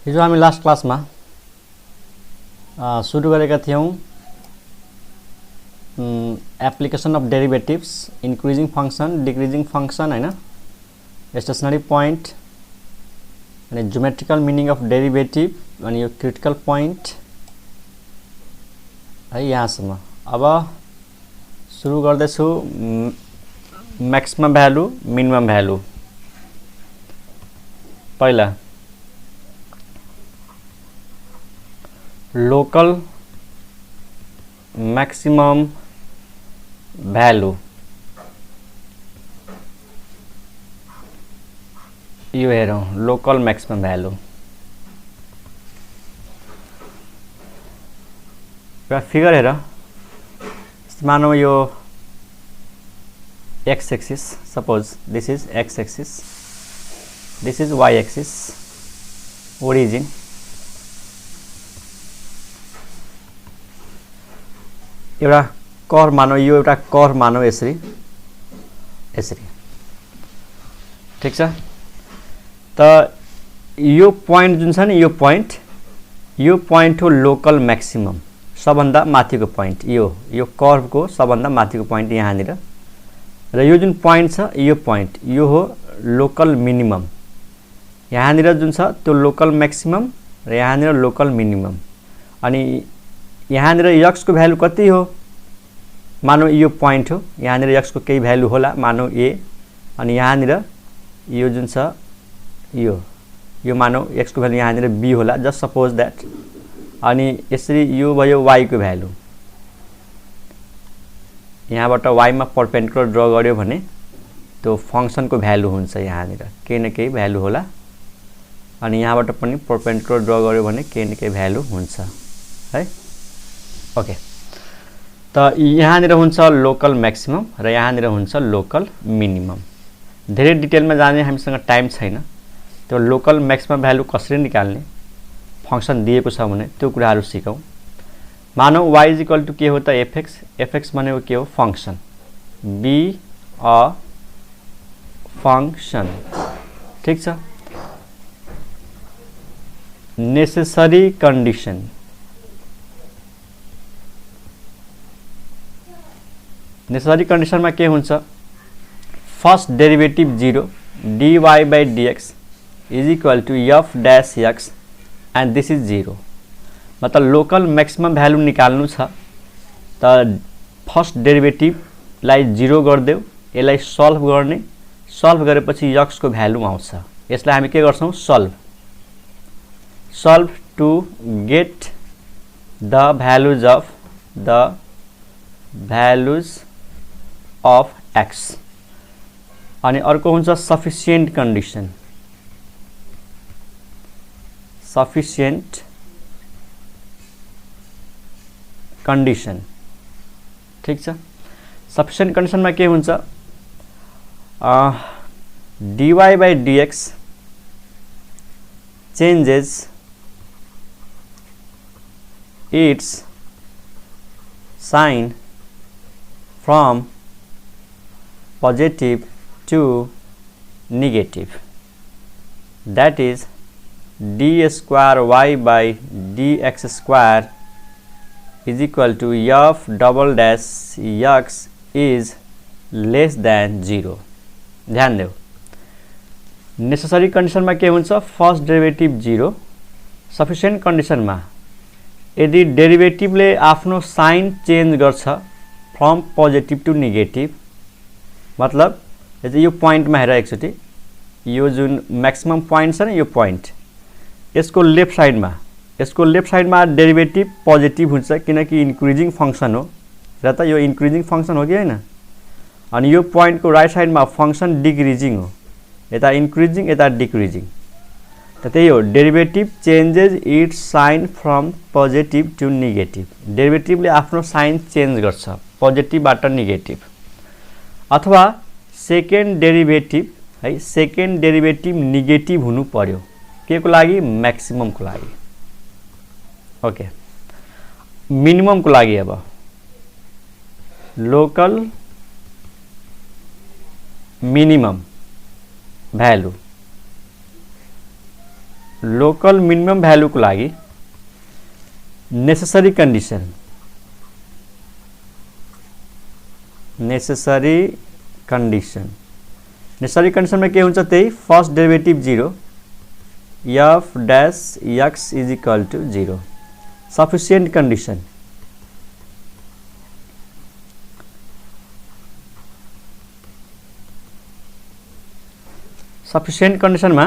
हिजो हामी लास्ट क्लासमा सुरु गरेका थियौं application of derivatives increasing function decreasing function हैन स्टेशनरी पोइन्ट अनि ज्योमेट्रिकल मिनिङ अफ डेरिभेटिभ अनि यो क्रिटिकल पोइन्ट है यहाँसम्म। अब सुरु गर्दैछु म्याक्सिमम भ्यालु मिनिमम भ्यालु। पहिला लोकल मैक्सिमम भ्यालु यो हेरौं लोकल मैक्सिमम भ्यालु र फिगर हेर मानौ यो x axis suppose this is x axis this is y axis origin एउटा कर्व मानौ यो एउटा कर्व मानौ यसरी यसरी ठीक छ। त यो पोइन्ट जुन छ नि यो पोइन्ट हो लोकल मैक्सिमम सबभन्दा माथिको पोइन्ट यो कर्वको सबभन्दा माथिको पोइन्ट यहाँनिर र यो जुन पोइन्ट छ यो हो लोकल मिनिमम यहाँनिर जुन छ त्यो लोकल मैक्सिमम र यहाँनिर लोकल मिनिमम अनि यहाँनिर x को भ्यालु कति हो मानौ यो पोइन्ट हो यहाँनिर x को केही भ्यालु होला मानौ a अनि यहाँनिर यो जुन छ यो मानौ x को भ्यालु यहाँनिर b होला जस्ट सपोज दैट अनि यसरी यो भयो y को भ्यालु यहाँबाट y मा परपेन्डिकुलर ड्रा गर्यो भने त्यो फंक्सन को भ्यालु हुन्छ यहाँनिर केही न केही भ्यालु होला अनि यहाँबाट पनि परपेन्डिकुलर ड्रा गर्यो भने केही न केही भ्यालु हुन्छ है। ओके त यहाँनिर हुन्छ लोकल मैक्सिमम र यहाँनिर हुन्छ लोकल मिनिमम। धेरै डिटेलमा जाने हामीसँग टाइम छैन। त्यो लोकल मैक्सिमम भ्यालु कसरी निकाल्ने फंक्सन दिएको छ भने त्यो कुराहरु सिकौं। मानौ y = के हो त fx भनेको के हो फंक्सन बी अ फंक्सन ठीक छ। नेसेसरी कंडीशन में के हुन्छ first डेरिवेटिभ 0 dy/dx = f dash x and this is 0 मतलब लोकल मैक्सिमम भ्यालु निकाल्नु छ त फर्स्ट डेरिवेटिभ लाई 0 गर्देऊ यसलाई सल्भ गरेपछि x को भ्यालु आउँछ यसलाई हामी के गर्छौं solve to get the values of x अनि अर्को हुन्छ सफिसिएन्ट कंडीशन ठीक छ। सफिसिएन्ट कंडीशन में के हुन्छ dy/dx changes its sign from positive to negative that is d²y/dx² = f double dash x is less than 0। ध्यान देऊ नेसेसरी कंडीशन में के हुन्छ फर्स्ट डेरिवेटिभ 0 सफिसिएन्ट कंडीशन में यदि डेरिवेटिभले आफ्नो साइन चेन्ज गर्छ फ्रम पोजिटिभ टु नेगेटिभ मतलब यदि यो पोइन्ट में हेर एकचोटी यो जुन मैक्सिमम पोइन्ट छ नि यो पोइन्ट यसको लेफ्ट साइड में डेरिवेटिभ पोजिटिभ हुन्छ किनकि इन्क्रिजिङ फंक्सन हो र त यो इन्क्रिजिङ फंक्सन हो कि हैन अनि यो पोइन्ट को राइट साइड में फंक्सन डिक्रिजिङ हो यता इन्क्रिजिङ यता डिक्रिजिङ त त्यही हो derivative changes its sign from positive to negative डेरिवेटिभले आफ्नो साइन चेन्ज गर्छ पोजिटिभबाट नेगेटिभ अथवा सेकेन्ड डेरिवेटिभ नेगेटिभ हुनु पर्यो के को लागि मैक्सिमम को लागि ओके मिनिमम को लागि अब local minimum value local minimum value को लागि नेसेसरी कन्डिसन में के हुन्छ त्यही first derivative 0 f dash x is equal to 0 sufficient condition मा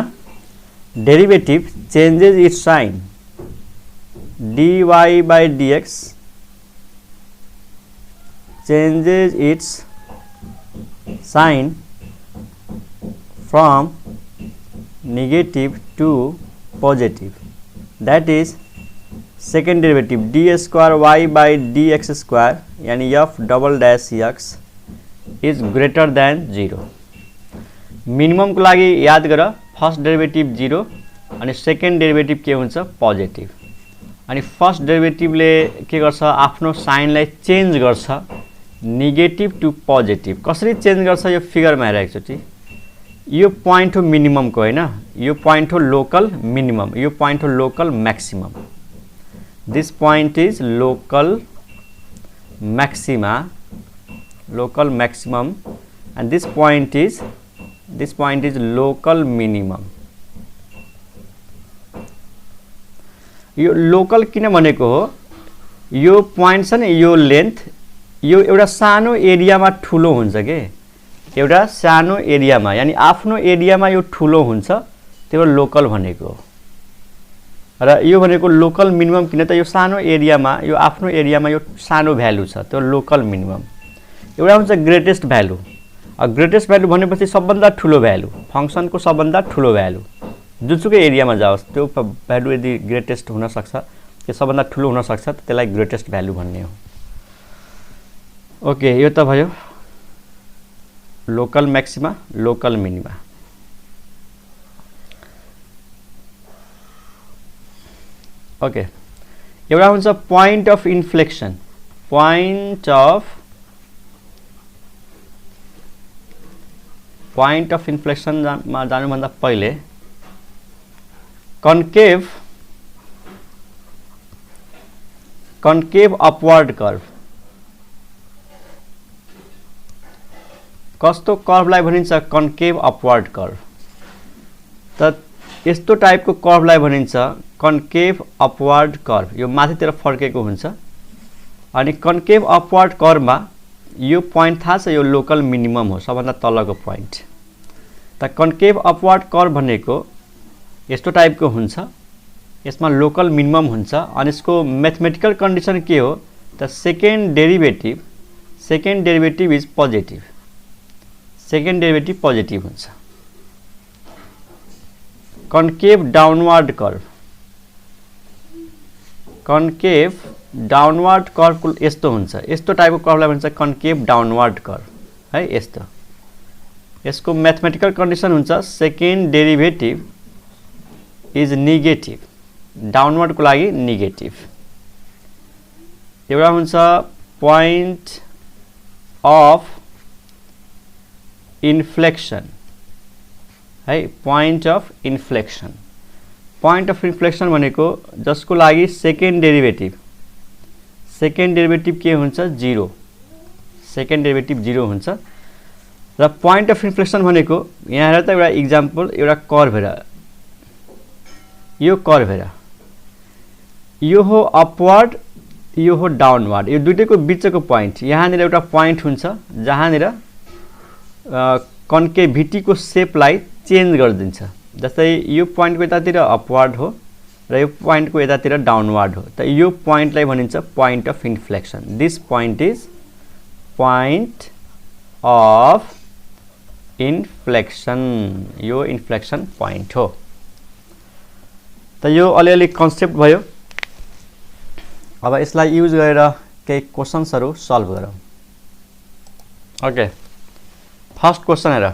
derivative changes its sign dy by dx changes its sign from negative to positive, that is second derivative d square y by dx square यानी f double dash x is greater than 0. Minimum को लागि याद गर first derivative 0 अनि second derivative के हुन्छ positive अनि first डेरिभेटिभले के गर्छ आफ्नो साइनलाई चेन्ज गर्छ नेगेटिभ टु पोजिटिभ कसरी चेन्ज गर्छ यो फिगरमा हेर एकचोटी यो पोइन्ट हो मिनिमम को हैन यो पोइन्ट हो लोकल मिनिमम यो पोइन्ट हो local maximum this point is local maximum and this point is local minimum. यो लोकल किन भनेको हो यो पोइन्ट छ नि यो लेन्थ यो एउटा सानो एरियामा ठुलो हुन्छ के एउटा सानो एरियामा यानी आफ्नो एरियामा यो ठुलो हुन्छ त्यो लोकल भनेको र यो भनेको लोकल मिनिमम किन त यो सानो एरियामा यो आफ्नो एरियामा यो सानो भ्यालु छ त्यो लोकल मिनिमम एउटा हुन्छ ग्रेटेस्ट भ्यालु ग्रेटेस्ट भ्यालु भनेपछि सबभन्दा ठुलो भ्यालु फंक्सनको सबभन्दा ठुलो भ्यालु जुनसुकै एरियामा जाओस् त्यो भ्यालु यदि ग्रेटेस्ट हुन सक्छ त्यो सबभन्दा ठुलो हुन सक्छ त्यसलाई ग्रेटेस्ट भ्यालु भन्ने हो ओके यो त भयो local maxima local minima okay एउटा हुन्छ point of inflection point of inflection मा जानु भन्दा पहिले कन्केव अपवर्ड कर्व कस्तो कर्वलाई भनिन्छ कन्केव अपवर्ड कर्व त यस्तो टाइपको कर्वलाई भनिन्छ कन्केव अपवर्ड कर्व यो माथितिर फर्केको हुन्छ अनि कन्केव अपवर्ड कर्वमा यो पोइन्ट थाहा छ यो लोकल मिनिमम हो सबभन्दा तलको पोइन्ट त कन्केव अपवर्ड कर्व भनेको यस्तो टाइपको हुन्छ यसमा लोकल मिनिमम हुन्छ अनि यसको मैथमेटिकल कन्डिसन के हो त second derivative is positive second derivative positive हुन्छ कन्केव डाउनवर्ड कर्व यस्तो हुन्छ यस्तो टाइपको कर्वलाई भन्छ कन्केव डाउनवर्ड कर्व है यस्तो यसको मैथमेटिकल कन्डिसन हुन्छ second derivative is negative downward को लागि नेगेटिभ एउटा हुन्छ पॉइंट अफ इन्फ्लेक्सन है पॉइंट अफ इन्फ्लेक्सन भनेको जसको लागि सेकेन्ड डेरिभेटिभ के हुन्छ 0 सेकेन्ड डेरिभेटिभ 0 हुन्छ र पॉइंट अफ इन्फ्लेक्सन भनेको यहाँ हेर त एउटा एक्जाम्पल एउटा कर्व हेर यो कर्व हेर यो हो अपवर्ड यो हो डाउनवर्ड यो दुईटैको बीचको पोइन्ट यहाँनिर एउटा पोइन्ट हुन्छ जहाँनिर कन्केभिटी को शेपलाई चेन्ज गरिदिन्छ जस्तै यो पोइन्टको यतातिर अपवर्ड हो र यो पोइन्टको यतातिर डाउनवर्ड हो त यो पोइन्टलाई भनिन्छ point of inflection this point is point of inflection यो इन्फ्लेक्सन पोइन्ट हो त यो अलिअलि कन्सेप्ट भयो अब यसलाई युज गरेर केही क्वेशन्सहरु सल्भ गरौँ ओके फर्स्ट क्वेश्चन हेर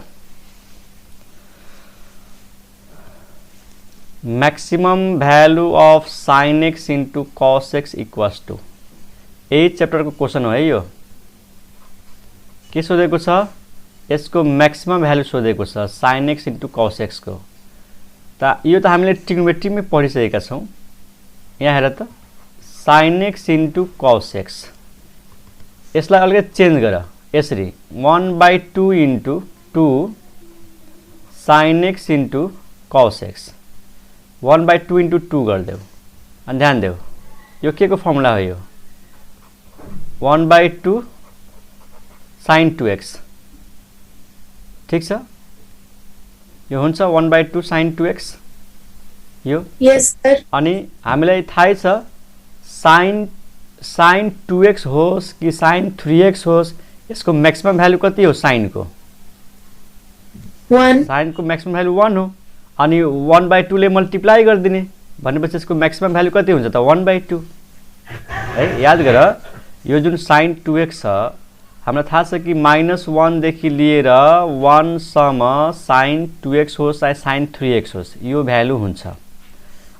maximum value of sin x into cos x equals to यही च्याप्टरको क्वेशन हो है यो के सोधेको छ यसको मैक्सिमम भ्यालु सोधेको छ sin x into cos x को यो त हामीले ट्रिग्नोमेट्रीमै पढिसकेका छौं। यहाँ हेर त sin x into cos x, यसलाई अलिकति चेन्ज गर यसरी 1/2 into 2 sin x into cos x, 1/2 into 2 गरिदेऊ। अनि ध्यान देऊ यो के को फर्मुला हो, यो 1/2 sin 2x, ठीक छ। यो हुन्छ 1/2 sin 2x यो। Yes sir. अनि हामीलाई थाहै छ sin 2x होस् कि sin 3x होस्, यसको म्याक्सिमम भ्यालु कति हो sin को? 1। sin को म्याक्सिमम भ्यालु 1 हो। अनि 1/2 ले मल्टिप्लाई गरिदिने भनेपछि यसको म्याक्सिमम भ्यालु कति हुन्छ त 1/2 है। याद गर यो जुन sin 2x छ हामीलाई थाहा छ कि -1 देखि लिएर 1 सम्म sin 2x होस् चाहे sin 3x होस् यो भ्यालु हुन्छ।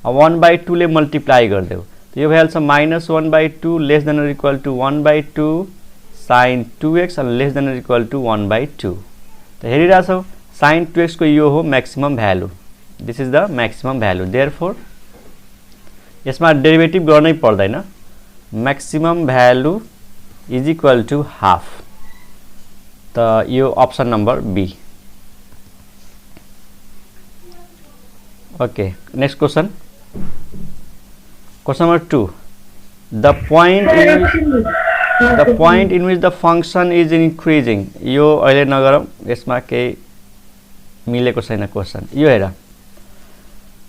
1/2 ले मल्टिप्लाई गरिदेऊ त यो भइहाल्छ -1/2 less than or equal to 1/2 sin 2x and less than or equal to 1/2। त हेरिरहेछौ sin 2x को यो हो maximum value, this is the maximum value. Therefore यसमा डेरिभेटिभ गर्नै पर्दैन, maximum value is equal to half. त यो option number B. Okay, next question, question number 2, the point in which the function is increasing, यो अहिले नगरौँ, यसमा केही मिलेको छैन क्वेशन। यो हेर,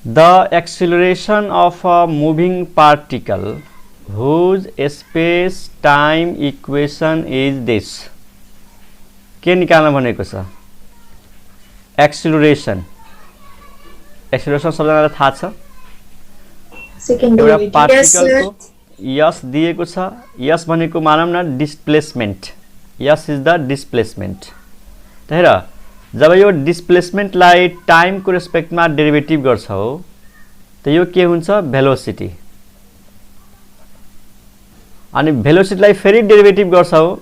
the acceleration of a moving particle whose space time equation is this, के निकाल्न भनेको छ? एक्सिलरेसन। एक्सिलरेसन सबैजनालाई थाहा छ, एउटा पार्टिकलको यस दिएको छ, यस भनेको मानौँ न displacement, yes is the displacement. त हेर जब यो डिस्प्लेसमेन्टलाई टाइमको रेस्पेक्टमा डेरिभेटिभ गर्छौ त यो के हुन्छ? भेलोसिटी। अनि भेलोसिटीलाई फेरि डेरिभेटिभ गर्छौ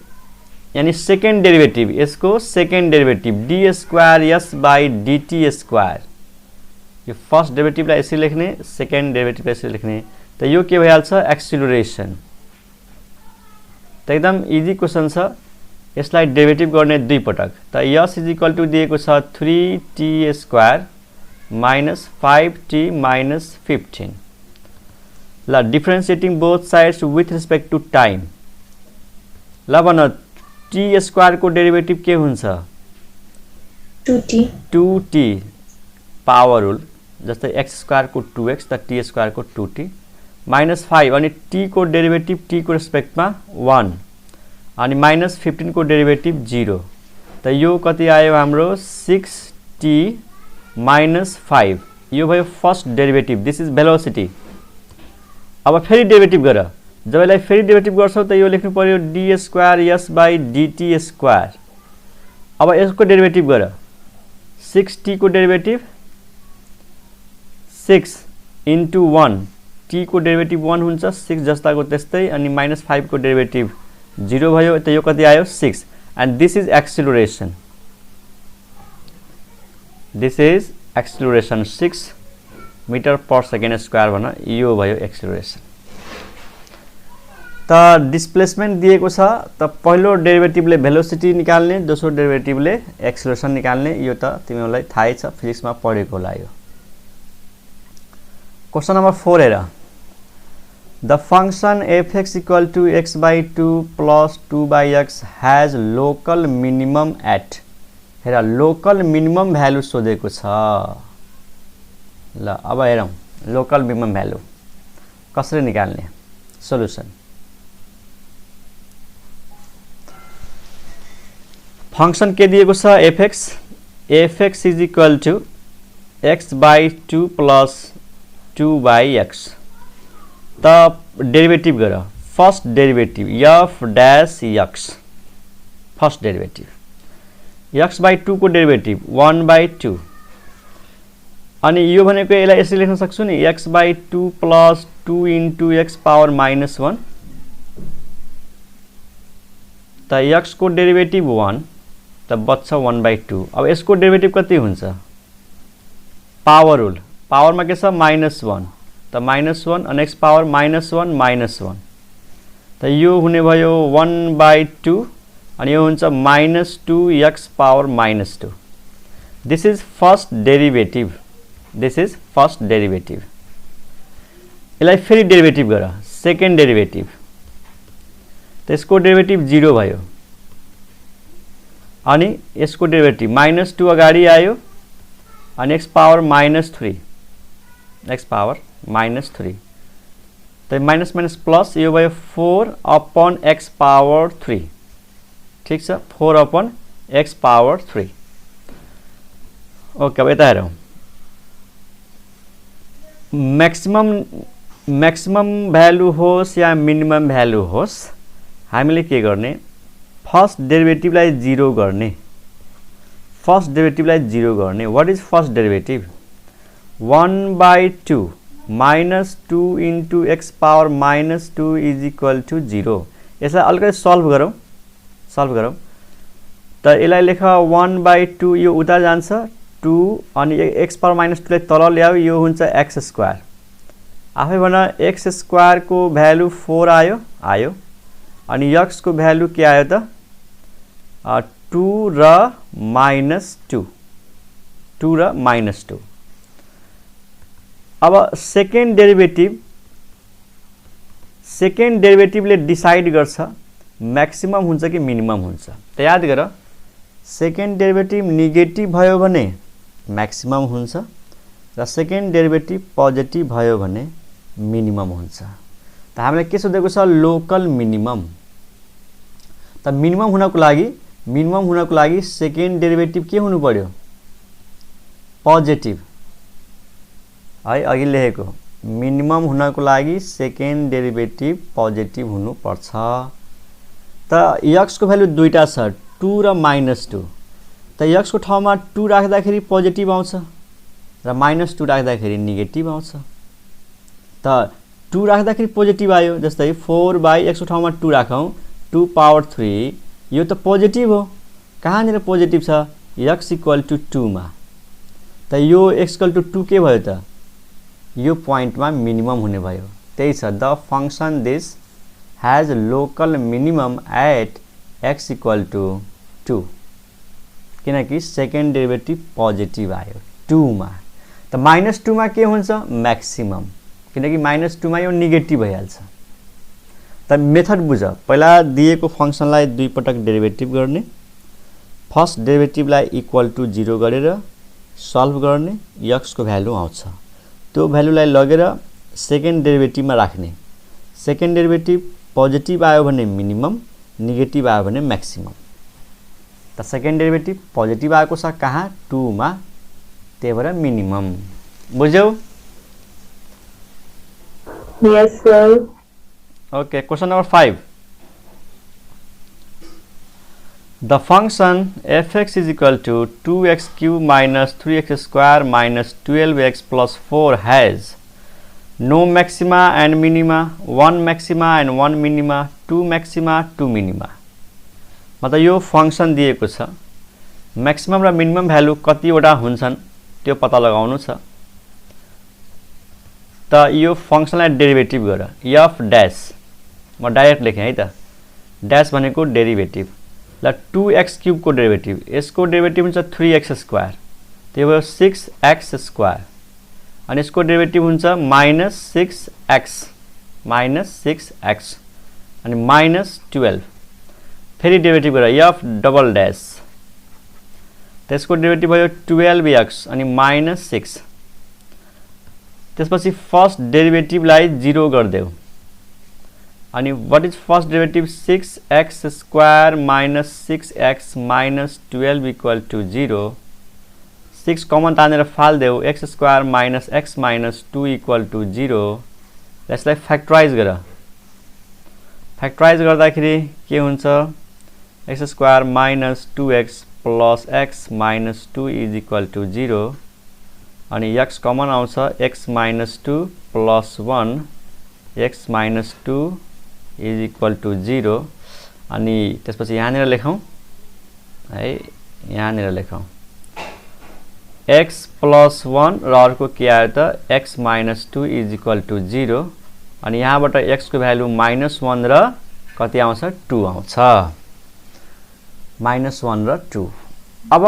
यानी सेकेन्ड डेरिभेटिभ, यसको सेकेन्ड डेरिभेटिभ d²s/dt²। यो फर्स्ट डेरिभेटिभलाई यसरी लेख्ने, सेकेन्ड डेरिभेटिभलाई यसरी लेख्ने, त यो के भइहाल्छ? एक्सिलरेसन। त एकदम इजी क्वेशन छ, यसलाई डेरिभेटिभ गर्ने दुई पटक। त s इज इक्वल टु दिएको छ 3t² minus 5t minus 15। ल differentiating both sides with respect to time. ल भन t² को डेरिभेटिभ के हुन्छ? 2t पावर रुल, जस्तै x² को 2x त t² को 2t माइनस 5 अनि t को डेरिभेटिभ t को रेस्पेक्टमा 1 अनि माइनस 15 को डेरिभेटिभ 0। त यो कति आयो हाम्रो? 6t माइनस 5, यो भयो first derivative, this is velocity. अब फेरि डेरिभेटिभ गर, जब यसलाई फेरि डेरिभेटिभ गर्छौ त यो लेख्नु पर्यो d²s/dt²। अब यसको डेरिभेटिभ गर, 6t को डेरिभेटिभ 6 into 1, t को डेरिभेटिभ 1 हुन्छ, 6 जस्ताको त्यस्तै, अनि माइनस 5 को डेरिभेटिभ 0 भयो, त यो कति आयो? 6। And this is acceleration, this is acceleration 6 metre per second square भन, यो भयो एक्सिलरेसन। त डिस्प्लेसमेन्ट दिएको छ, त पहिलो डेरिभेटिभले भेलोसिटी निकाल्ने, दोस्रो डेरिभेटिभले एक्सिलरेसन निकाल्ने, यो त तिमीहरूलाई थाहै छ, फिजिक्समा पढेको होला यो। क्वेशन नम्बर 4 हेर, the function f(x) equal to x/2 plus 2/x has local minimum at, हेर लोकल मिनिमम भ्यालु सोधेको छ। ल अब हेरौँ लोकल मिनिमम भ्यालु कसरी निकाल्ने। सोलुसन, फंक्शन के दिएको छ? f(x) is equal to x/2 plus 2/x। त डेरिभेटिभ गर, first derivative f'(x), first derivative x/2 को डेरिभेटिभ 1/2, अनि यो भनेको यसलाई यसरी लेख्न सक्छु नि x/2 plus 2 into x power -1। त x को डेरिभेटिभ 1 त बच्छ 1/2। अब यसको डेरिभेटिभ कति हुन्छ? पावर रुल पावरमा के छ -1 त -1 अनि x पावर -1 -1 त यो हुने भयो 1/2 अनि यो हुन्छ -2x power -2. This is first derivative. This is first derivative. यसलाई फेरि डेरिभेटिभ गर सेकेन्ड डेरिभेटिभ. त्यसको डेरिभेटिभ 0 भयो अनि यसको डेरिभेटिभ -2 अगाडि आयो अनि x पावर -3 x पावर -3 त माइनस माइनस प्लस यो भयो 4/x पावर 3. ठीक छ 4/x पावर 3. ओके अब यता हेरौँ. मैक्सिमम भ्यालु होस् या मिनिमम भ्यालु होस् हामीले के गर्ने फर्स्ट डेरिभेटिभलाई 0 गर्ने. फर्स्ट डेरिभेटिभलाई 0 गर्ने. What is first derivative 1/2 -2 into x power -2 is equal to 0. यसलाई अलिकति सल्भ गरौँ त यसलाई लेख 1/2 यो उता जान्छ 2 अनि x पावर -2 लाई तल ल्याऊ यो हुन्छ x स्क्वायर. आफै भन x स्क्वायर को भ्यालु 4 आयो अनि x को भ्यालु के आयो त 2 र -2 अब सेकेन्ड डेरिभेटिभले डिसाइड गर्छ म्याक्सिमम हुन्छ कि मिनिमम हुन्छ. त याद गर सेकेन्ड डेरिभेटिभ नेगेटिभ भयो भने म्याक्सिमम हुन्छ र सेकेन्ड डेरिभेटिभ पोजिटिभ भयो भने मिनिमम हुन्छ. त हामीलाई के सोधेको छ लोकल मिनिमम. त मिनिमम हुनको लागि सेकेन्ड डेरिभेटिभ के हुनु पर्यो पोजिटिभ है. अघि लेखेको मिनिमम हुनको लागि सेकेन्ड डेरिभेटिभ पोजिटिभ हुनुपर्छ. त x को भ्यालु दुईटा छ 2 र -2 त x को ठाउँमा 2 राख्दाखेरि पोजिटिभ आउँछ र -2 राख्दाखेरि नेगेटिभ आउँछ. त 2 राख्दाखेरि पोजिटिभ आयो जस्तै 4/x को ठाउँमा 2 राखौँ 2 पावर 3 यो त पोजिटिभ हो. कहाँनिर पोजिटिभ छ x इक्वल टु 2 मा. त यो x इक्वल टु 2 के भयो त यो पोइन्टमा मिनिमम हुने भयो. त्यही छ the function this has local minimum at x equal to 2 किनकि सेकेन्ड डेरिभेटिभ पोजिटिभ आयो 2 मा. त -2 मा के हुन्छ म्याक्सिमम किनकि -2 मा यो नेगेटिभ भइहाल्छ. त मेथड बुझ. पहिला दिएको फंक्सनलाई दुई पटक डेरिभेटिभ गर्ने. फर्स्ट डेरिभेटिभलाई इक्वल टु 0 गरेर सल्भ गर्ने x को भ्यालु आउँछ. त्यो भ्यालुलाई लगेर सेकेन्ड डेरिभेटिभमा राख्ने. सेकेन्ड डेरिभेटिभ पोजिटिभ आयो भने मिनिमम नेगेटिभ आयो भने म्याक्सिमम. त सेकेन्ड डेरिभेटिभ पोजिटिभ आएको छ कहाँ 2 मा त्यही भएर मिनिमम. बुझ्यौ? Yes sir. Okay question number 5. The function f(x) is equal to 2x cube minus 3x square minus 12x plus 4 has no maxima and minima, 1 maxima and 1 minima, 2 maxima, 2 minima. मतलब यो function दिएको छ maximum र minimum value कतिवटा हुन्छन् त्यो पत्ता लगाउनु छ. त यो फंक्शनलाई डेरिभेटिभ गर f डैश म डाइरेक्ट लेखेँ है त. डैश भनेको डेरिभेटिभ ल 2x क्यूब को डेरिभेटिभ यसको डेरिभेटिभ हुन्छ 3x स्क्वायर त्यही भएर 6x स्क्वायर अनि यसको डेरिभेटिभ हुन्छ -6x अनि -12 फेरि डेरिभेटिभ गर f डबल डैश त्यसको डेरिभेटिभ भयो 12x अनि -6 त्यसपछि फर्स्ट डेरिभेटिभलाई 0 गर्देऊ अनि what is first derivative 6x square minus 6x minus 12 equal to 0. 6 common तानेर फाल्देऊ x square minus x minus 2 equal to 0. यसलाई फ्याक्टराइज गर. फ्याक्टराइज गर्दाखेरि के हुन्छ x square minus 2x plus x minus 2 is equal to 0 अनि x common आउँछ x minus 2 plus 1 x minus 2 is equal to 0 अनि त्यसपछि यहाँनिर लेखौं है यहाँनिर लेखौं x प्लस 1 र अर्को के आयो त x minus 2 is equal to 0 अनि यहाँबाट x को भ्यालु माइनस 1 र कति आउँछ 2 आउँछ माइनस 1 र 2 अब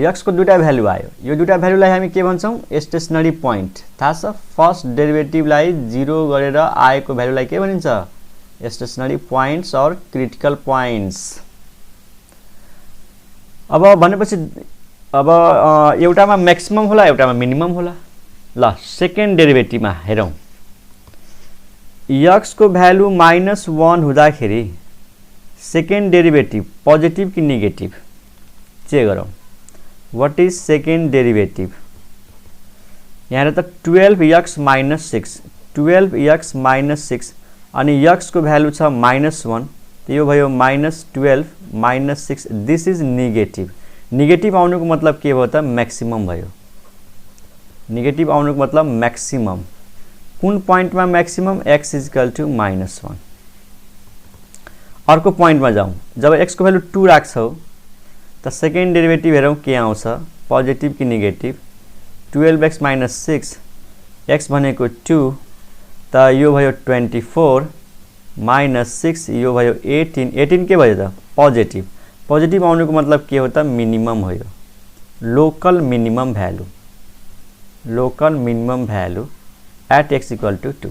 x को दुईटा भ्यालु आयो यो दुईटा भ्यालुलाई हामी के भन्छौं स्टेशनरी पोइन्ट थाहा छ फर्स्ट डेरिभेटिभलाई 0 गरेर आएको भ्यालुलाई के भनिन्छ स्टेशनरी पोइन्ट्स और क्रिटिकल पोइन्ट्स अब भनेपछि अब एउटामा म्याक्सिमम होला एउटामा मिनिमम होला ल सेकेन्ड डेरिभेटिभमा हेरौं x को भ्यालु माइनस 1 हुँदाखेरि सेकेन्ड डेरिभेटिभ पोजिटिभ कि नेगेटिभ चेक गरौं व्हाट इज सेकेन्ड डेरिभेटिभ यहाँ त 12x माइनस 6 12x माइनस 6 अनि x को भ्यालु छ माइनस 1 यो भयो minus 12 minus 6 this is negative negative आउनुको मतलब के भयो त म्याक्सिमम भयो नेगेटिभ आउनुको मतलब म्याक्सिमम कुन पोइन्टमा maximum x is equal to minus 1 अर्को पोइन्टमा जाउँ जब x को भ्यालु 2 राख्छौ त सेकेन्ड डेरिभेटिभ हेरौं के आउँछ पोजिटिभ कि नेगेटिभ 12x माइनस 6 x भनेको 2 त यो भयो 24 माइनस 6 यो भयो 18 18 के भयो त पोजिटिभ पोजिटिभ आउनुको मतलब के हो त मिनिमम हो यो local minimum value at x equal to 2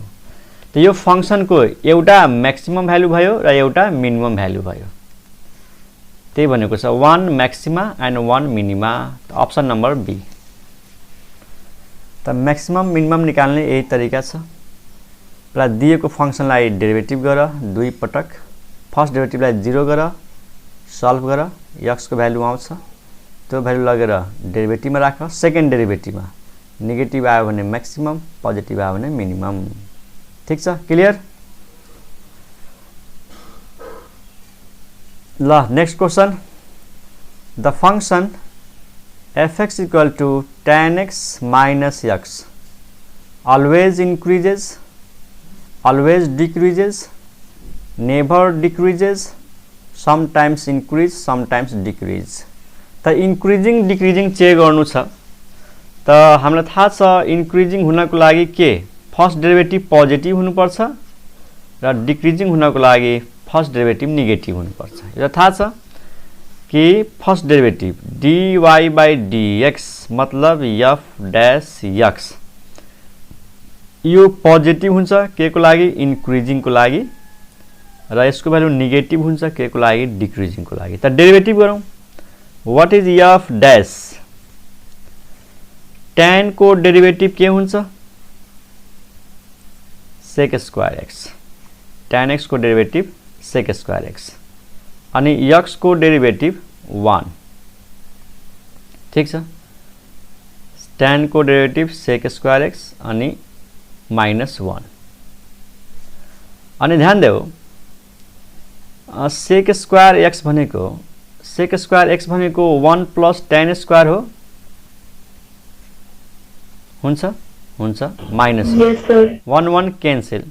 त यो फंक्सन को एउटा म्याक्सिमम भ्यालु भयो र एउटा मिनिमम भ्यालु भयो त्यही भनेको छ 1 maxima and 1 minima option number B त म्याक्सिमम मिनिमम निकाल्ने यही तरिका छ र दिएको फंक्सनलाई डेरिभेटिभ गर दुई पटक फर्स्ट डेरिभेटिभलाई 0 गर सल्भ गर x को भ्यालु आउँछ त्यो भ्यालु लगेर डेरिभेटिभमा राख सेकेन्ड डेरिभेटिभमा नेगेटिभ आयो भने म्याक्सिमम पोजिटिभ आयो भने मिनिमम ठीक छ क्लियर ल next question the function fx equal to tan x minus x always increases always decreases never decreases sometimes increase sometimes decrease त increasing decreasing चेक गर्नु छ त हामीलाई थाहा छ increasing हुनको लागि के फर्स्ट डेरिभेटिभ पोजिटिभ हुनुपर्छ र डिक्रिजिङ हुनको लागि फर्स्ट डेरिभेटिभ नेगेटिभ हुनुपर्छ यो थाहा छ कि first derivative dy by dx मतलब f dash x यो पोजिटिभ हुन्छ के को लागि इन्क्रिजिङ को लागि र यसको भ्यालु नेगेटिभ हुन्छ के को लागि डिक्रिजिङ को लागि त डेरिभेटिभ गरौँ what is f dash tan को डेरिभेटिभ के हुन्छ sec square x tan x को डेरिभेटिभ sec square x अनि x को डेरिभेटिभ 1 ठीक छ tan को डेरिभेटिभ sec square x अनि -1 अनि ध्यान देऊ sec square x भनेको sec square x भनेको 1 plus tan square हो हुन्छ हुन्छ minus Yes, sir. 1 1 cancel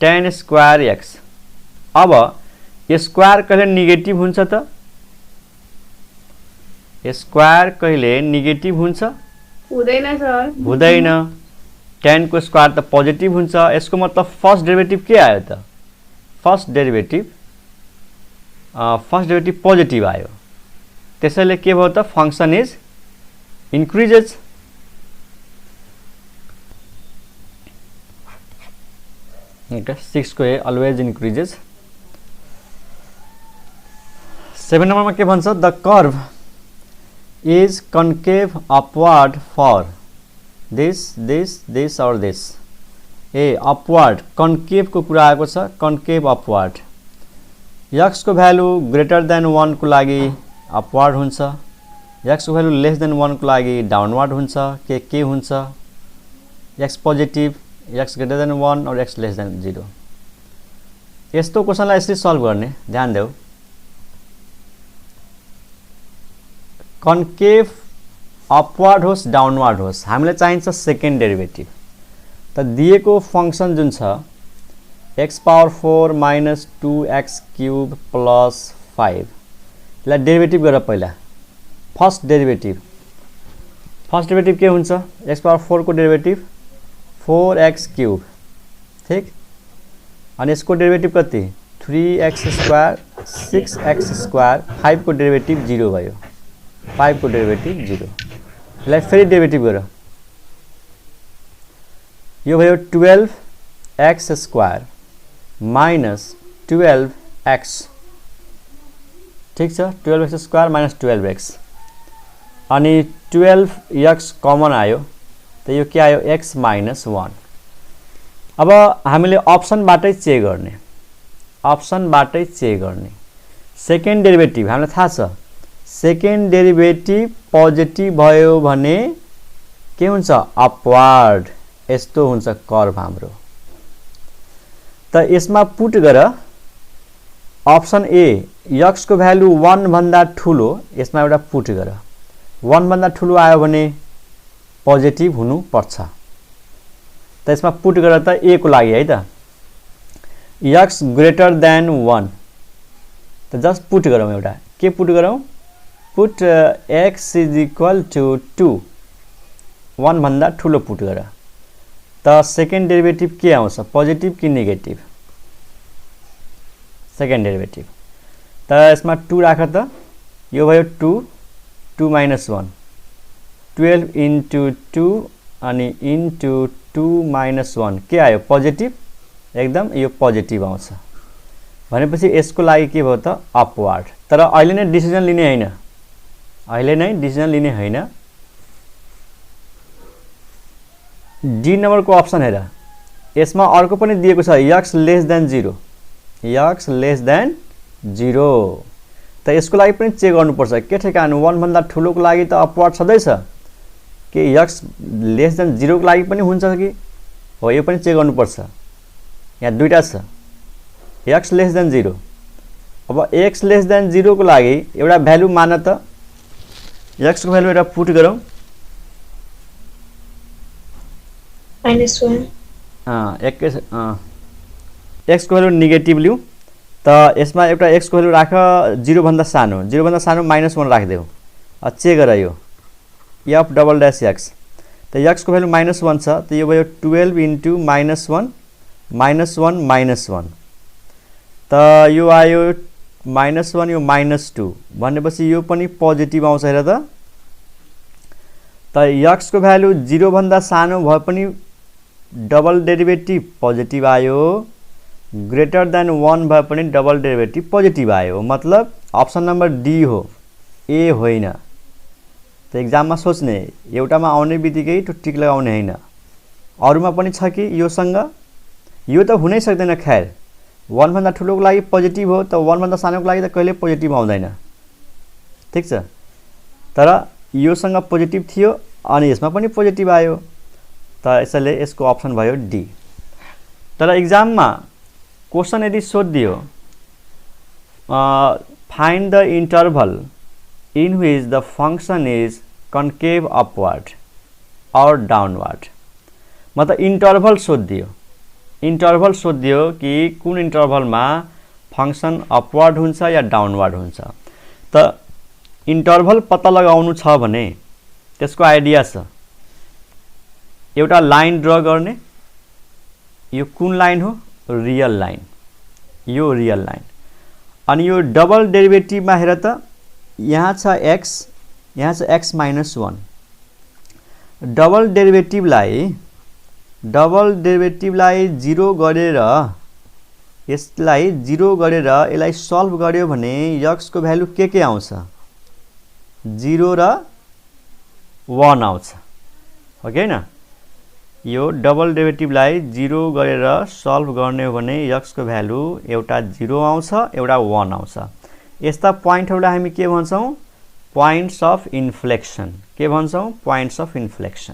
tan square x अब स्क्वायर कहिले नेगेटिभ हुन्छ त स्क्वायर कहिले नेगेटिभ हुन्छ हुँदैन सर हुँदैन tan को स्क्वायर त पोजिटिभ हुन्छ यसको मतलब फर्स्ट डेरिभेटिभ के आयो त फर्स्ट डेरिभेटिभ पोजिटिभ आयो त्यसैले के भयो त फंक्शन इज इन्क्रिजेज Okay, 6 को always increases 7 नंबर में के भन्छ the curve is concave upward for this or this A upward concave को कुरा आएको छ concave upward x को भ्यालु ग्रेटर देन 1 को लागि upward हुन्छ x को भ्यालु लेस देन 1 को लागि डाउनवर्ड हुन्छ के हुन्छ x positive x greater than 1 or x less than 0 यस्तो क्वेशनलाई यसरी सल्भ गर्ने ध्यान देऊ कन्केभ अपवर्ड होस् डाउनवर्ड होस् हामीलाई चाहिन्छ सेकेन्ड डेरिभेटिभ त दिएको फंक्सन जुन छ x power 4 minus 2x cube plus 5 ला डेरिभेटिभ गर पहिला फर्स्ट डेरिभेटिभ फर्स्ट डेरिभेटिभ के हुन्छ x पावर 4 को डेरिभेटिभ 4x क्यूब ठीक अनि यसको डेरिभेटिभ कति 3x स्क्वायर 6x स्क्वायर 5 को डेरिभेटिभ 0 भयो 5 को डेरिभेटिभ 0 यसलाई फेरि डेरिभेटिभ गर यो भयो 12x स्क्वायर माइनस 12x ठीक छ 12x स्क्वायर माइनस 12x अनि 12x कमन आयो त यो के आयो x माइनस 1 अब हामीले अप्सनबाटै चेक गर्ने सेकेन्ड डेरिभेटिभ हामीलाई थाहा छ सेकेन्ड डेरिभेटिभ पोजिटिभ भयो भने के हुन्छ अपवार्ड यस्तो हुन्छ कर्भ हाम्रो त यसमा पुट गर अप्सन ए x को भ्यालु 1 भन्दा ठुलो यसमा एउटा पुट गर 1 भन्दा ठुलो आयो भने पोजिटिभ हुनु पर्छ त यसमा पुट गर त ए को लागि है त x ग्रेटर देन 1 त जस्ट पुट गरौँ एउटा के पुट गरौँ put x is equal to 2 1 भन्दा ठुलो पुट गर त सेकेन्ड डेरिभेटिभ के आउँछ पोजिटिभ कि नेगेटिभ सेकेन्ड डेरिभेटिभ त यसमा 2 राख त यो भयो 2 2 माइनस 1 12 इन्टु 2 अनि इन्टु 2 माइनस 1 के आयो पोजिटिभ एकदम यो पोजिटिभ आउँछ भनेपछि यसको लागि के भयो त अपवार्ड तर अहिले नै डिसिजन लिने हैन डी नम्बरको अप्सन हेर यसमा अर्को पनि दिएको छ x less than 0 x less than 0 त यसको लागि पनि चेक गर्नुपर्छ के ठेकान 1 भन्दा ठुलोको लागि त अपवार्ड छँदैछ के x लेस देन 0 को लागि पनि हुन्छ कि हो यो पनि चेक गर्नुपर्छ यहाँ दुईटा छ x लेस देन 0 अब x लेस देन 0 को लागि एउटा भ्यालु मान त x को भ्यालु एउटा पुट गरौँ -1 x को भ्यालु नेगेटिभ लिऊ त यसमा एउटा x को भ्यालु राख 0 भन्दा सानो -1 राखिदेऊ चेक गर यो f डबल ड्यास x त x को भ्यालु -1 छ त यो भयो 12 इन्टु -1 त यो आयो -1 यो -2 भनेपछि यो पनि पोजिटिभ आउँछ हेर त x को भ्यालु 0 भन्दा सानो भए पनि डबल डेरिभेटिभ पोजिटिभ आयो ग्रेटर देन 1 भए पनि डबल डेरिभेटिभ पोजिटिभ आयो मतलब अप्सन नम्बर डी हो ए होइन त एक्जाममा सोच्ने एउटामा आउने बित्तिकै त्यो टिक लगाउने हैन अरुमा पनि छ कि योसँग यो त हुनै सक्दैन खैर 1 भन्दा ठुलोको लागि पोजिटिभ हो त 1 भन्दा सानोको लागि त कहिले पोजिटिभ आउँदैन ठीक छ तर योसँग पोजिटिभ थियो अनि यसमा पनि पोजिटिभ आयो त यसैले यसको अप्सन भयो डी तर एक्जाममा क्वेशन यदि सोधियो find the interval in which the function is concave upward or downward मतलब इन्टरभल सोधियो कि कुन इन्टरभलमा फंक्सन अपवर्ड हुन्छ या डाउनवर्ड हुन्छ त इन्टरभल पत्ता लगाउनु छ भने त्यसको आइडिया छ एउटा लाइन ड्रा गर्ने यो कुन लाइन हो रियल लाइन यो रियल लाइन अनि यो डबल डेरिभेटिभमा हेर त यहाँ छ x यहाँ छ x माइनस 1 डबल डेरिभेटिभलाई 0 गरेर यसलाई 0 गरेर यसलाई सल्भ गर्यो भने x को भ्यालु के आउँछ 0 र 1 आउँछ हो कि हैन यो डबल डेरिभेटिभलाई 0 गरेर सल्भ गर्ने हो भने x को भ्यालु एउटा 0 आउँछ एउटा 1 आउँछ यस्ता प्वाइन्टहरुलाई हामी के भन्छौं पोइन्ट्स अफ इन्फ्लेक्सन के भन्छौं पोइन्ट्स अफ इन्फ्लेक्सन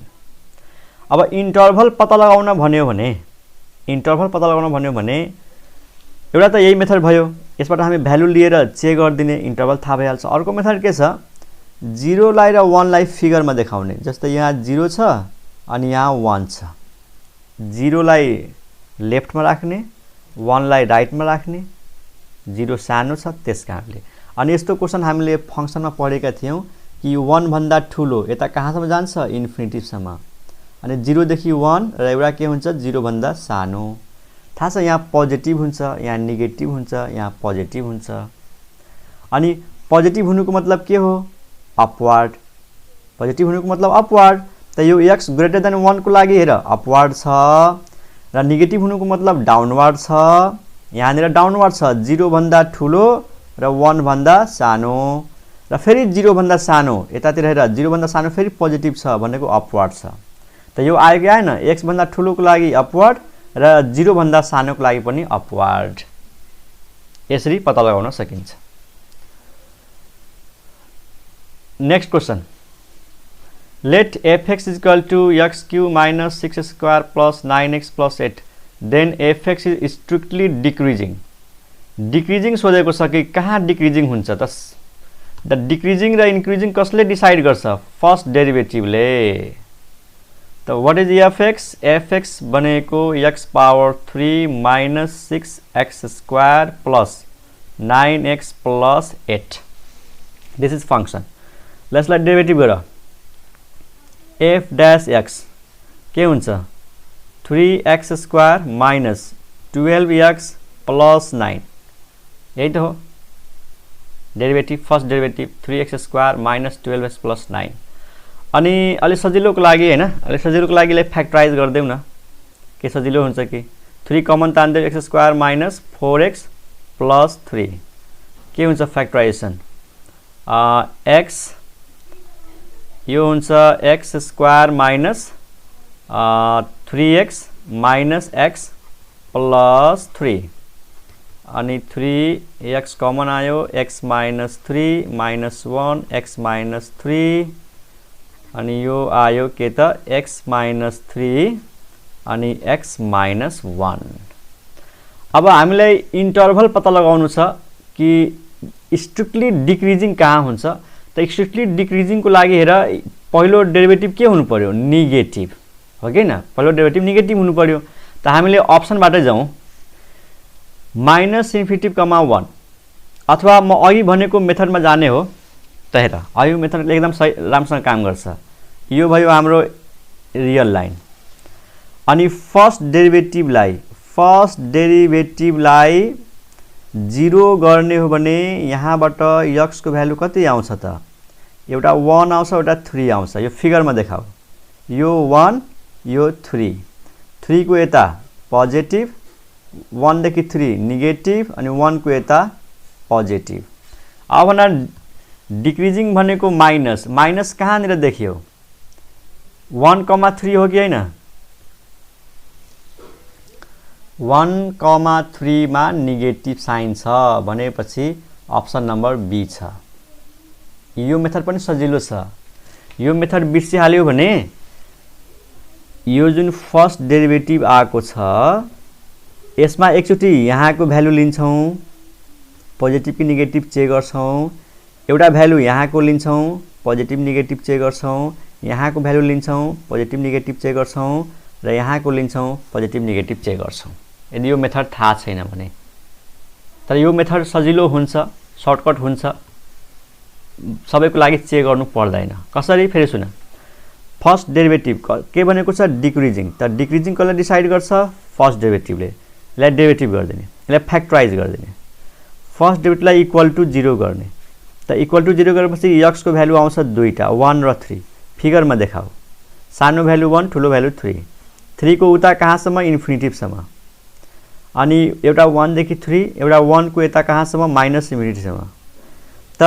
अब इन्टरभल पत्ता लगाउन भन्यो भने एउटा त यही मेथड भयो यसबाट हामी भ्यालु लिएर चेक गर्दिने इन्टरभल थाहा भइहाल्छ अर्को मेथड के छ 0 लाई र 1 लाई फिगरमा देखाउने जस्तै यहाँ 0 छ अनि यहाँ 1 छ 0 लाई लेफ्टमा राख्ने 1 लाई राइटमा राख्ने 0 सानो छ त्यसकारणले अनि यस्तो क्वेशन हामीले फंक्सनमा पढेका थियौं कि 1 भन्दा ठुलो यता कहाँसम्म जान्छ इन्फिनिटीसम्म अनि 0 देखि 1 र एउटा के हुन्छ 0 भन्दा सानो थाहा छ यहाँ पोजिटिभ हुन्छ यहाँ नेगेटिभ हुन्छ यहाँ पोजिटिभ हुन्छ अनि पोजिटिभ हुनुको मतलब के हो अपवार्ड पोजिटिभ हुनुको मतलब अपवार्ड त यो x ग्रेटर देन 1 को लागि हेर अपवार्ड छ र नेगेटिभ हुनुको मतलब डाउनवार्ड छ यहाँनिर डाउनवार्ड छ 0 भन्दा ठुलो र 1 भन्दा सानो र फेरि 0 भन्दा सानो यतातिर हेर 0 भन्दा सानो फेरि पोजिटिभ छ भनेको अपवार्ड छ त यो आयो कि आएन x भन्दा ठुलोको लागि अपवार्ड र 0 भन्दा सानोको लागि पनि अपवार्ड यसरी पत्ता लगाउन सकिन्छ next question let fx is equal to x cube minus 6 square plus 9x plus 8 then fx is strictly decreasing decreasing सोधेको छ कि कहाँ डिक्रिजिङ हुन्छ त द डिक्रिजिङ र इन्क्रिजिङ कसले डिसाइड गर्छ फर्स्ट डेरिभेटिभले त व्हाट इज fx fx बनेको x power 3 minus 6x square plus 9x plus 8 this is function let's let derivative गर f dash x के हुन्छ 3x square minus 12x plus 9 यही त हो derivative first derivative 3x square minus 12x plus 9 अनि अलि सजिलोको लागि हैन अलि सजिलोको लागि ले फ्याक्टराइज गर्दैउ न के सजिलो हुन्छ कि 3 कमन तान्दै x square minus 4x plus 3 के हुन्छ फ्याक्टराइजेसन x यो हुन्छ x square minus 3x minus x plus 3 अनि 3x कमन आयो x minus 3 minus 1 x minus 3 अनि यो आयो के त x minus 3 अनि x minus 1 अब हामीलाई इन्टरभल पत्ता लगाउनु छ कि स्ट्रिक्टली डिक्रिजिङ कहाँ हुन्छ त स्ट्रिक्टली डिक्रिजिङ को लागि हेर पहिलो डेरिभेटिभ के हुनु पर्यो नेगेटिभ हो कि न पहिलो डेरिभेटिभ नेगेटिभ हुनु पर्यो त हामीले अप्सनबाटै जाउँ माइनस इन्फिनिटी कमा 1 अथवा म अघि भनेको मेथडमा जाने हो त हेर अघि मेथड एकदम सही राम्रोसँग काम गर्छ यो भयो हाम्रो रियल लाइन अनि फर्स्ट डेरिभेटिभलाई 0 गर्ने हो भने यहाँबाट x को भ्यालु कति आउँछ त एउटा 1 आउँछ एउटा 3 आउँछ यो फिगरमा देखाऊ यो 1 यो 3 3 को यता पोजिटिभ 1 देखि 3 नेगेटिभ अनि 1 को यता पोजिटिभ अब न डिक्रिजिङ भनेको माइनस माइनस कहाँनिर देखियो 1,3 हो कि हैन 1,3 मा नेगेटिभ साइन छ भनेपछि अप्सन नम्बर बी छ यो मेथड पनि सजिलो छ यो मेथड बिर्सिहाल्यो भने यो जुन फर्स्ट डेरिभेटिभ आएको छ यसमा एकचोटी यहाँको भ्यालु लिन्छौं पोजिटिभ कि नेगेटिभ चेक गर्छौं एउटा भ्यालु यहाँको लिन्छौं पोजिटिभ नेगेटिभ चेक गर्छौं यहाँको भ्यालु लिन्छौं पोजिटिभ नेगेटिभ चेक गर्छौं र यहाँको लिन्छौं पोजिटिभ नेगेटिभ चेक गर्छौं यदि यो मेथड थाहा छैन भने तर यो मेथड सजिलो हुन्छ सर्टकट हुन्छ सबैको लागि चेक गर्नु पर्दैन कसरी फेरि सुन फर्स्ट डेरिभेटिभ के भनेको छ डिक्रिजिङ त डिक्रिजिङ कसले डिसाइड गर्छ फर्स्ट डेरिभेटिभले यसलाई डेरिभेटिभ गर्दिने यसलाई फ्याक्टराइज गर्दिने फर्स्ट डेरिभेटिभलाई इक्वल टु 0 गर्ने त इक्वल टु 0 गरेपछि x को भ्यालु आउँछ दुईटा 1 र 3 फिगरमा देखाऊ सानो भ्यालु 1 ठुलो भ्यालु 3 3 को उता कहाँसम्म इन्फिनिटीसम्म अनि एउटा 1 देखि 3 एउटा 1 को यता कहाँसम्म माइनस इन्फिनिटीसम्म त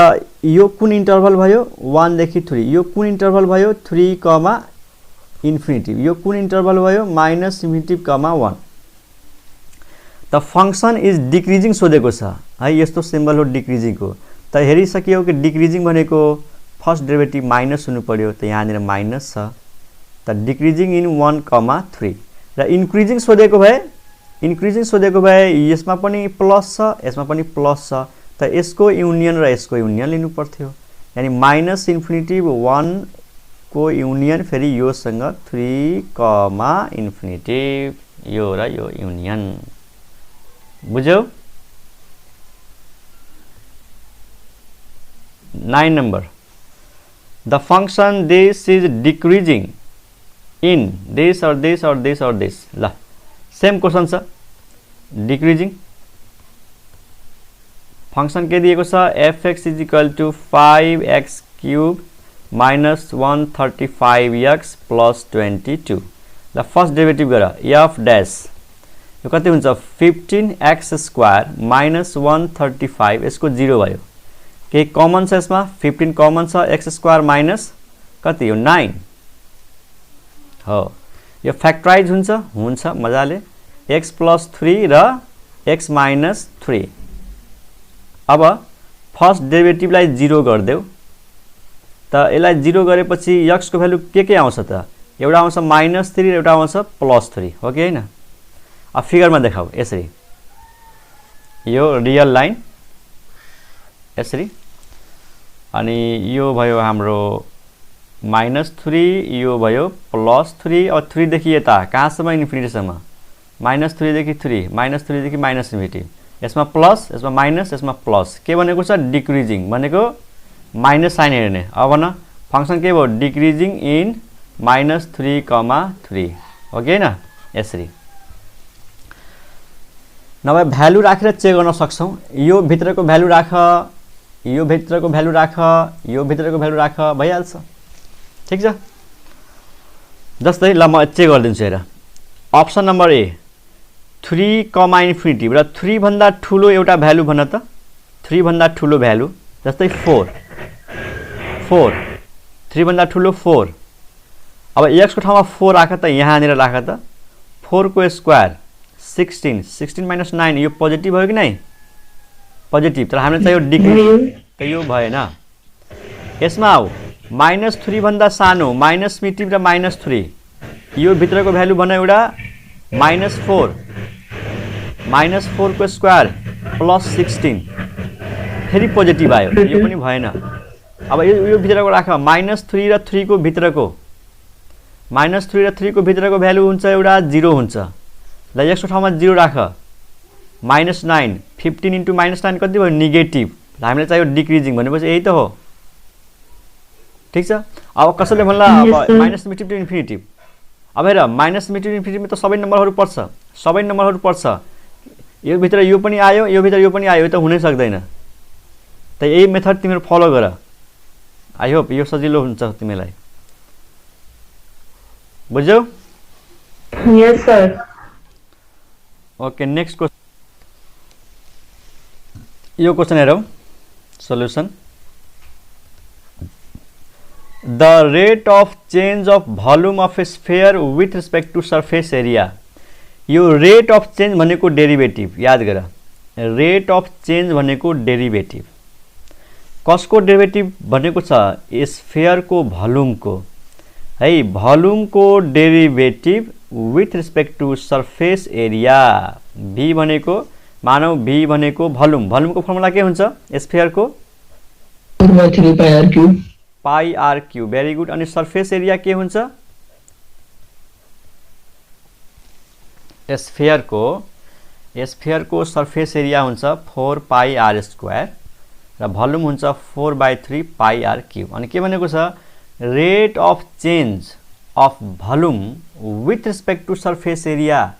यो कुन इन्टरभल भयो 1 देखि 3 यो कुन इन्टरभल भयो 3 कमा इन्फिनिटी यो कुन इन्टरभल भयो माइनस इन्फिनिटी कमा 1 त फंक्शन इज डिक्रिजिङ सोधेको छ है यस्तो सिम्बल हो डिक्रिजिङ को त हेरिसकियो कि डिक्रिजिङ भनेको फर्स्ट डेरिभेटिभ माइनस हुनु पर्यो त यहाँनिर माइनस छ त डिक्रिजिङ इन 1 कमा 3 र इन्क्रिजिङ सोधेको भए यसमा पनि प्लस छ यसमा पनि प्लस छ त यसको युनियन र यसको युनियन लिनु पर्थ्यो यानी माइनस इन्फिनिटी 1 को युनियन फेरि योसँग 3 कमा इन्फिनिटी यो र यो युनियन बुझ्यौ 9 number the function this is decreasing in this or this or this or this. ल सेम क्वेसन छ, डिक्रिजिङ फंक्शन के दिएको छ fx is equal to 5x cube minus 135x plus 22. ल फर्स्ट डेरिभेटिभ गर f dash यो कति हुन्छ 15x square minus 135 यसको 0 भयो, केही कमन छ यसमा 15 कमन छ, x square माइनस कति हो 9 हो, यो फ्याक्टराइज हुन्छ मजाले x plus 3 र x minus 3. अब फर्स्ट डेरिभेटिभलाई 0 गरिदेऊ त यसलाई 0 गरेपछि x को भ्यालु के आउँछ त, एउटा आउँछ -3 र एउटा आउँछ +3 हो कि हैन. अब फिगरमा देखाऊ यसरी, यो रियल लाइन यसरी अनि यो भयो हाम्रो -3 यो भयो +3 और 3 देखि यता कहाँसम्म इन्फिनिटीसम्म -3 देखि 3 -3 देखि -इन्फिनिटी, यसमा प्लस यसमा माइनस यसमा प्लस, के भनेको छ डिक्रिजिङ भनेको माइनस साइन हेर्ने. अब न फंक्शन के भयो डिक्रिजिङ इन -3,3 हो कि हैन. यसरी नभए भ्यालु राखेर चेक गर्न सक्छौं, यो भित्रको भ्यालु राख, यो भित्रको भ्यालु राख, यो भित्रको भ्यालु राख, भइहाल्छ. ठीक छ. जस्तै ल म चेक गरिदिन्छु हेर, अप्सन नम्बर ए 3,∞ र 3 भन्दा ठूलो एउटा भ्यालु भन त, 3 भन्दा ठूलो भ्यालु जस्तै 4 3 भन्दा ठूलो 4. अब x को ठाउँमा 4 राख त, यहाँनिर राख त, 4 को स्क्वायर 16 माइनस 9 यो पोजिटिभ भयो कि नै पोजिटिभ, तर हामीले चाहियो डिग्री त यो भएन. यसमा आऊ -3 भन्दा सानो -मिटिभ र -3 यो भित्रको भ्यालु भन एउटा -4 को स्क्वायर +16 फेरि पोजिटिभ आयो, यो पनि भएन. अब यो भित्रको राख -3 र 3 को भित्रको -3 र 3 को भित्रको भ्यालु हुन्छ एउटा 0 हुन्छ. ल x को ठाउँमा 0 राख, -9 15 इन्टु -9 कति भयो नेगेटिभ. ल हामीलाई चाहियो डिक्रिजिङ भनेपछि यही त हो. ठीक छ. अब कसैले भन्ला अब -मिटिभ टु इन्फिनिटिभ, अब हेर -मिटिभ इन्फिनिटिभमा त सबै नम्बरहरू पर्छ, यो भित्र यो पनि आयो, यो भित्र यो पनि आयो, यो त हुनै सक्दैन. त यही मेथड तिमीहरू फलो गर. आई होप यो सजिलो हुन्छ तिमीलाई. बुझ्यौ? Yes sir. Okay next question, यो क्वेशन हेरौँ solution. The rate of change of volume of a sphere with respect to surface area. यो rate of change भनेको डेरिभेटिभ याद गर, rate of change भनेको डेरिभेटिभ. कसको डेरिभेटिभ भनेको छ स्फियर को भोल्युम को है, भोल्युम को derivative with respect to surface area. v भनेको मानव v भनेको भोल्युम, भोल्युम को फर्मुला के हुन्छ स्फियर को 4/3 pi r cube. Very good. अनि सर्फेस एरिया के हुन्छ स्फियर को सर्फेस एरिया हुन्छ 4 पाई आर स्क्वायर र भोल्युम हुन्छ 4/3 पाई आर क्यूब. अनि के भनेको छ rate of change of volume with respect to surface area,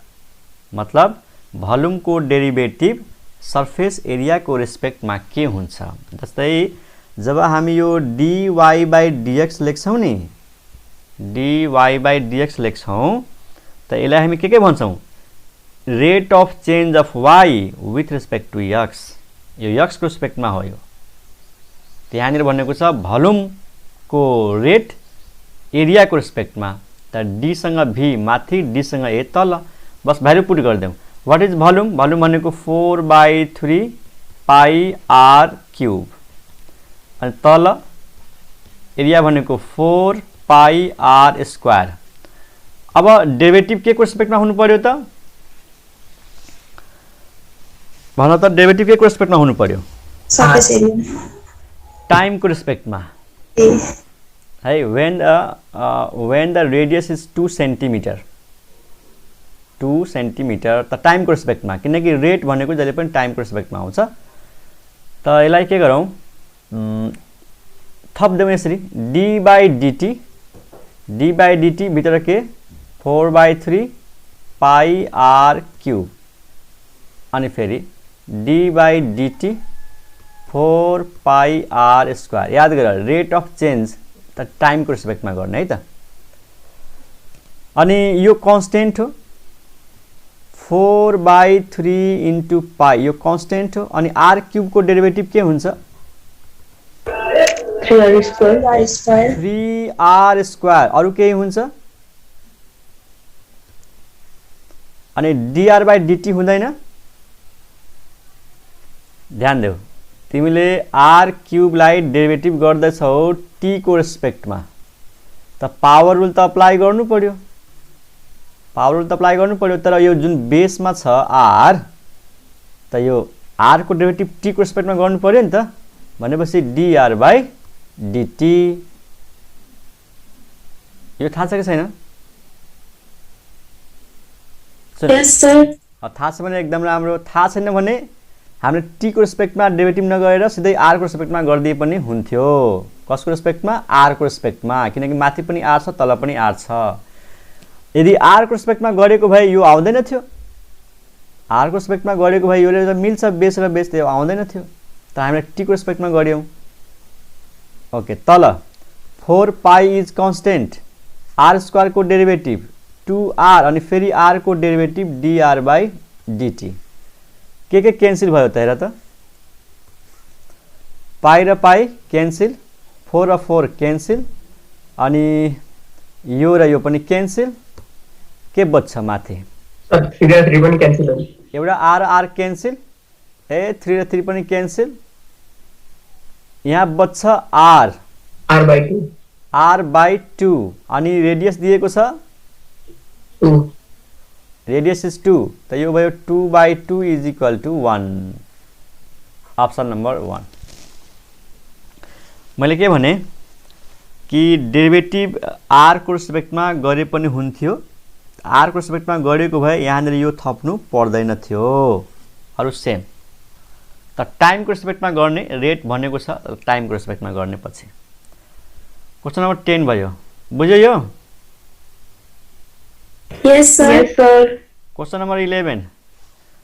मतलब भोल्युम को डेरिभेटिभ सर्फेस एरिया को रिस्पेक्टमा के हुन्छ. जस्तै जब हामी यो dy/dx लेख्छौं नि, dy/dx लेख्छौं त यसलाई हामी के भन्छौं rate of change of y with respect to x. यो x को रिस्पेक्टमा हो. यो त्यहाँनिर भनेको छ भोल्युम को रेट एरिया को रिस्पेक्टमा. त d सँग v माथि d सँग a तल, बस भ्यालु पुट गरिदेऊ. What is volume? भोल्युम भनेको 4/3 पाई आर क्यूब अनि तल एरिया भनेको 4 पाई आर स्क्वायर. अब डेरिभेटिभ के को रिस्पेक्टमा हुनु पर्यो त भन त, डेरिभेटिभ के को रिस्पेक्टमा हुनु पर्यो सर्फेस एरिया टाइम को रिस्पेक्टमा है. when the radius is 2 centimetre त टाइम को रिस्पेक्टमा, किनकि रेट भनेको जहिले पनि टाइम को रिस्पेक्टमा आउँछ. त यसलाई के गरौँ थप्दैम यसरी डी बाई डिटी भित्र के 4/3 पाई आर क्यूब अनि फेरि d by dt 4 pi r square. याद गर रेट अफ चेन्ज त टाइमको रेस्पेक्टमा गर्ने है त। अनि यो कन्स्टेन्ट हो 4/3 इन्टु पाई, यो कन्स्टेन्ट हो। अनि आर क्यूबको डेरिभेटिभ के हुन्छ? 3r square 3r स्क्वायर, अरु केही हुन्छ? अनि dr बाई dt हुँदैन? ध्यान देऊ, तिमीले r क्यूबलाई डेरिभेटिभ गर्दैछौ t को रेस्पेक्टमा, त पावर रुल त अप्लाई गर्नु पर्यो, तर यो जुन बेसमा छ r, त यो r को डेरिभेटिभ t को रेस्पेक्टमा गर्नु पर्यो नि त। भनेपछि dr बाई dt। यो थाहा छ कि छैन? यस सर। थाहा छ भने एकदम राम्रो, थाहा छैन भने हामीले t को रेस्पेक्टमा डेरिभेटिभ नगरेर सिधै r को रेस्पेक्टमा गरिदिए पनि हुन्थ्यो। कसको रेस्पेक्टमा? r को रेस्पेक्टमा, किनकि माथि पनि r छ तल पनि r छ। यदि r को रेस्पेक्टमा गरेको भए यो आउँदैन थियो, r को रेस्पेक्टमा गरेको भए योले त मिल्छ, बेस र बेस त्यो आउँदैन थियो, त हामीले t को रेस्पेक्टमा गर्यौं। ओके, तल 4 pi is constant, r square को डेरिभेटिभ 2r अनि फेरि r को डेरिभेटिभ dr बाई dt। के क्यान्सल भयो त हेर त, पाई र पाई क्यान्सल, 4 र 4 क्यान्सल, अनि यो र यो पनि क्यान्सल। के बच्छ माथि? सर 3 र 3 पनि क्यान्सल हो। एउटा r r क्यान्सल, 3 र 3 पनि क्यान्सल। यहाँ बच्छ r बाई 2 अनि रेडियस दिएको छ 2, रेडियस इज 2, त यो भयो 2/2 is equal to 1। Option number 1। मैले के भने कि डेरिभेटिभ r को रेस्पेक्टमा गरे पनि हुन्थ्यो, r को रेस्पेक्टमा गरेको भए यहाँनिर यो थप्नु पर्दैन थियो। अरु सेम, त टाइमको रेस्पेक्टमा गर्ने रेट भनेको छ, टाइमको रेस्पेक्टमा गर्ने पछि। क्वेशन नम्बर 10 भयो, बुझ्यो यो? Yes sir. Yes, sir. Question number 11,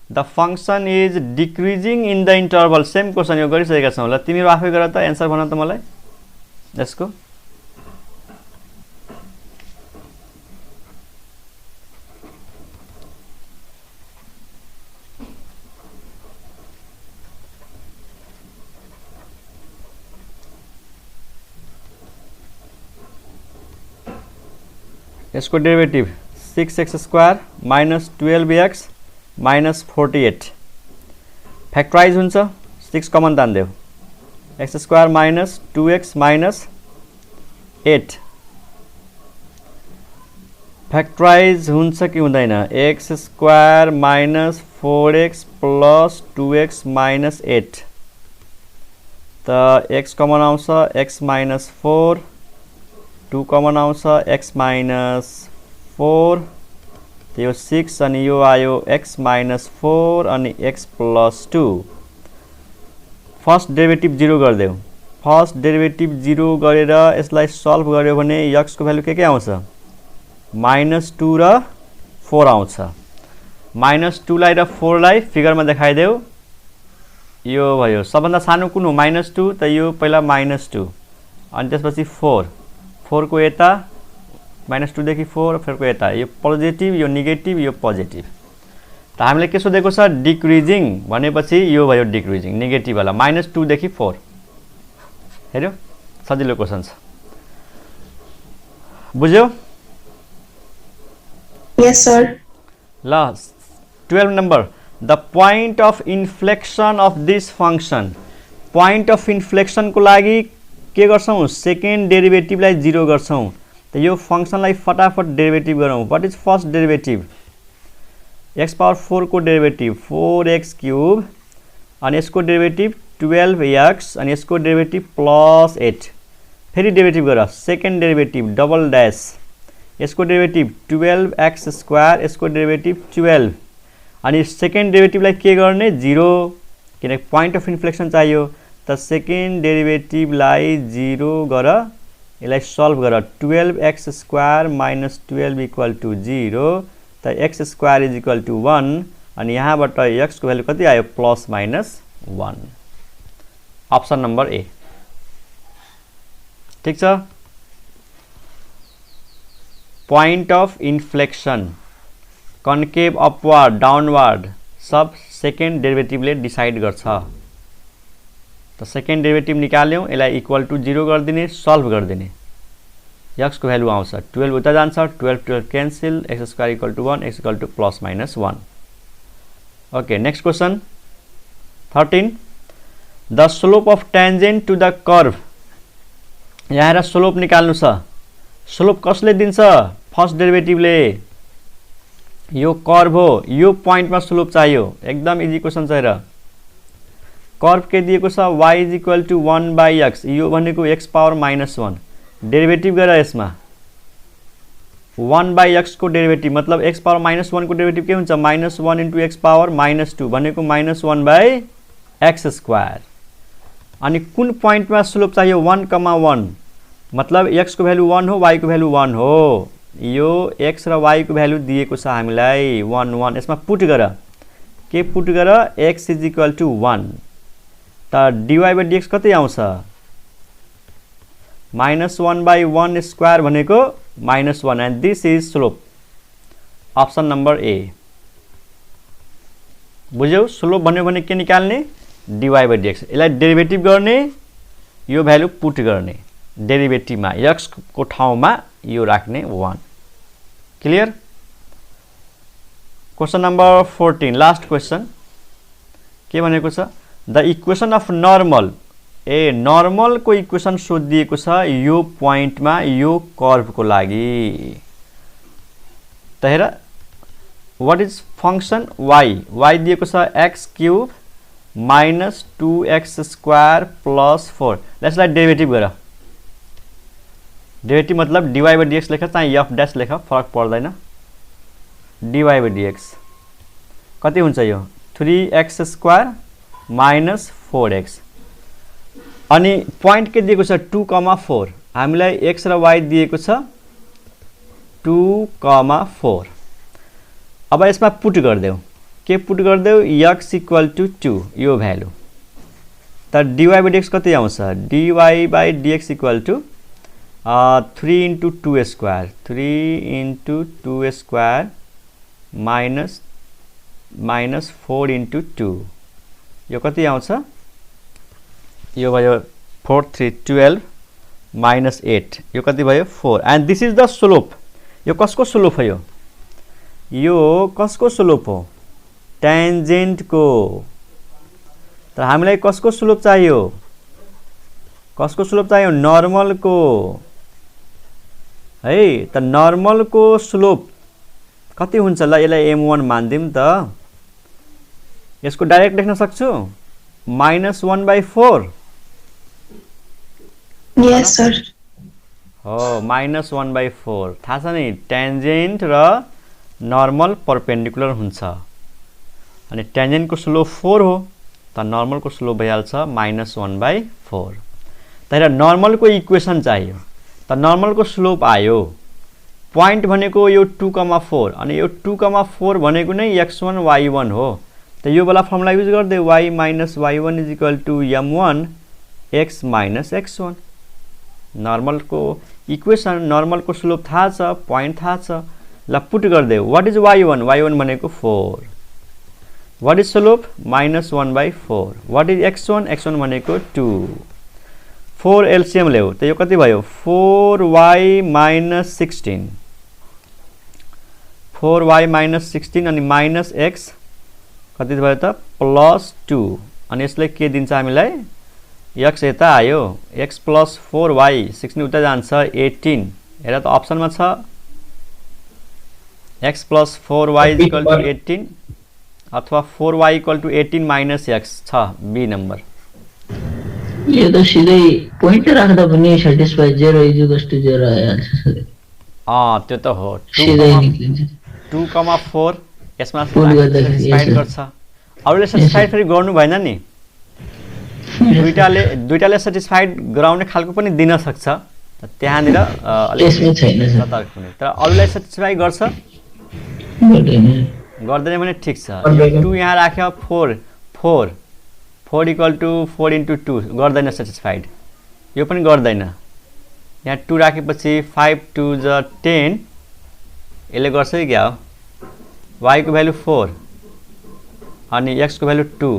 the function is decreasing in the interval. Same question यो गरिसकेका छौँ। ल तिमीहरू आफै गर त, एन्सर भन त मलाई यसको। यसको derivative 6x square minus 12x minus 48। Factorize हुन्छ, 6 कमन तान्देऊ, x square minus 2x minus 8। Factorize हुन्छ कि हुँदैन? x square minus 4x plus 2x minus 8, त x कमन आउँछ x माइनस 4, 2 कमन आउँछ x माइनस 4, यो 6 अनि यो आयो x माइनस 4 अनि x प्लस 2। फर्स्ट डेरिभेटिभ 0 गरिदेऊ। फर्स्ट डेरिभेटिभ 0 गरेर यसलाई सल्भ गर्यो भने x को भ्यालु के आउँछ? -2 र 4 आउँछ। -2 लाई र 4 लाई फिगरमा देखाइदेऊ। यो भयो सबभन्दा सानो कुन हो? -2, त यो पहिला -2 अनि त्यसपछि 4 को यता -2 देखि 4 फेरि को यता, यो पोजिटिभ यो नेगेटिभ यो पोजिटिभ। त हामीले के सोधेको छ? डिक्रिजिङ भनेपछि यो भयो डिक्रिजिङ, नेगेटिभ वाला -2 देखि 4। हेर्यो, सजिलो क्वेशन छ, बुझ्यौ? Yes sir. ल 12 नंबर, the point of inflection of this function. Point of inflection को लागि के गर्छौं? सेकेन्ड डेरिभेटिभलाई 0 गर्छौं। त यो फंक्शनलाई फटाफट डेरिभेटिभ गरौँ। What is first derivative? x power 4 को डेरिभेटिभ 4x क्यूब अनि यसको डेरिभेटिभ 12x अनि यसको डेरिभेटिभ प्लस 8। फेरि डेरिभेटिभ गर, सेकेन्ड डेरिभेटिभ डबल ड्यास, यसको डेरिभेटिभ 12x स्क्वायर, यसको डेरिभेटिभ 12 अनि सेकेन्ड डेरिभेटिभलाई के गर्ने? 0, किनकि पोइन्ट अफ इन्फ्लेक्सन चाहियो। त सेकेन्ड डेरिभेटिभलाई 0 गर, यसलाई सल्भ गर। 12x² माइनस 12 इक्वल टु 0, त x² इज इक्वल टु 1, अनि यहाँबाट x को भ्यालु कति आयो? Plus minus 1। Option number A. ठीक छ। Point of inflection, concave, upward, downward सब सेकेन्ड डेरिभेटिभले डिसाइड गर्छ। त सेकेन्ड डेरिभेटिभ निकाल्यौँ, यसलाई इक्वल टु 0 गरिदिने, सल्भ गरिदिने। x को भ्यालु आउँछ 12 उता जान्छ, 12 cancel, x² equal to 1, x equal to plus minus 1। Okay, next question 13। The slope of tangent to the curve. यहाँ हेर स्लोप निकाल्नु छ। स्लोप कसले दिन्छ? फर्स्ट डेरिभेटिभले। यो कर्भ हो, यो पोइन्टमा स्लोप चाहियो। एकदम इजी क्वेसन छ। हेर कर्भ के दिएको छ? y is equal to 1/x, यो भनेको x पावर माइनस 1। डेरिभेटिभ गर यसमा 1/x को डेरिभेटिभ मतलब x पावर माइनस 1 को डेरिभेटिभ के हुन्छ? Minus 1 into x power minus 2 भनेको माइनस 1/x²। अनि कुन पोइन्टमा स्लोप चाहियो? 1,1 मतलब x को भ्यालु 1 हो, y को भ्यालु 1 हो। यो x र y को भ्यालु दिएको छ हामीलाई 1 1। यसमा पुट गर। के पुट गर? x इज इक्वल टु 1, त dy/dx कति आउँछ? माइनस 1/1 स्क्वायर भनेको minus 1, and this is slope. Option number A. बुझ्यौ? स्लोप भन्यो भने के निकाल्ने? dy/dx। यसलाई डेरिभेटिभ गर्ने, यो भ्यालु पुट गर्ने डेरिभेटिभमा, x को ठाउँमा यो राख्ने 1। Clear? Question number 14, last question. के भनेको छ? The equation of normal. Normal को इक्वेसन सोधिएको छ यो पोइन्टमा, यो कर्भको लागि। त हेर व्हाट इज फंक्शन y दिएको छ x³ माइनस 2x² प्लस 4। यसलाई डेरिभेटिभ गर। डेरिभेटिभ मतलब dy/dx लेख, चाहे f' लेख, फरक पर्दैन। dy/dx कति हुन्छ? यो 3x² माइनस 4x। अनि पोइन्ट के दिएको छ? 2,4। हामीलाई x र y दिएको छ 2,4। अब यसमा पुट गरिदेऊ। के पुट गरिदेऊ? x इक्वल टु 2, यो भ्यालु। त dy/dx कति आउँछ? dy/dx equal to 3 into 2² 3 into 2² minus 4 into 2, यो कति आउँछ? यो भयो 4 3 12 माइनस 8, यो कति भयो? 4। And this is the slope. यो कसको स्लोप हो? यो कसको स्लोप हो? टेन्जेन्ट को। तर हामीलाई कसको स्लोप चाहियो? कसको स्लोप चाहियो? नर्मल को है। त नर्मल को स्लोप कति हुन्छ? ल यसलाई m1 मान्दिम त। यसको डाइरेक्ट लेख्न सक्छु? माइनस 1/4। Yes, sir. हो, माइनस 1/4। थाहा छ नि? टेन्जेन्ट र नर्मल परपेन्डिकुलर हुन्छ। अनि टेन्जेन्ट को स्लोप 4 हो, त नर्मल को स्लोप भइहाल्छ माइनस 1/4। त हेर नर्मल को इक्वेसन चाहियो, त नर्मल को स्लोप आयो। पोइन्ट भनेको यो 2,4, अनि यो 2,4 भनेको नै x1 y1 हो। त यो वाला फर्मुला युज गर्दै y minus y1 is equal to m1 x minus x1। Normal को इक्वेसन, नर्मल को स्लोप थाहा छ, पोइन्ट थाहा छ। ल पुट गर्दै व्हाट इज y1? y1 भनेको 4। What is slope? Minus 1/4। What is x1? x1 भनेको 2। 4 एलसीएम ल्याऊ, त यो कति भयो? 4y minus 16। 4y माइनस 16 अनि माइनस x कति भयो त? प्लस 2। अनि यसले के दिन्छ हामीलाई? x यता आयो, x प्लस 4y 16 उता जान्छ 18। हेर त अप्सनमा छ x plus 4y is equal to 18 अथवा 4y equal to 18 minus x छ बी नम्बर। यो त सिधै पोइन्ट राख्दा पनि सटिस्फाई 0 इज टु 0 आइहाल्छ। त्यो त हो। सिधै निक्लिन्छ। 2,4 यसमा पुट गर्दाखेरि सटिस्फाइड गर्छ। अरूले सटिस्फाइड फेरि गर्नु भएन नि। दुईटाले सेटिस्फाइड गराउने खालको पनि दिन सक्छ त्यहाँनिर त्यसमा छैन सर सतर्क हुने तर अरूलाई सेटिस्फाई गर्छ गर्दैन भने ठिक छ 2 यहाँ राख्यो 4 = 4 × 2 गर्दैन सेटिस्फाइड यो पनि गर्दैन यहाँ 2 राखेपछि 5 2 = 10 यसले गर्छ कि क्या हो y को भ्यालु 4 अनि x को भ्यालु 2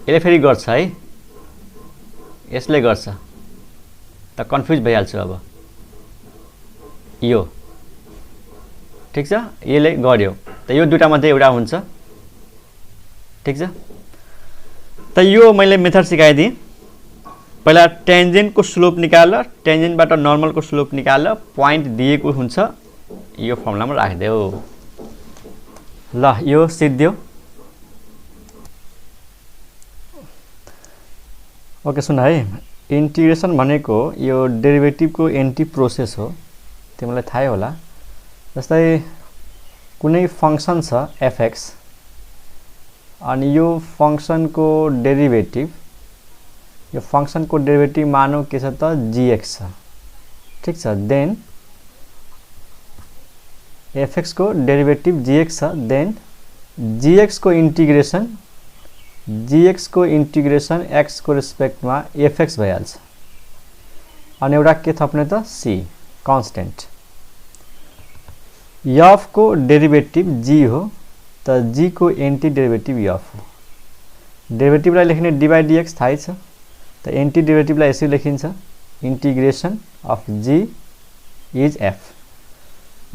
यसले फेरि गर्छ है यसले गर्छ त कन्फ्युज भइहाल्छु अब यो ठीक छ यसले गर्यो त यो दुटा मध्ये एउटा हुन्छ ठीक छ त यो मैले मेथड सिकाइदिएँ पहिला टेन्जेन्ट को स्लोप निकाल टेन्जेन्ट बाट नर्मल को स्लोप निकाल पॉइंट दिएको हुन्छ यो फर्मुलामा राख्देऊ ल यो सिद्धियो ओके सुन है इंटीग्रेशन भनेको यो डेरिभेटिभ को एन्टी प्रोसेस हो तिमीलाई थाहै होला जस्तै कुनै फंक्शन छ fx अनि यो फंक्शन को डेरिभेटिभ यो फंक्शन को डेरिभेटिभ मानौ के छ त gx छ ठीक छ देन fx को डेरिभेटिभ gx छ देन gx को इंटीग्रेशन x को रेस्पेक्ट में fx भइहाल्छ अनि एउटा के थप्ने त c कांस्टेंट f को डेरिभेटिभ g हो त g को एंटी डेरिभेटिभ f हो डेरिभेटिभ लाई लेख्ने dy dx थाहै छ त एंटी डेरिभेटिभ लाई यसरी लेखिन्छ integration of g is f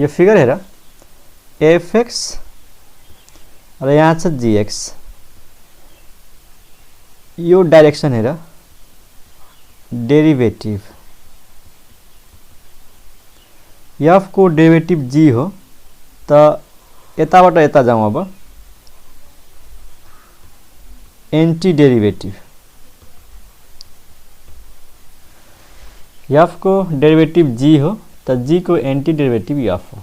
यो फिगर हेर fx र यहाँ छ gx यो डाइरेक्सन हेर डेरिभेटिभ f को डेरिभेटिभ g हो त यताबाट यता जाउँ अब एंटी डेरिभेटिभ f को डेरिभेटिभ g हो त g को एंटी डेरिभेटिभ f हो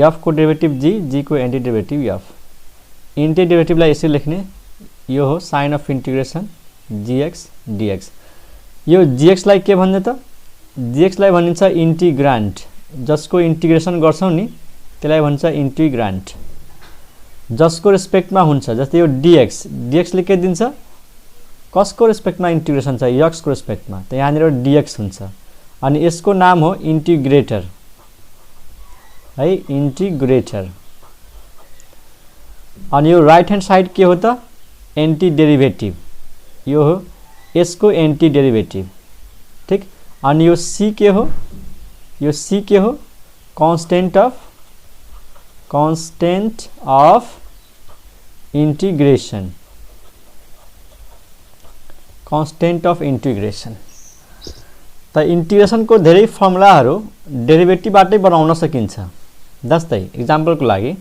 f को डेरिभेटिभ g को anti derivative f anti derivative लाई यसरी लेख्ने यो हो sign of integration gx dx यो gx लाई के भन्ने त gx लाई भनिन्छ इंटीग्रान्ड जसको इंटीग्रेशन गर्छौ नि त्यसलाई भन्छ इंटीग्रान्ड जसको रेस्पेक्ट में हुन्छ जस्तै यो dx ले के दिन्छ कसको रेस्पेक्ट में इंटीग्रेशन छ x को रेस्पेक्ट में त यहाँ dx हुन्छ अनि यसको नाम हो इंटीग्रेटर है इंटीग्रेटर अनि यो राइट ह्यान्ड साइड के हो त एंटी डेरिभेटिभ यो हो यसको एंटी डेरिभेटिभ ठीक अनि यो c के हो कांस्टेंट अफ इंटीग्रेशन त इंटीग्रेशन को धेरै फर्मुलाहरु डेरिभेटिभ बाटै बनाउन सकिन्छ जस्तै एक्जाम्पल को लागि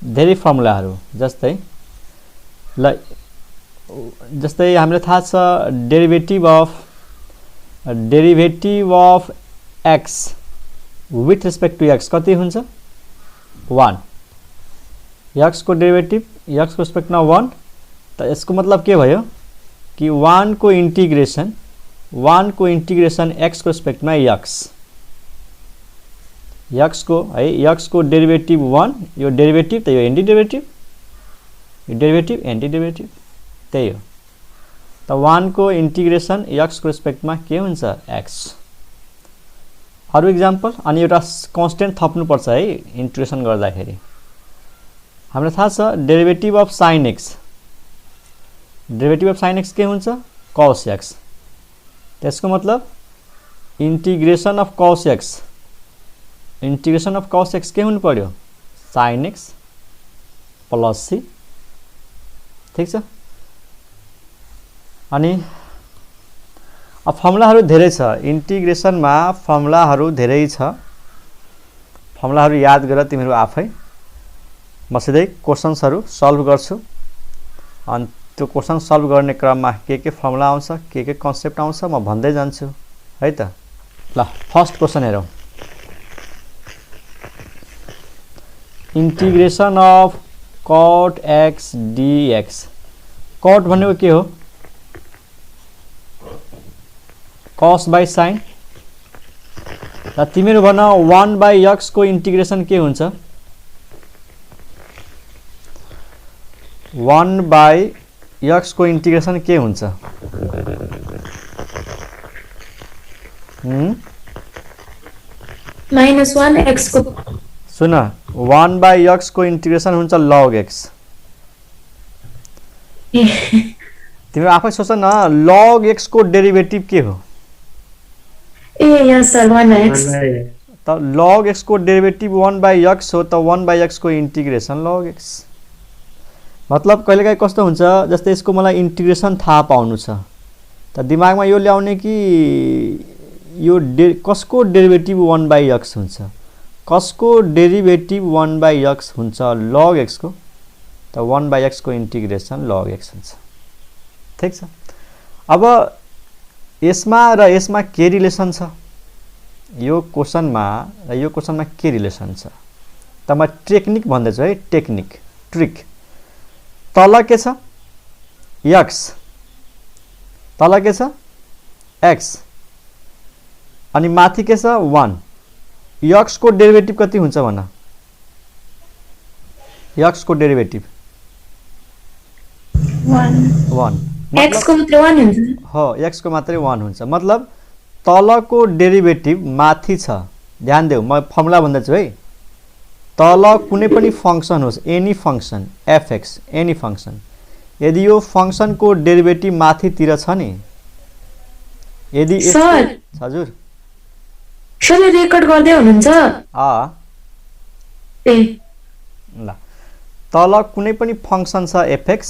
धेरै फर्मुलाहरु जस्तै हामीलाई थाहा छ derivative of x with respect to x कति हुन्छ 1 x को डेरिभेटिभ x को रेस्पेक्ट में 1 त यसको मतलब के भयो कि 1 को इंटीग्रेशन x को रेस्पेक्ट में x को डेरिभेटिभ 1 यो डेरिभेटिभ त यो एंटी डेरिभेटिभ त्यही हो त 1 को इंटीग्रेशन x को रेस्पेक्ट में के हुन्छ x अरु एक्जाम्पल अनि एउटा कांस्टेंट थप्नु पर्छ है इंटीग्रेशन गर्दाखेरि हामीलाई थाहा छ डेरिभेटिभ अफ sin x के हुन्छ cos x त्यसको मतलब इंटीग्रेशन अफ cos x के हुनु पर्यो sin x प्लस c ठीक छ अनि अब फर्मुलाहरु धेरै छ इंटीग्रेशन मा फर्मुलाहरु धेरै छ फर्मुलाहरु याद गर तिमीहरु आफै म सिधै क्वेशन्सहरु सल्भ गर्छु अनि त्यो क्वेशन सल्भ गर्ने क्रममा के फर्मुला आउँछ के कन्सेप्ट आउँछ म भन्दै जान्छु है त ल फर्स्ट क्वेशन हेरौं integration of cot x dx. cot भनेको के हो? cos by sin. र तिमीहरू भन 1 by x को इन्टिग्रेसन के हुन्छ? 1 by x को इन्टिग्रेसन के हुन्छ? -1 x को सुन 1 by x को इन्टिग्रेसन हुन्छ log x. तिम्रो आफै सोच न log x को डेरिभेटिभ के हो? yes sir 1x. त log x को डेरिभेटिभ 1 by x हो, त 1 by x को इन्टिग्रेसन log x. मतलब कहिलेकाहीँ कस्तो हुन्छ, जस्तै यसको मलाई इन्टिग्रेसन थाहा पाउनु छ, त दिमागमा यो ल्याउने कि यो कसको डेरिभेटिभ 1 by x हुन्छ, कसको डेरिभेटिभ 1 by x हुन्छ? log x को. त 1 by x को इन्टिग्रेसन log x हुन्छ. ठीक छ. अब यसमा र यसमा के रिलेसन छ? यो क्वेशनमा र यो क्वेशनमा के रिलेसन छ? त म टेक्निक भन्दैछु है, टेक्निक, ट्रिक. तल के छ? x. तल के छ? x. अनि माथि के छ? 1. x को डेरिभेटिभ कति हुन्छ भन? x को डेरिभेटिभ 1. x को मात्रै 1 हुन्छ. हो, x को मात्रै 1 हुन्छ. मतलब तलको डेरिभेटिभ माथि छ. ध्यान देऊ, म फर्मुला भन्दैछु है. तल कुनै पनि फंक्सन होस्, any function fx, any function, यदि यो फंक्सनको डेरिभेटिभ माथितिर छ नि, यदि सर हजुर सर रेकर्ड गर्दै हुनुहुन्छ? ए ल, तल कुनै पनि फंक्सन छ fx,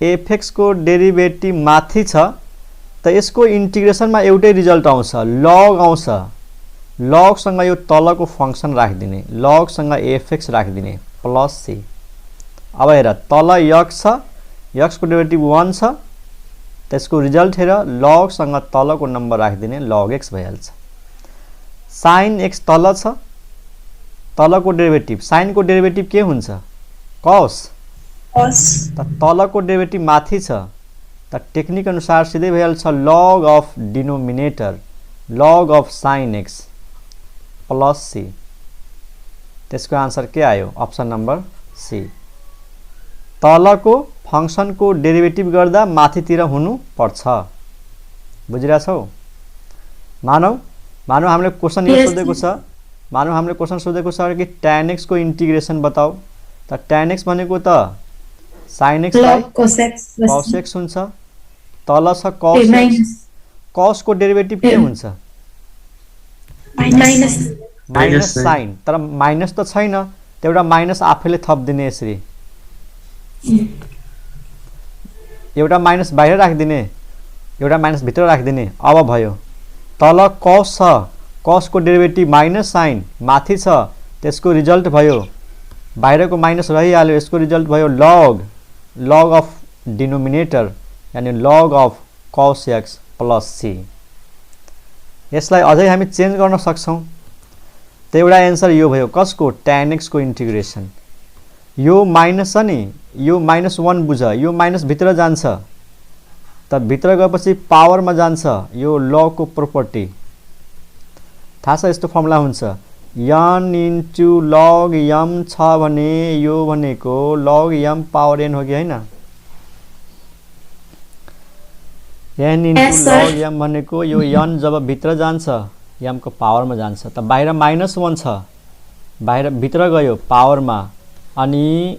fx को डेरिभेटिभ माथि छ, त यसको इन्टिग्रेसनमा एउटै रिजल्ट आउँछ, log आउँछ. log सँग यो तलको फंक्सन राखिदिने, log सँग fx राखिदिने प्लस c. अब हेर, तल x छ, x को डेरिभेटिभ 1 छ, त्यसको रिजल्ट हेर, log सँग तलको नम्बर राखिदिने log x भइहाल्छ. sin x तल छ, तलको डेरिभेटिभ, sin को डेरिभेटिभ के हुन्छ? cos. त तलको डेरिभेटिभ माथि छ, त टेक्निक अनुसार सिधै भइहाल्छ log of denominator, log of sin x plus c. त्यसको आन्सर के आयो? Option number C. तलको फंक्सनको डेरिभेटिभ गर्दा माथितिर हुनु पर्छ. बुझिरहेछौ? मानौ हामीले क्वेशन यो सोधेको छ, मानौ हामीले क्वेशन सोधेको छ कि tan x को इन्टिग्रेसन बताऊ. त tan x भनेको त sin x by cos x हुन्छ. तल छ cos x, cos को डेरिभेटिभ के हुन्छ? Minus sin. तर माइनस त छैन, त एउटा माइनस आफैले थप्दिने यसरी, एउटा माइनस बाहिर राखिदिने, एउटा माइनस भित्र राखिदिने. अब भयो, तल cos छ, cos को डेरिभेटिभ माइनस sin माथि छ, त्यसको रिजल्ट भयो, बाहिरको माइनस रहिहाल्यो, यसको रिजल्ट भयो log अफ डिनोमिनेटर, यानी log of cos x plus c. यसलाई अझै हामी चेन्ज गर्न सक्छौं. त एउटा एन्सर यो भयो, कसको? tan x को इन्टिग्रेसन. यो माइनस छ नि, यो -1 बुझ, यो माइनस भित्र जान्छ, त भित्र गएपछि पावरमा जान्छ. यो log को प्रोपर्टी थाहा छ, यस्तो फर्मुला हुन्छ, n इन्टु log m छ भने यो भनेको log m पावर n हो कि हैन? n इन्टु log m भनेको यो n जब भित्र जान्छ, m को पावरमा जान्छ, त बाहिर -1 छ, बाहिर भित्र गयो पावरमा, अनि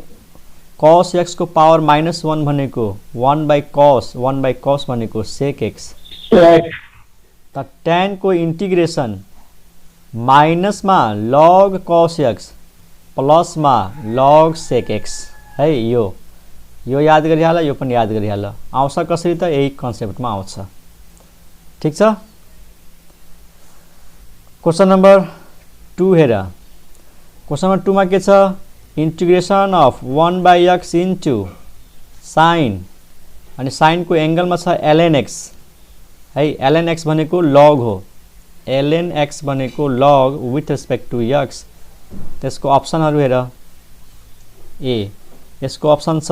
cos x को पावर -1 भनेको 1 by cos भनेको sec x. त tan को इन्टिग्रेसन माइनसमा log cos x प्लसमा log sec x है. यो याद गरिहाल, यो पनि याद गरिहाल. आउँछ कसरी? त यही कन्सेप्टमा आउँछ. ठीक छ. क्वेशन नम्बर 2 हेर. क्वेशन नम्बर 2 मा के छ? Integration of 1 by x into sin अनि sin को एंगल में छ ln x है. ln x भनेको log हो. ln x भनेको log with respect to x. त्यसको अप्सनहरु हेर. ए यसको अप्सन छ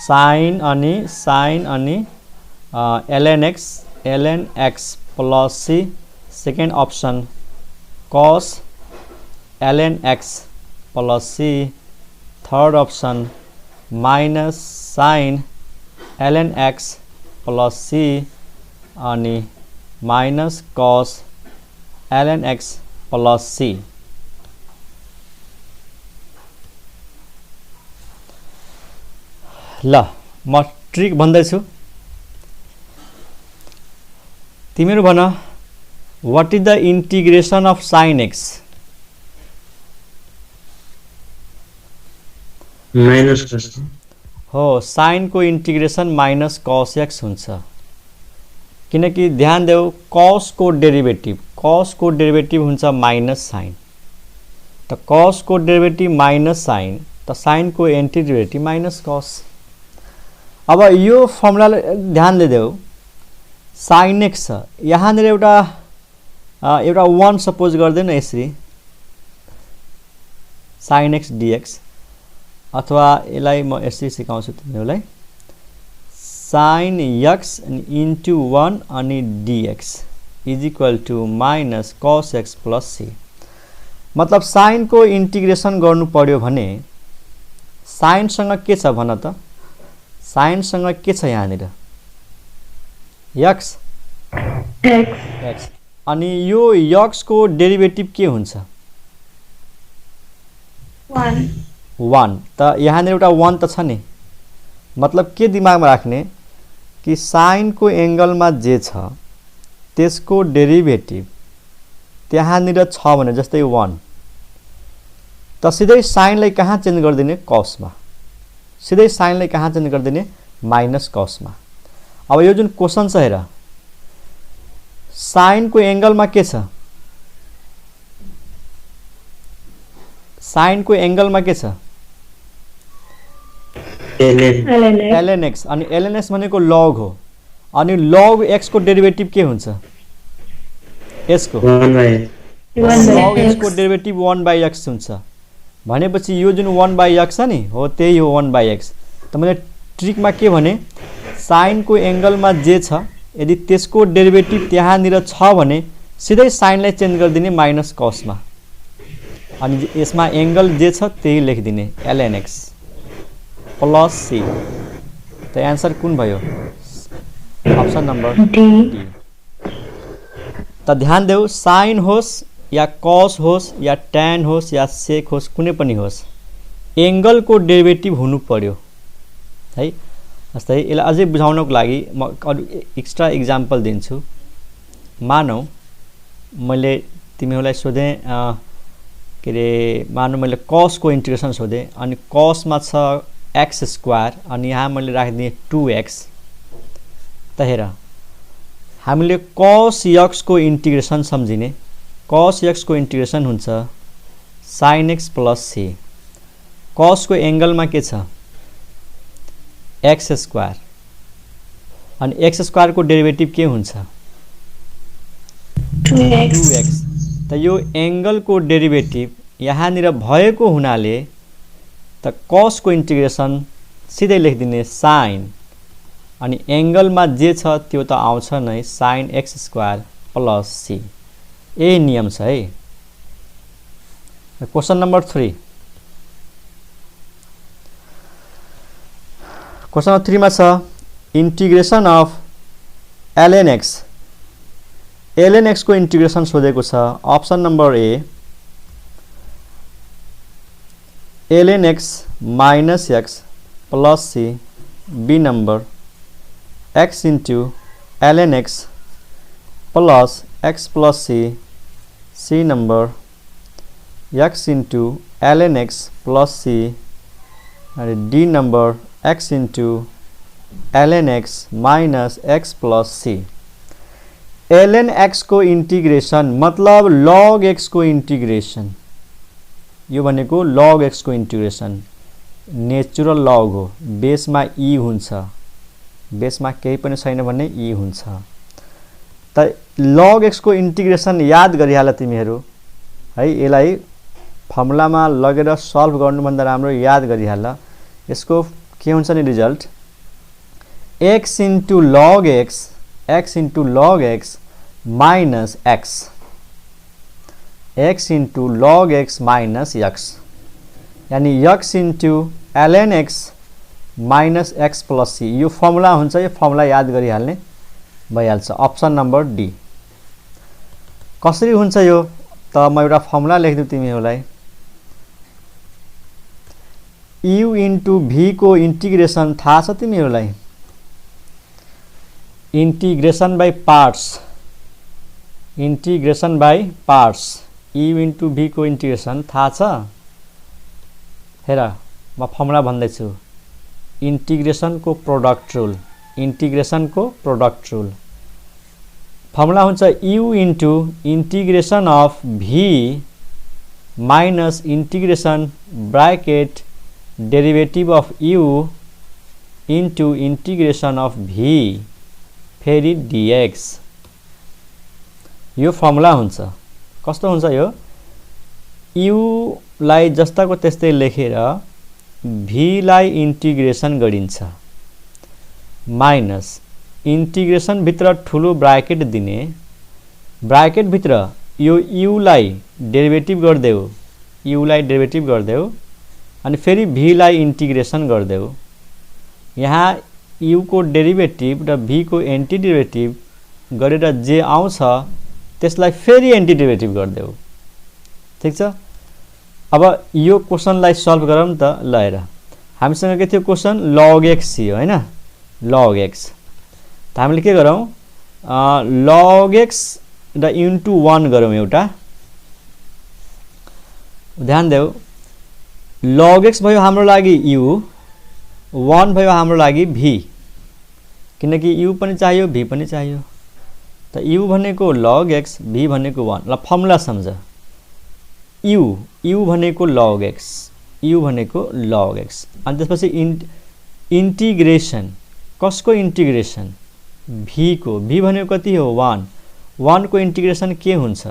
साइन अनि ln x plus c second option cos ln x plus c third option minus sin ln x plus c अनि minus cos ln x plus c। ल म trick भन्दैछु, तिमीहरू भन what is the integration of sin x? Minus cos हो, sign को integration minus cos x हुन्छ, किनकि ध्यान देऊ cos को डेरिवेटिभ हुन्छ माइनस साइन, त cos को डेरिवेटिभ माइनस साइन त साइन को एंटी डेरिवेटिभ माइनस cos। अब यो फर्मुला ध्यान दिदेऊ, sin x छ, यहाँनिर एउटा 1 सपोज गर्दैन यसरी sin x dx, अथवा यसलाई म यसरी सिकाउँछु तिमीहरूलाई sin x into 1 अनि dx is equal to minus cos x plus c। मतलब साइन को इंटीग्रेशन गर्नु पर्यो भने साइन सँग के छ भन त, साइन सँग के छ यहाँनिर x X. अनि यो x को डेरिवेटिभ के हुन्छ 1 त यहाँनिर एउटा 1 त छ नि, मतलब के दिमागमा राख्ने कि साइन को एंगलमा जे छ त्यसको डेरिवेटिभ त्यहाँनिर छ भने जस्तै 1 त सिधै साइनलाई कहाँ चेन्ज गर्दिने cosमा, सिधै साइनलाई कहाँ चेन्ज गर्दिने माइनस cosमा। अब यो जुन क्वेशन छ हेर, साइन को एंगलमा के छ, साइन को एंगलमा के छ ln x, अनि ln x भनेको log हो, अनि log x को डेरिवेटिभ के हुन्छ यसको 1 log x को डेरिवेटिभ 1/x हुन्छ, भनेपछि यो जुन 1/x छ नि हो त्यही हो 1/x। त मैले ट्रिकमा के भने साइन को एंगलमा जे छ यदि त्यसको डेरिवेटिभ त्यहाँनिर छ भने सिधै साइनलाई चेन्ज गरिदिने माइनस cosमा, अनि यसमा एंगल जे छ त्यही लेखिदिने ln x प्लस c। त आन्सर कुन भयो अप्सन नम्बर डी। त ध्यान देऊ साइन होस् या cos होस् या tan होस् या sec होस् कुनै पनि होस् एंगल को डेरिवेटिभ हुनु पर्यो है। जस्तै यसलाई अझै बुझाउनको लागि म अरु एक्स्ट्रा एक्जाम्पल दिन्छु। मानौ मैले तिमीहरूलाई सोधे के रे, मानौ मैले cos को इंटीग्रेशन सोधे अनि cos मा छ x स्क्वायर अनि यहाँ मैले राखिदिए 2x। त हेर हामीले cos x को इंटीग्रेशन सम्झिने, cos x को इंटीग्रेशन हुन्छ sin x plus c, cos को एंगलमा के छ x स्क्वायर अनि x स्क्वायर को डेरिवेटिभ के हुन्छ 2x। त यो एंगल को डेरिवेटिभ यहाँनिर भएको हुनाले त cos को इंटीग्रेशन सिधै लेखिदिने sin, अनि एंगलमा जे छ त्यो त आउँछ नै sin x square plus c। यही नियम छ है। क्वेशन नंबर 3, क्वेशन नंबर 3 मा छ इंटीग्रेशन अफ ln x को इंटीग्रेशन सोधेको छ। Option number A ln x minus x plus c, B number x into ln x plus x plus c, C number x into ln x plus c, अनि D number x into ln x minus x plus c। ln x को integration मतलब log x को integration, यो भनेको log x को integration natural log हो, बेसमा e हुन्छ, बेसमा केही पनि छैन भने e हुन्छ। त log x को इंटीग्रेशन याद गरिहाल तिमीहरू है, यसलाई फर्मुलामा लगेर सल्भ गर्नुभन्दा राम्रो याद गरिहाल। यसको के हुन्छ नि result x into log x minus x, x into log x minus x, यानी x into ln x minus x plus c। यो फर्मुला हुन्छ, यो फर्मुला याद गरिहाल्ने भइहाल्छ। Option number D. कसरी हुन्छ यो त म एउटा फर्मुला लेख्दिउ तिमीहरूलाई। u into v को इंटीग्रेशन थाहा छ तिमीहरूलाई। Integration by parts, u into v को इंटीग्रेशन थाहा छ। हेर म फर्मुला भन्दैछु, इंटीग्रेशन को प्रोडक्ट रूल, फर्मुला हुन्छ u into integration of v minus integration bracket derivative of u into integration of v फेरि dx। यो फर्मुला हुन्छ। कस्तो हुन्छ यो, u लाई जस्ताको त्यस्तै लेखेर v लाई इंटीग्रेशन गरिन्छ माइनस इंटीग्रेशन भित्र ठुलो ब्रैकेट दिने, ब्रैकेट भित्र यो u लाई डेरिवेटिभ गर्देऊ, अनि फेरि v लाई इंटीग्रेशन गर्देऊ। यहाँ u को डेरिवेटिभ र v को एंटी डेरिवेटिभ गरेर जे आउँछ त्यसलाई फेरि एंटी डेरिवेटिभ गर्देऊ। ठीक छ। अब यो क्वेशनलाई सल्भ गरौँ त। ल हेर हामीसँग के थियो क्वेशन, log x थियो हैन, log x। त हामीले के गरौँ, log x र इन्टु 1 गरौँ एउटा। ध्यान देऊ, log x भयो हाम्रो लागि u, 1 भयो हाम्रो लागि v, किनकि u पनि चाहियो v पनि चाहियो। त u भनेको log x, v भनेको 1। ल फर्मुला सम्झ, u भनेको log x, अनि त्यसपछि इंटीग्रेशन, कसको इंटीग्रेशन, v को, v भनेको कति हो 1 को इंटीग्रेशन के हुन्छ,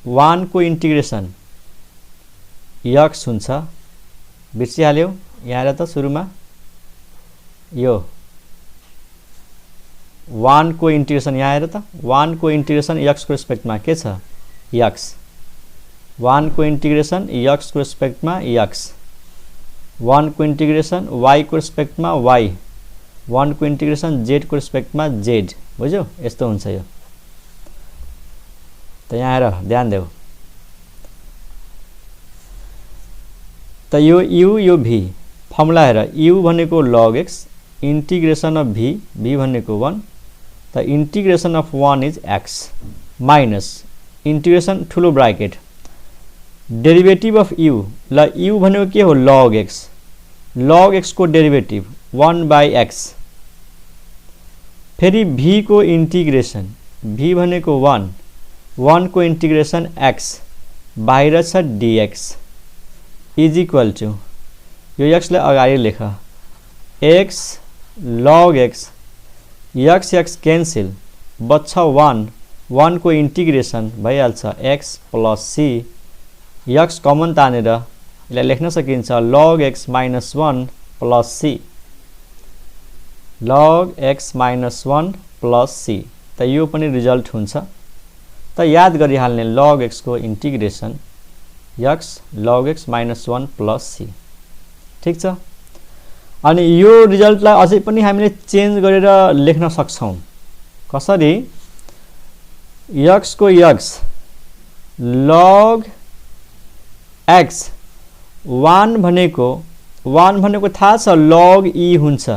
1 को इंटीग्रेशन x हुन्छ। बिर्सिहाल्यौ यहाँ त सुरुमा यो 1 को इंटीग्रेशन, यहाँ हेर त 1 को इंटीग्रेशन x को रेस्पेक्टमा के छ x, 1 को इंटीग्रेशन x को रेस्पेक्टमा x, 1 को इंटीग्रेशन y को रेस्पेक्टमा y, 1 को इंटीग्रेशन z को रेस्पेक्टमा z। बुझ्यौ, यस्तो हुन्छ यो। त यहाँ हेर ध्यान देऊ, त यो u यो v, फर्मुला हेर, u भनेको log x, integration of v भनेको 1, त integration of 1 is x minus integration ठुलो ब्रैकेट डेरिवेटिव अफ u। ल u भनेको के हो log x को डेरिवेटिव 1 बाई x, फेरि v को इंटीग्रेशन, v भनेको 1 को इंटीग्रेशन x बाहिर छ dx इज इक्वल टू, यो x लाई अगाडि लेख, x log x, x cancel बच्छ 1 को इंटीग्रेशन भइहाल्छ x plus c, x common तानेर यसलाई लेख्न सकिन्छ log x minus 1 plus c, log x minus 1 plus c। त यो पनि रिजल्ट हुन्छ। त याद गरिहाल्ने log x को integration x log x minus 1 plus c। ठीक छ। अनि यो रिजल्टलाई अझै पनि हामीले चेन्ज गरेर लेख्न सक्छौं। कसरी, x को x log x 1 भनेको थाहा छ log e हुन्छ।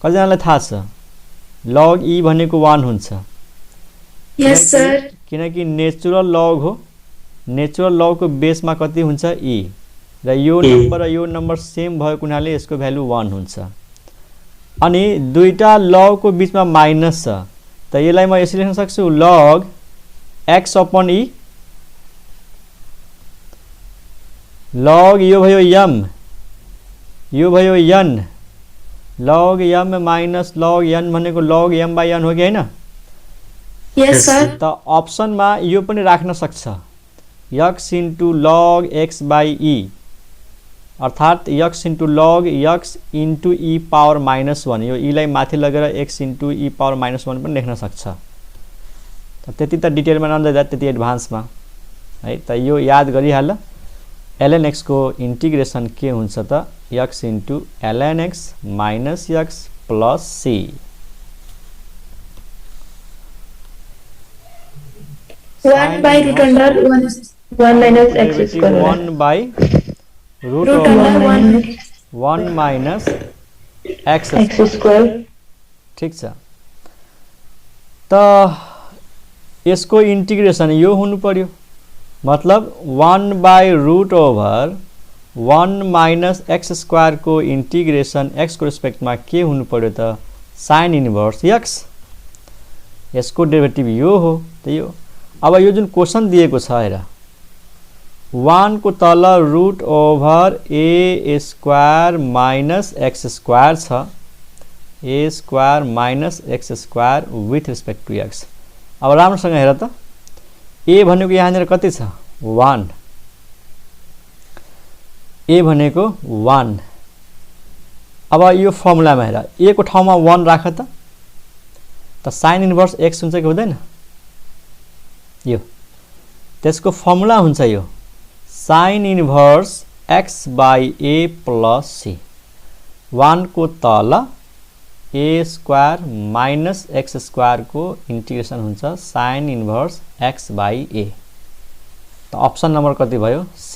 कतिजनालाई थाहा छ log e भनेको 1 हुन्छ? यस सर। किनकि नेचुरल लग हो, नेचुरल लग को बेसमा कति हुन्छ e, र यो नम्बर र यो नम्बर सेम भएको हुनाले यसको भ्यालु 1 हुन्छ। अनि दुईटा लग को बीचमा माइनस छ, त यसलाई म यसरी लेख्न सक्छु log x upon e, log यो भयो m, यो भयो n, log m minus log n भनेको log m by n हो कि हैन? Yes, sir. त अप्सनमा यो पनि राख्न सक्छ x into log x by e अर्थात् x into log x into e power -1 यो e लाई माथि लगेर x into e power -1 पनि लेख्न सक्छ त्यति त डिटेलमा नजाँदा त्यति एडभान्समा है त यो याद गरिहाल ln x को इन्टिग्रेसन के हुन्छ त x into ln x minus x plus c 1 by root under 1 minus x square. 1 by root Root over under 1 1 minus x x square. ठीक छ त यसको इन्टिग्रेसन यो हुनु पर्यो मतलब 1 by root over 1 minus x square को इन्टिग्रेसन x को रेस्पेक्टमा के हुनु पर्यो त sin इन्भर्स x यसको डेरिभेटिभ यो हो त यो अब यो जुन क्वेशन दिएको छ हेर 1 को तल root over a square minus x square छ a square minus x square with respect to x अब राम्रोसँग हेर त a भनेको यहाँनिर कति छ 1 a भनेको 1 अब यो फर्मुलामा हेर a को ठाउँमा 1 राख त साइन इन्भर्स x हुन्छ कि हुँदैन यो त्यसको फर्मुला हुन्छ यो sine inverse x by a plus c 1 को तल a square minus x square को इन्टिग्रेसन हुन्छ sine inverse x by a त अप्सन नम्बर कति भयो c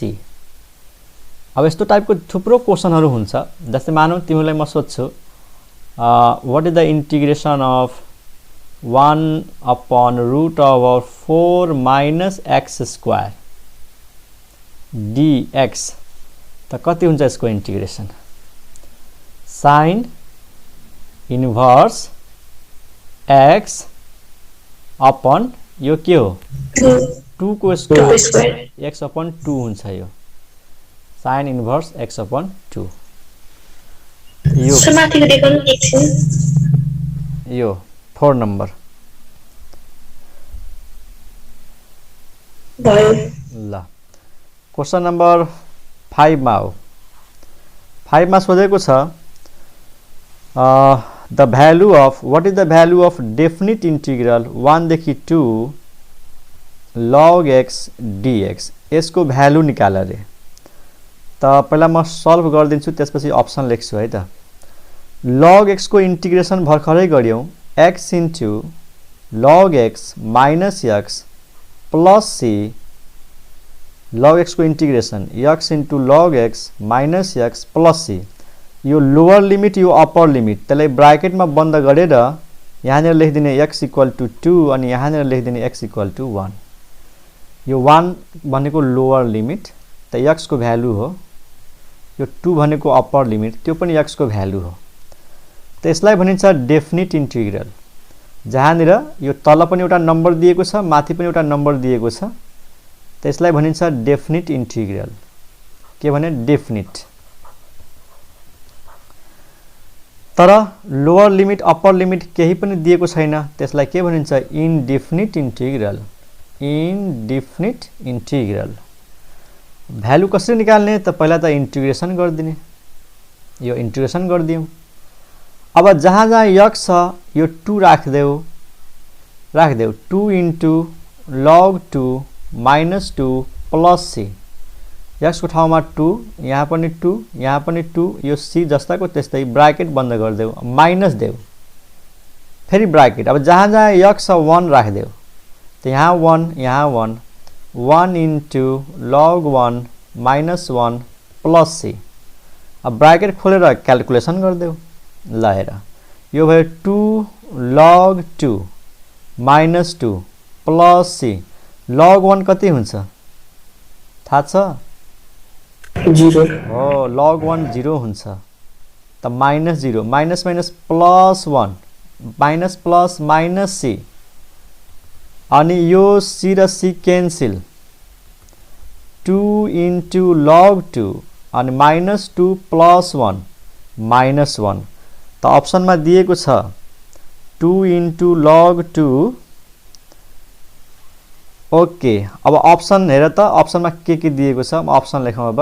अब यस्तो टाइपको थुप्रो क्वेशनहरु हुन्छ जस्तै मानौ तिमीलाई म सोध्छु what is the integration of 1 upon root over 4 minus x square dx त कति हुन्छ यसको integration sine inverse x upon यो के हो 2 को स्क्वायर x अपन 2 हुन्छ यो साइन इन्भर्स x अपन 2 यो 4 नंबर ल क्वेशन नंबर 5 मा हो 5 मा सोधेको छ the value of what is the value of definite integral 1 देखि 2 log x dx यसको भ्यालु निकाल रे त पहिला म सल्भ गर्दिन्छु त्यसपछि अप्सन लेख्छु है त log x को इन्टिग्रेसन भर्खरै गर्यौ x into log x minus x plus c log x को integration x into log x minus x plus c यो लोअर लिमिट यो अप्पर लिमिट त्यसलाई ब्रैकेट मा बन्द गरेर यहाँनिर लेखिदिने x equal to 2 अनि यहाँनिर लेखिदिने x equal to 1 यो 1 भनेको लोअर लिमिट त x को भ्यालु हो यो 2 भनेको अप्पर लिमिट त्यो पनि x को भ्यालु हो त्यसलाई भनिन्छ डेफिनिट इंटीग्रल जहाँनिर यो तल पनि एउटा नम्बर दिएको छ माथि पनि एउटा नम्बर दिएको छ त्यसलाई भनिन्छ डेफिनिट इंटीग्रल के भने डेफिनिट तर लोअर लिमिट अप्पर लिमिट केही पनि दिएको छैन त्यसलाई के भनिन्छ indefinite integral indefinite integral value कसरी निकाल्ने त पहिला त इन्टिग्रेसन गर्दिने यो इन्टिग्रेसन गर्दियौ अब जहाँ जहाँ x छ यो 2 राख्देऊ 2 into log 2 minus 2 plus c x को ठाउँमा 2 यहाँ पनि 2 यहाँ पनि 2 यो c जस्ताको त्यस्तै ब्रैकेट बन्द गर्देऊ माइनस देऊ फेरि ब्रैकेट अब जहाँ जहाँ x छ 1 राख्देऊ त यहाँ 1 1 into log 1 minus 1 plus c अब ब्रैकेट खोलेर क्याल्कुलेसन गर्देऊ ल हेर यो भयो 2 log 2 minus 2 plus c log 1 कति हुन्छ थाहा छ 0 हो log 1 0 हुन्छ त minus 0 minus minus plus 1 minus plus minus c अनि यो c र c क्यान्सल 2 into log 2 अनि माइनस 2 प्लस 1 माइनस 1 त अप्सन मा दिएको छ 2 into log 2 ओके अब अप्सन हेर त अप्सनमा के दिएको छ म अप्सन लेखौँ अब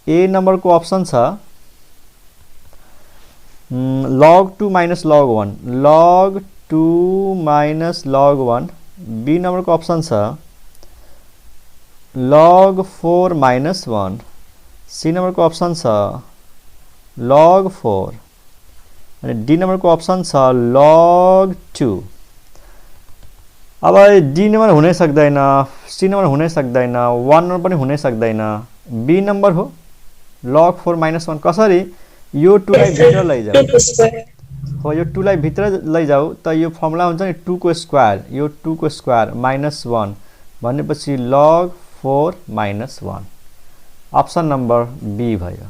ए नम्बरको अप्सन छ log 2 minus log 1 log 2 minus log 1 be नम्बरको अप्सन छ log 4 minus 1 सी नम्बरको अप्सन छ log 4 अनि डी नम्बरको अप्सन छ log 2 अब डी नम्बर हुनै सक्दैन सी नम्बर हुनै सक्दैन 1 नम्बर पनि हुनै सक्दैन बी नम्बर हो log 4 minus 1 कसरी यो 2 लाई भित्र लैजाऊ 2 को स्क्वायर हो यो 2 लाई भित्र लैजाऊ त यो फर्मुला हुन्छ नि 2 को स्क्वायर यो 2 को स्क्वायर -1 भनेपछि log 4 minus 1 option number B भयो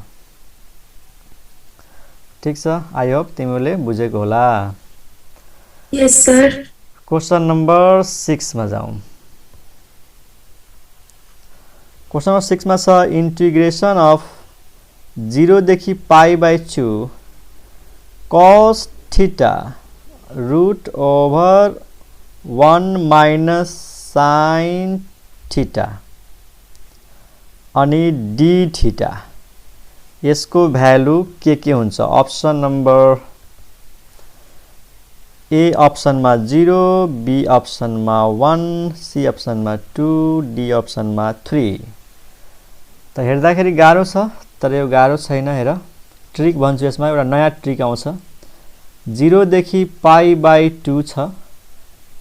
ठीक छ आई होप तिमीले बुझेको होला यस सर क्वेशन नम्बर 6 मा जाउँ क्वेशन नम्बर 6 मा छ इंटीग्रेशन अफ 0 देखि पाई by 2 cos theta root over 1 minus sin theta अनि d theta यसको भ्यालु के हुन्छ अप्सन नम्बर ए अप्सन मा 0 बी अप्सन मा 1 सी अप्सन मा 2 डी अप्सन मा 3 त हेर्दाखेरि गाह्रो छ तर यो गाह्रो छैन हेर ट्रिक भन्छु यसमा एउटा नयाँ ट्रिक आउँछ 0 देखि पाई बाइ 2 छ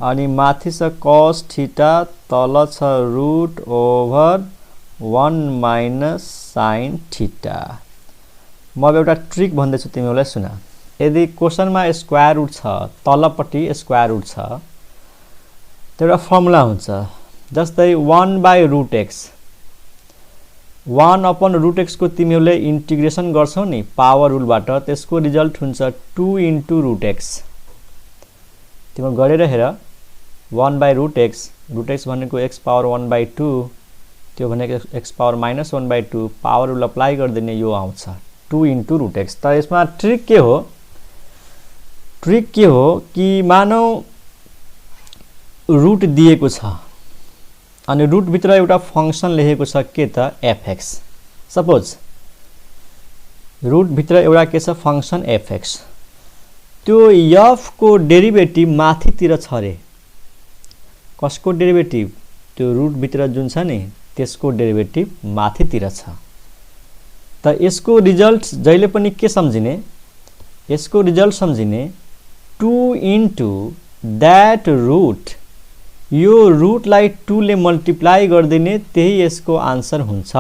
अनि माथि छ cos थीटा तल छ root over 1 minus sin theta म एउटा ट्रिक भन्दै छु तिमीलाई सुन यदि क्वेशनमा स्क्वायर रूट छ तलपट्टि स्क्वायर रूट छ त एउटा फर्मुला हुन्छ जस्तै 1 by root x 1 upon root x को तिमीले इंटीग्रेशन गर्छौ नि पावर रूलबाट त्यसको रिजल्ट हुन्छ 2 into रूट एक्स तिम्रो गरेर हेर 1 by रूट एक्स भनेको x पावर 1 by 2 त्यो भनेको x power -1 by 2 power rule apply गर्दिने यो आउँछ 2 into रूट एक्स त यसमा ट्रिक के हो कि मानौ रूट दिएको छ अनि रूट भित्र एउटा फंक्शन लेखेको छ के त fx सपोज रूट भित्र एउटा के छ फंक्शन fx त्यो f को डेरिभेटिभ माथितिर छ रे कसको डेरिभेटिभ त्यो रूट भित्र जुन छ नि त्यसको डेरिभेटिभ माथितिर छ त यसको रिजल्ट जहिले पनि के सम्झिने यसको रिजल्ट सम्झिने 2 into that root यो रूट लाई 2 ले मल्टिप्लाई गर्दिने त्यही यसको आन्सर हुन्छ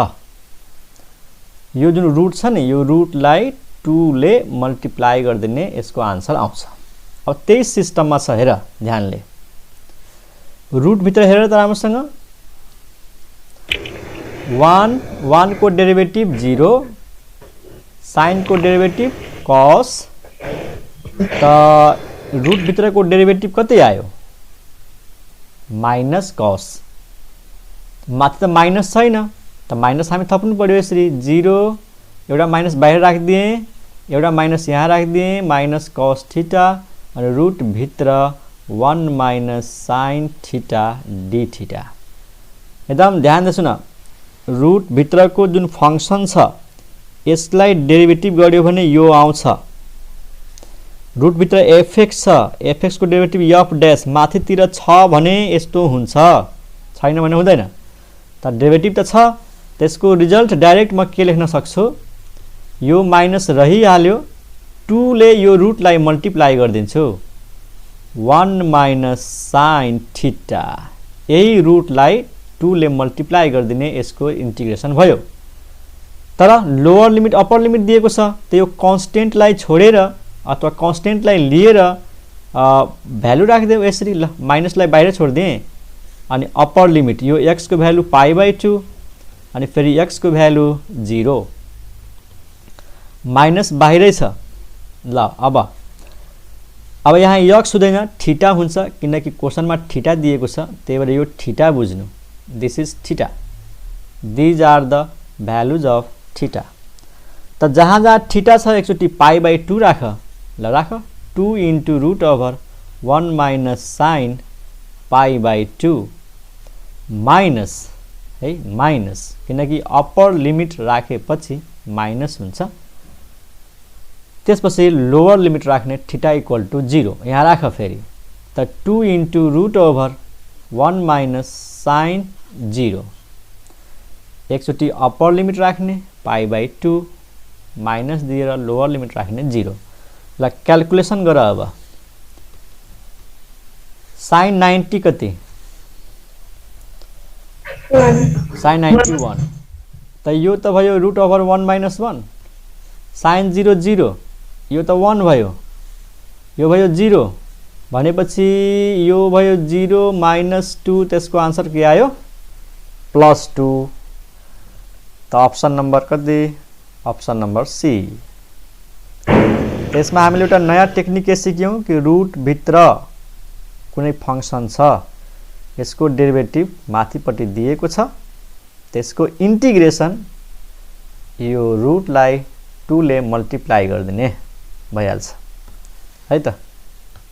यो जुन रूट छ नि यो रूट लाई 2 ले मल्टिप्लाई गर्दिने यसको आन्सर आउँछ अब त्यही सिस्टममा छ हेर ध्यानले रूट भित्र हेर त राम्रोसँग 1 को डेरिभेटिभ 0 sin को डेरिभेटिभ cos त रूट भित्रको डेरिभेटिभ कति आयो माइनस cos माथि त माइनस छैन त माइनस हामी थप्नु पर्यो यसरी 0 एउटा माइनस बाहिर राख्दिए एउटा माइनस यहाँ राख्दिए माइनस cos थीटा अनि रूट भित्र 1 minus sin theta d theta एकदम ध्यान दे सुन रूट भित्रको जुन फंक्शन छ यसलाई डेरिभेटिभ गर्यो भने यो आउँछ रूट भित्र fx छ fx को डेरिभेटिभ f डैश माथितिर छ भने यस्तो हुन्छ छैन भने हुँदैन त डेरिभेटिभ त छ त्यसको रिजल्ट डाइरेक्ट म के लेख्न सक्छु यो माइनस रहिहाल्यो 2 ले यो रूट लाई मल्टिप्लाई गर्दिन्छु 1 माइनस sin थीटा यही रूट लाई 2 ले मल्टिप्लाई गर्दिने यसको इंटीग्रेशन भयो तर लोअर लिमिट अप्पर लिमिट दिएको छ त यो कांस्टेंट लाई छोडेर अथवा कांस्टेंट लाई लिएर भ्यालु राखिदेऊ यसरी ल माइनस लाई बाहिर छोड्दिए अनि अप्पर लिमिट यो x को भ्यालु पाई बाइ 2 अनि फेरि x को भ्यालु 0 माइनस बाहिरै छ ल अब यहाँ x हुँदैन थीटा हुन्छ किनकि क्वेशनमा थीटा दिएको छ त्यही भएर यो थीटा बुझ्नु this is theta these are the values of theta त जहाँ जहाँ थीटा छ एकचोटी पाई बाइ 2 राख ल राख 2 into root over 1 minus sin pi by 2 minus है माइनस, किनकि अप्पर लिमिट राखेपछि माइनस हुन्छ। त्यसपछि लोअर लिमिट राख्ने थीटा इक्वल टू 0 यहाँ राख फेरि त 2 into root over 1 minus sine 0 एकचोटि अप्पर लिमिट राख्ने पाई बाई 2 माइनस दिएर लोअर लिमिट राख्ने 0। ल क्याल्कुलेसन गर अब साइन 90 कति 1 साइन 91 त यो त भयो रुट ओभर 1 माइनस 1 साइन 0 0 यो त 1 भयो यो भयो 0 भनेपछि यो भयो 0 माइनस 2 त्यसको आन्सर के आयो प्लस 2। त अप्सन नम्बर कति अप्सन नम्बर सी। त्यसमा हामीले एउटा नयाँ टेक्निक के सिक्यौं कि रुट भित्र कुनै फंक्सन छ यसको डेरिभेटिभ माथिपट्टि दिएको छ त्यसको इन्टिग्रेसन यो रुटलाई 2 ले मल्टिप्लाई गरिदिने भइहाल्छ है त।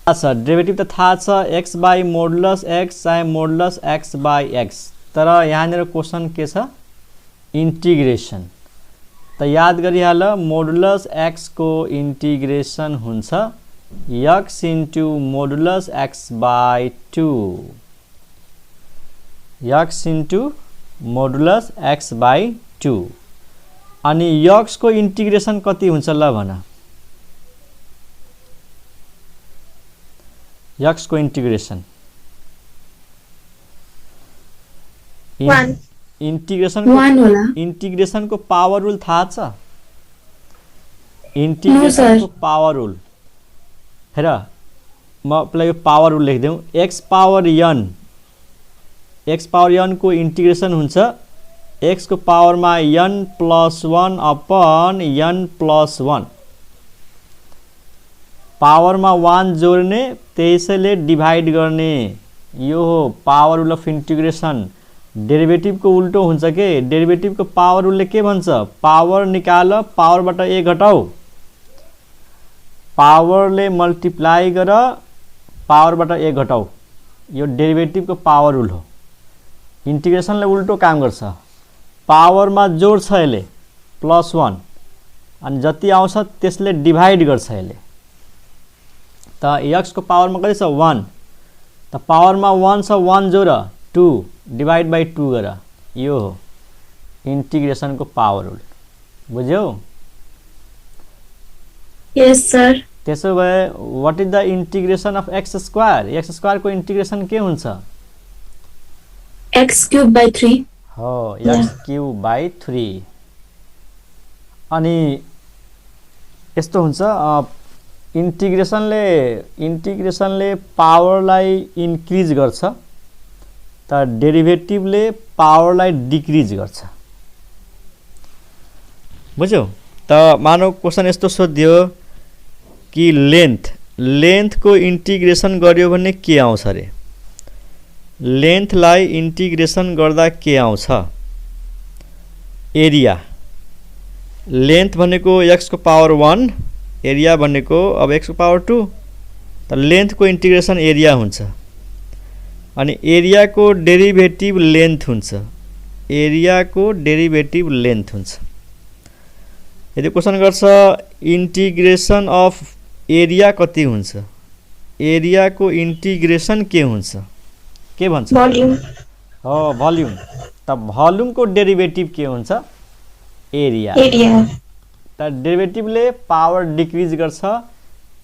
अच्छा डेरिभेटिभ त थाहा छ x बाई मोडुलस x चाहे मोडुलस x बाई x, तर यहाँनिर क्वेशन के छ इन्टिग्रेसन। त याद गरिहाल मोडुलस x को इन्टिग्रेसन हुन्छ x into modulus x by 2 x into modulus x by 2 अनि x को इन्टिग्रेसन कति हुन्छ ल भन x को इन्टिग्रेसन 1 इन्टिग्रेसन 1 होला। इन्टिग्रेसन को पावर रुल थाहा छ इन्टिग्रेसन को पावर रुल हेर म पहिला यो पावर रुल लेखिदेऊ x पावर n को इन्टिग्रेसन हुन्छ x को पावर मा n plus 1 upon n plus 1 power मा 1 जोड्ने त्यसैले डिभाइड गर्ने यो हो power rule of integration. Derivative को उल्टो हुन्छ के डेरिभेटिभ को पावर रुलले के भन्छ पावर निकाल पावरबाट a घटाऊ पावरले मल्टिप्लाई गर पावरबाट a घटाऊ यो डेरिभेटिभ को पावर रुल हो। इन्टिग्रेसनले उल्टो काम गर्छ पावरमा जोड्छ यसले प्लस 1 अनि जति आउँछ त्यसले डिभाइड गर्छ यसले। त x को पावरमा कति छ 1 त पावरमा 1 छ 1 जोड 2 डिवाइड बाई 2 गर यो हो इन्टिग्रेसन को पावर रुल बुझ्यौ। Yes sir. त्यसो भए what is the integration of x square को इंटीग्रेशन के हुन्छ x क्यूब बाई 3 हो x क्यूब बाई 3 अनि यस्तो हुन्छ इन्टिग्रेसनले पावरलाई इन्क्रिज गर्छ त डेरिभेटिभले पावरलाई डिक्रिज गर्छ बुझ्यौ। त मानौ क्वेशन यस्तो सोध्यो कि लेन्थ को इन्टिग्रेसन गर्यो भने के आउँछ रे लेन्थलाई इन्टिग्रेसन गर्दा के आउँछ एरिया लेन्थ भनेको x को पावर 1 एरिया भनेको अब x को पावर 2 त लेन्थ को इन्टिग्रेसन एरिया हुन्छ अनि एरिया को डेरिभेटिभ लेन्थ हुन्छ एरिया को डेरिभेटिभ लेन्थ हुन्छ। यदि क्वेशन गर्छ इन्टिग्रेसन अफ एरिया कति हुन्छ एरिया को इन्टिग्रेसन के हुन्छ के भन्छ भोल्युम हो भोल्युम त भोल्युम को डेरिभेटिभ के हुन्छ एरिया त डेरिभेटिभले पावर डिक्रिज गर्छ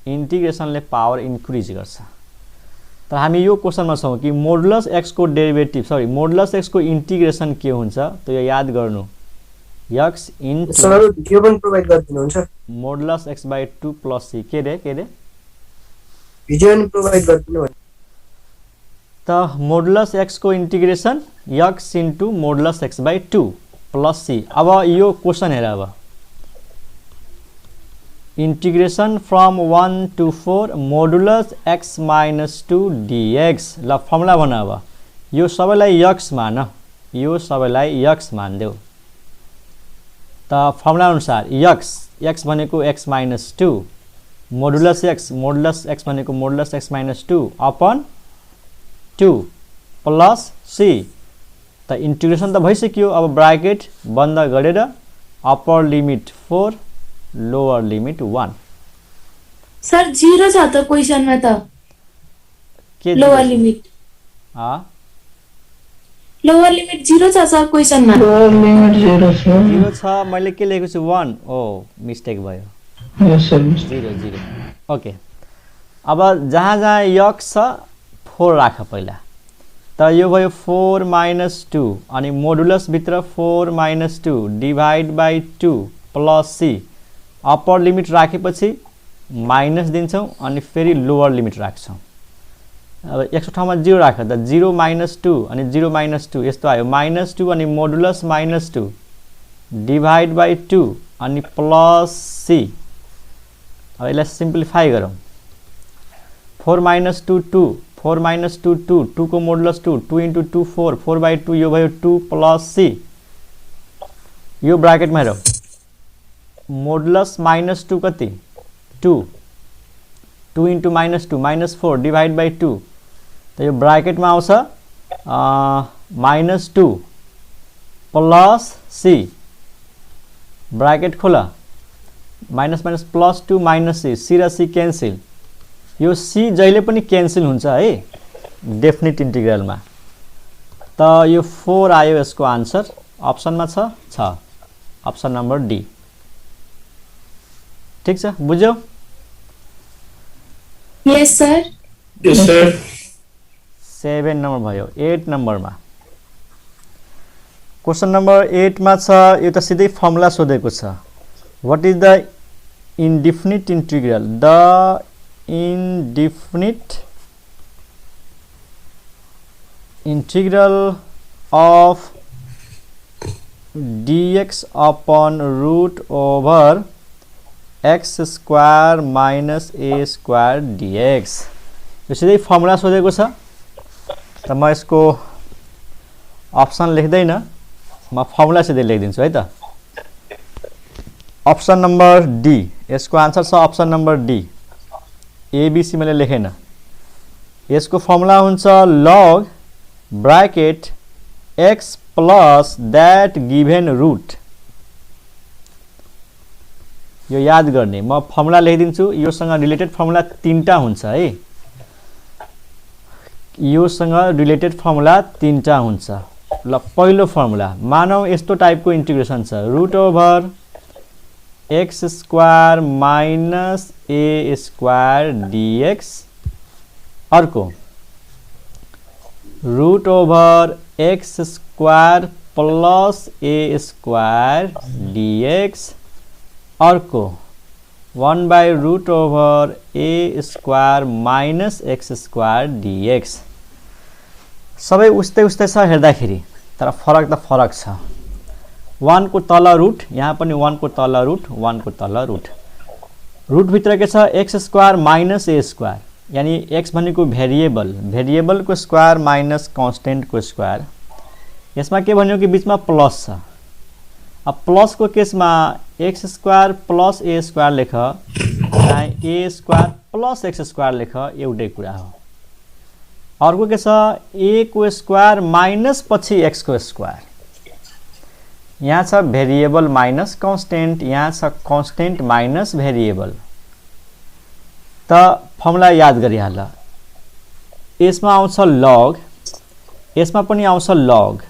इन्टिग्रेसनले पावर इन्क्रिज गर्छ। तर हामी यो क्वेशनमा छौं कि मोडुलस x को डेरिभेटिभ मोडुलस x को इन्टिग्रेसन के हुन्छ त यो याद गर्नु x इन्टु सर भिडियो पनि प्रोवाइड गर्दिनुहुन्छ modulus x by 2 plus c के रे भिडियो पनि प्रोवाइड गर्दिनु त मोडुलस x को integration x into modulus x by 2 plus c। अब यो क्वेशन हेर अब integration from 1 to 4 modulus x minus 2 dx ल फर्मुला भन अब यो सबैलाई x मान यो सबैलाई x मान्देऊ त फर्मुला अनुसार x भनेको x minus 2 मोडुलस x भनेको modulus x minus 2 upon 2 plus c त इन्टिग्रेसन त भइसक्यो। अब ब्राकेट बन्द गरेर upper limit 4 lower limit 1 sir 0 छ त क्वेशनमा त के लोअर लिमिट लोअर लिमिट 0 छ सर क्वेशनमा। लोअर लिमिट 0 छ। 0 छ, मैले के लेखेको छु 1। ओ मिस्टेक भयो। यस सर 0 ओके। अब जहाँ जहाँ यक्स छ 4 राख पहिला। त यो भयो 4 - 2 अनि मोडुलस भित्र 4 - 2 divide by 2 plus C. Upper limit राखेपछि माइनस दिन्छौँ अनि फेरि लोअर लिमिट राख्छौँ। अब यसको ठाउँमा 0 राख त 0 - 2 अनि 0 - 2 यस्तो आयो -2 अनि मोडुलस -2 डिभाइड बाई 2 अनि प्लस सी। अब यसलाई सिम्प्लिफाई गरौँ। 4 - 2 2 4 - 2 2 2 को मोडुलस 2 2 × 2 4 4/2 यो भयो 2 प्लस सी। यो ब्राकेटमा हेरौँ मोडुलस -2 कति 2 2 × -2 -4 डिभाइड बाई 2 त यो ब्राकेटमा आउँछ -2 प्लस सी। ब्राकेट खोला minus minus plus 2 minus C. C र सी क्यान्सिल। यो सी जहिले पनि क्यान्सिल हुन्छ है डेफिनिट इन्टिग्रलमा। त यो 4 आयो यसको आन्सर। अप्सनमा छ अप्सन नम्बर डी। ठीक छ, बुझ्यौ? Yes sir. Yes, sir. 7 number भयो। 8 नम्बरमा क्वेसन नम्बर 8 मा छ, यो त सिधै फर्मुला सोधेको छ। What is the indefinite integral? The indefinite integral of dx upon root over x square minus a square dx। यो सीधै फर्मुला सोधेको छ त म यसको अप्सन लेख्दैन, म फर्मुला सीधै लेखिदिन्छु है त। अप्सन नम्बर डी, यसको आन्सर छ अप्सन नम्बर डी। एबीसी मैले लेखेन। यसको फर्मुला हुन्छ log bracket x plus that given root. यो याद गर्ने, म फर्मुला लेखिदिन्छु। योसँग रिलेटेड फर्मुला तीनटा हुन्छ है। योसँग रिलेटेड फर्मुला तीनटा हुन्छ। ल पहिलो फर्मुला मानौ यस्तो टाइपको इन्टिग्रेसन छ, root over x square minus a square dx. अर्को root over x square plus a square dx. अर्को 1/रूट over a square minus x square dx. सबै उस्तै उस्तै छ हेर्दाखेरि, तर फरक त फरक छ। 1 को तल रूट, यहाँ पनि 1 को तल रूट, 1 को तल रूट। रूट भित्र के छ x square minus a square, यानी एक्स भनेको भेरिएबल, भेरिएबल को स्क्वायर माइनस कांस्टेंट को स्क्वायर। यसमा के भन्यो कि बीचमा प्लस छ। अब प्लस को केसमा x square plus a square लेख, ए स्क्वायर प्लस एक्स स्क्वायर लेख, एउटै कुरा हो। अर्को के छ ए को स्क्वायर माइनस पछि एक्स को स्क्वायर। यहाँ छ भेरिएबल माइनस कांस्टेंट, यहाँ छ कांस्टेंट माइनस भेरिएबल। त फर्मुला याद गरिहाल। यसमा आउँछ लग, यसमा पनि आउँछ लग,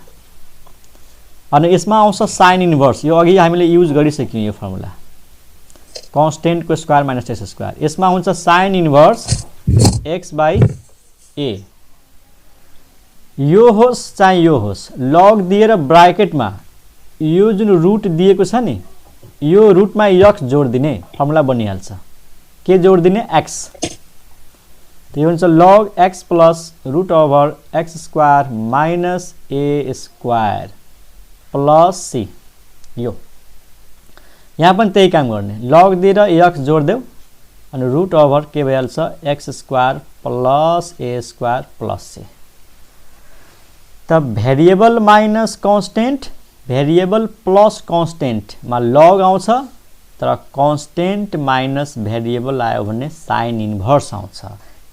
अनि यसमा आउँछ साइन इन्भर्स। यो अघि हामीले युज गरिसक्यौं यो फर्मुला, कांस्टेंट को स्क्वायर माइनस एक्स स्क्वायर। यसमा हुन्छ साइन इन्भर्स एक्स बाई ए। यो होस् चाहे यो होस्, लग दिएर ब्राकेटमा यो जुन रूट दिएको छ नि, यो रूटमा एक्स जोड दिने, फर्मुला बनिहाल्छ। के जोड दिने? एक्स। तो यो हुन्छ log x plus root over x square minus a square plus C. यो यहाँ पनि त्यही काम गर्ने, लग दिएर एक्स जोड देऊ अनि रूट ओभर के भइहाल्छ x square plus a square plus C. त variable minus constant, variable plus constant मा लग आउँछ, तर कांस्टेंट माइनस भेरिएबल आयो भने साइन इन्भर्स आउँछ।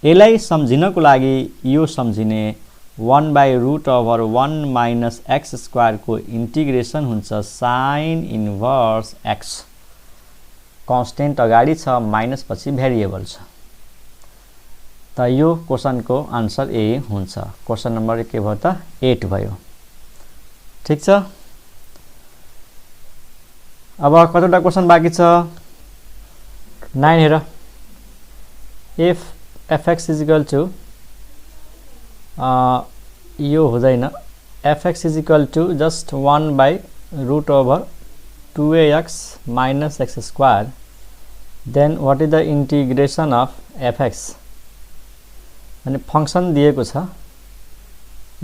यसलाई सम्झिनको लागि यो सम्झिने 1/√1 माइनस एक्स स्क्वायर को इंटीग्रेशन हुन्छ साइन इन्भर्स एक्स। कन्स्टेन्ट अगाडि छ, माइनस पछि भेरिएबल छ। त यो क्वेशनको आन्सर ए हुन्छ। क्वेशन नम्बर के भयो त 8 भयो। ठीक छ। अब कतिवटा क्वेशन बाँकी छ? 9 हेर। If fx is equal to यो हुँदैन, fx is equal to just 1/√2ax minus x square, then what is the integration of fx? अनि फंक्शन दिएको छ,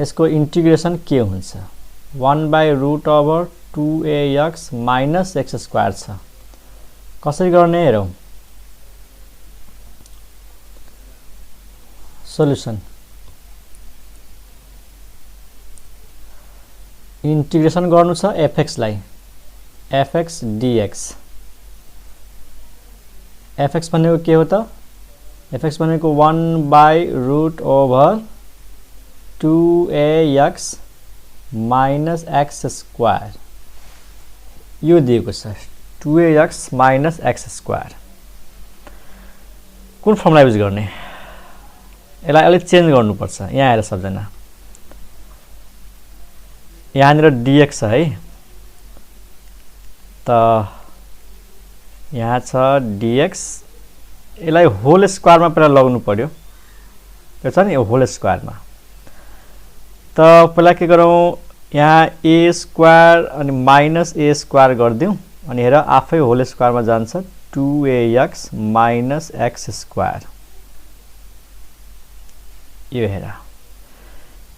यसको इंटीग्रेशन के हुन्छ? 1/√2ax माइनस एक्स स्क्वायर छ। कसरी गर्ने हेरौं। सोल्युसन इंटीग्रेशन गर्नु छ fx लाई, fx dx। fx भनेको के हो त? fx भनेको 1/√2ax माइनस एक्स स्क्वायर यो दिएको छ, 2ax माइनस एक्स स्क्वायर। कुन फर्मुला युज गर्ने? यसलाई अलि चेन्ज गर्नुपर्छ। यहाँ हेर सबजना, यहाँनिर dx छ है, त यहाँ छ dx, यसलाई होल स्क्वायरमा पहिला लगाउनु पर्यो। यो छ नि, यो होल स्क्वायरमा। त पहिला के गरौँ, यहाँ a स्क्वायर अनि माइनस a स्क्वायर गरिदिउँ, अनि हेर आफै होल स्क्वायरमा जान्छ, 2ax माइनस एक्स स्क्वायर। यो हेर,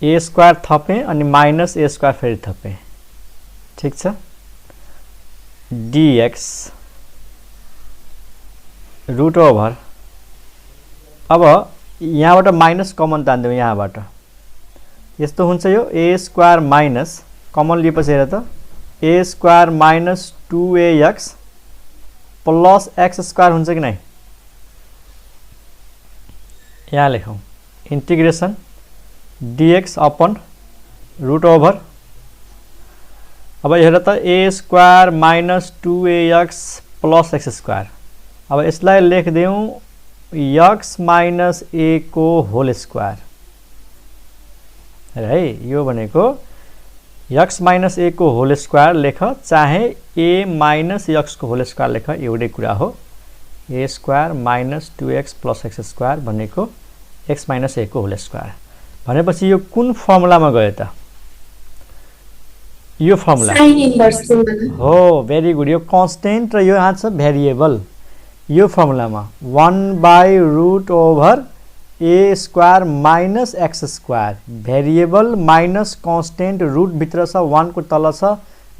a स्क्वायर थपेँ अनि माइनस a स्क्वायर फेरि थपेँ। ठीक छ। dx रूट ओभर, अब यहाँबाट माइनस कमन तान्दिउँ, यहाँबाट यस्तो हुन्छ। यो a स्क्वायर माइनस कमन लिएपछि हेर त, a square minus 2ax plus x square हुन्छ कि नै? यहाँ लेखौँ integration dx upon route over. अब हेर त, a square minus 2ax plus x square. अब यसलाई लेखिदिउँ x माइनस a को होल स्क्वायर है। यो भनेको x माइनस a को होल स्क्वायर लेख, चाहे a माइनस x को होल स्क्वायर लेख, एउटै कुरा हो। a square minus 2x plus x square भनेको x माइनस a को होल स्क्वायर भनेपछि यो कुन फर्मुलामा गयो त? यो फर्मुला साइन इन्भर्स हो। Very good. यो कन्स्टेन्ट र यो यहाँ छ भेरिएबल। यो फर्मुलामा 1/√a square minus x square, variable minus constant, root भित्र छ, 1 को तल छ।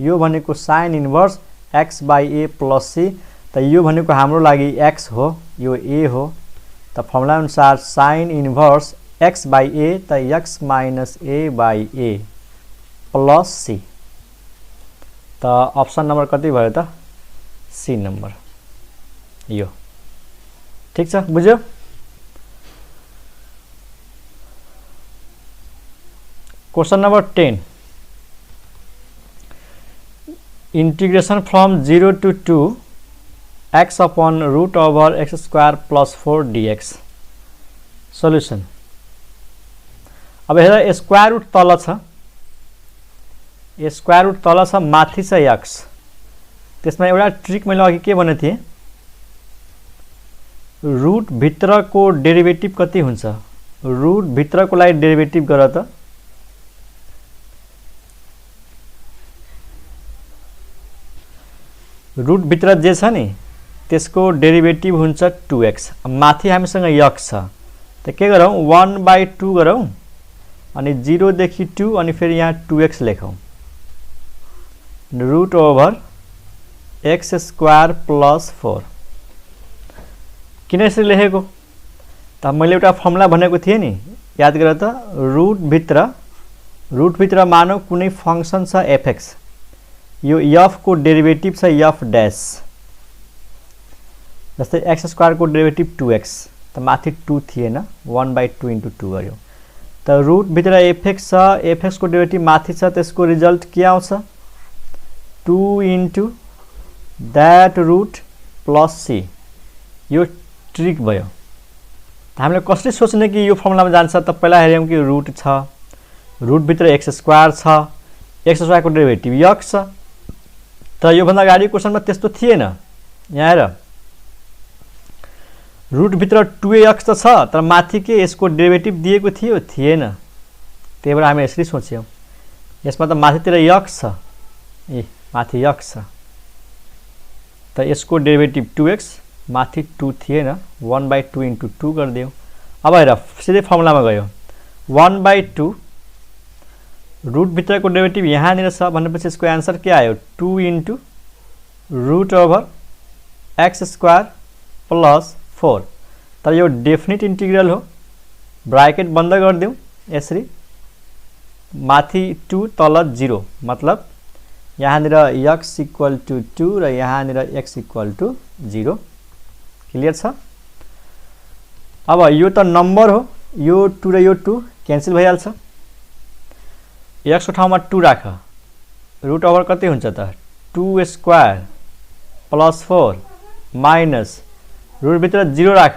यो भनेको sign inverse x/a plus c। त यो भनेको हाम्रो लागि x हो, यो a हो। त फर्मुला अनुसार साइन इन्भर्स x/a, त x minus a/a plus c। त अप्सन नम्बर कति भयो त? सी नम्बर यो। ठीक छ, बुझ्यो? Question number 10, integration from 0 to 2 x upon root over x square plus 4 dx। Solution. अब हेर, स्क्वायर रूट तल छ, स्क्वायर रूट तल छ, माथि छ x। त्यसमा एउटा ट्रिक मैले अघि के भनेको थिएँ, रूट भित्रको डेरिभेटिभ कति हुन्छ? रूट भित्रको लागि डेरिभेटिभ गर त। रूट भित्र जे छ नि त्यसको डेरिभेटिभ हुन्छ 2x। माथि हामीसँग x छ, त के गरौँ, 1/2 गरौँ, अनि 0 देखि 2, अनि फेरि यहाँ 2x लेखौँ, root over x square plus 4। किन यसरी लेखेको त? मैले एउटा फर्मुला भनेको थिएँ नि, याद गर त। रूट भित्र मानौ कुनै फंक्शन छ fx, यो f को डेरिभेटिभ छ f डैश। जस्तै एक्स स्क्वायर को डेरिभेटिभ 2x, त माथि 2 थिएन, 1/2 × 2 गर्यो। त रुट भित्र एफएक्स छ, एफएक्स को डेरिभेटिभ माथि छ, त्यसको रिजल्ट के आउँछ 2 into that root plus C. यो ट्रिक भयो। हामीले कसरी सोच्ने कि यो फर्मुलामा जान्छ त पहिला हेर्यौं कि रुट छ, रुट भित्र एक्स स्क्वायर छ, एक्स स्क्वायर को डेरिभेटिभ x छ। त यो भन्दा अगाडि क्वेशनमा त्यस्तो थिएन। यहाँ हेर रुट भित्र 2x त छ, तर माथि के यसको डेरिभेटिभ दिएको थियो थिएन। त्यही भएर हामी यसरी सोच्यौं। यसमा त माथितिर x छ, ए माथि x छ, त यसको डेरिभेटिभ 2x, माथि 2 थिएन, 1/2 इन्टु 2 गरिदियौं। अब हेर सिधै फर्मुलामा गयो, 1/2 रुट भित्रको डेरिभेटिभ यहाँनिर छ भनेपछि यसको आन्सर के आयो 2 into root over x square plus 4। तर यो डेफिनिट इंटीग्रल हो, ब्रैकेट बंद गरिदिउँ यसरी, माथि 2 तल 0, मतलब यहाँनिर x इक्वल टु 2 र यहाँनिर x इक्वल टु 0। क्लियर छ? अब यो त नम्बर हो, यो 2 र यो 2 क्यान्सल भइहाल्छ। x को ठाउँमा 2 राख, रुट ओभर कति हुन्छ त 2 स्क्वायर प्लस 4 माइनस रुट भित्र 0 राख,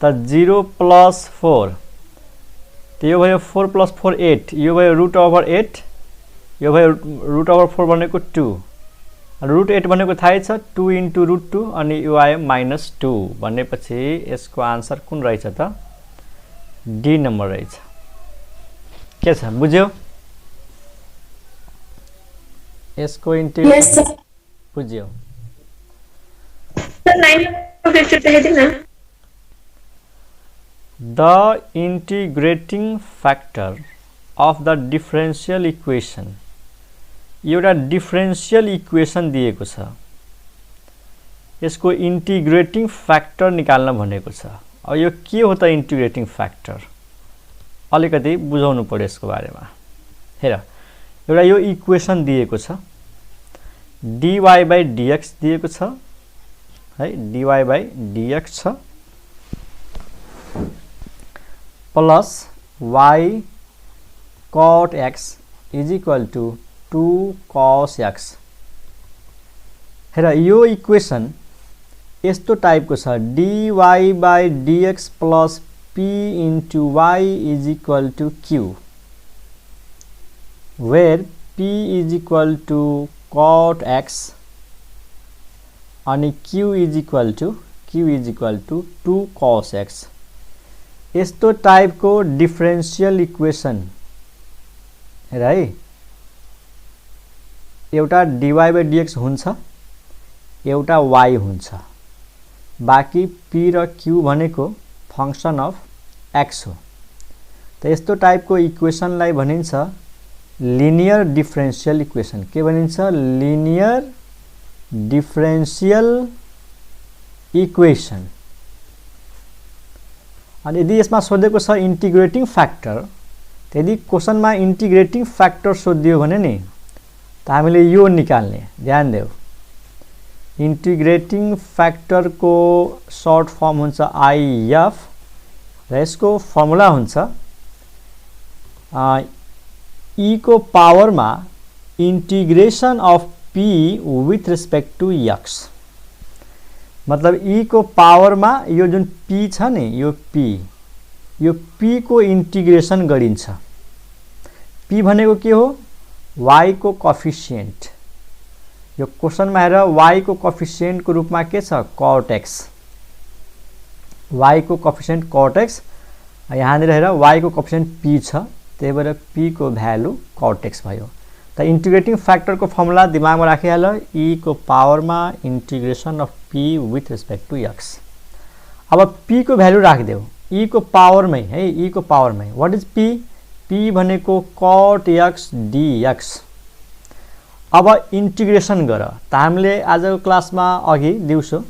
त 0 प्लस 4, त यो भयो 4 प्लस 4 8, यो भयो रुट ओभर 8, यो भयो रुट ओभर 4 भनेको 2, रुट 8 भनेको थाहै छ 2 इन्टु रुट 2, अनि यो आयो -2 भनेपछि यसको आन्सर कुन रहेछ त डी नम्बर रहेछ। के छ बुझ्यौ? यसको इंटीग्रेशन Yes, sir. बुझ्यौ? Sir, 9 question पे है ना? The integrating factor of the differential equation, एउटा डिफरेंशियल इक्वेशन दिएको छ, यसको इंटीग्रेटिंग फैक्टर निकाल्न भनेको छ। अब यो के हो त इंटीग्रेटिंग फैक्टर, अलिकति बुझाउनु पर्यो यसको बारेमा। हेर एउटा यो इक्वेशन दिएको छ, dy/dx दिएको छ है, dy/dx छ plus y cot x is equal to 2 cos x। हेर यो इक्वेशन यस्तो टाइपको छ, dy/dx plus p into y is equal to q, where p is equal to cot x and q is equal to 2 cos x। यस्तो टाइपको differential equation हेर है, एउटा dy/dx हुन्छ, एउटा y हुन्छ, बाकी p र q भनेको फंक्शन अफ x हो। त यस्तो टाइपको इक्वेशनलाई भनिन्छ लिनियर डिफरेंशियल इक्वेशन। के भनिन्छ? Linear differential equation. अनि यदि यसमा सोधेको छ इंटीग्रेटिंग फैक्टर, त यदि क्वेशनमा इंटीग्रेटिंग फैक्टर सोधियो भने नि त हामीले यो निकाल्ने। ध्यान देऊ, इंटीग्रेटिंग फैक्टर को शॉर्ट फॉर्म हुन्छ IF र यसको फर्मुला हुन्छ e को पावर मा integration of p with respect to x। मतलब e को पावर मा यो जुन p छ नि, यो p को इंटीग्रेशन गरिन्छ। p भनेको के हो? y को कोएफिशिएंट। यो क्वेशन में हेर y को कोएफिशिएंट को रूप में के छ cot x, y को कोएफिशिएंट cot x, यहाँनिर हेर y को कोएफिशिएंट p छ, त्यही भएर p को भ्यालु cot x भयो। त इंटीग्रेटिंग फैक्टर को फर्मुला दिमाग में राखिहाल, e को पावर में integration of p with respect to x। अब p को भ्यालु राखिदेऊ e को पावर में है, e को पावर में। What is p? p भनेको cot x dx। अब इंटीग्रेशन गर। त हामीले आजको क्लासमा अघि दिउँसो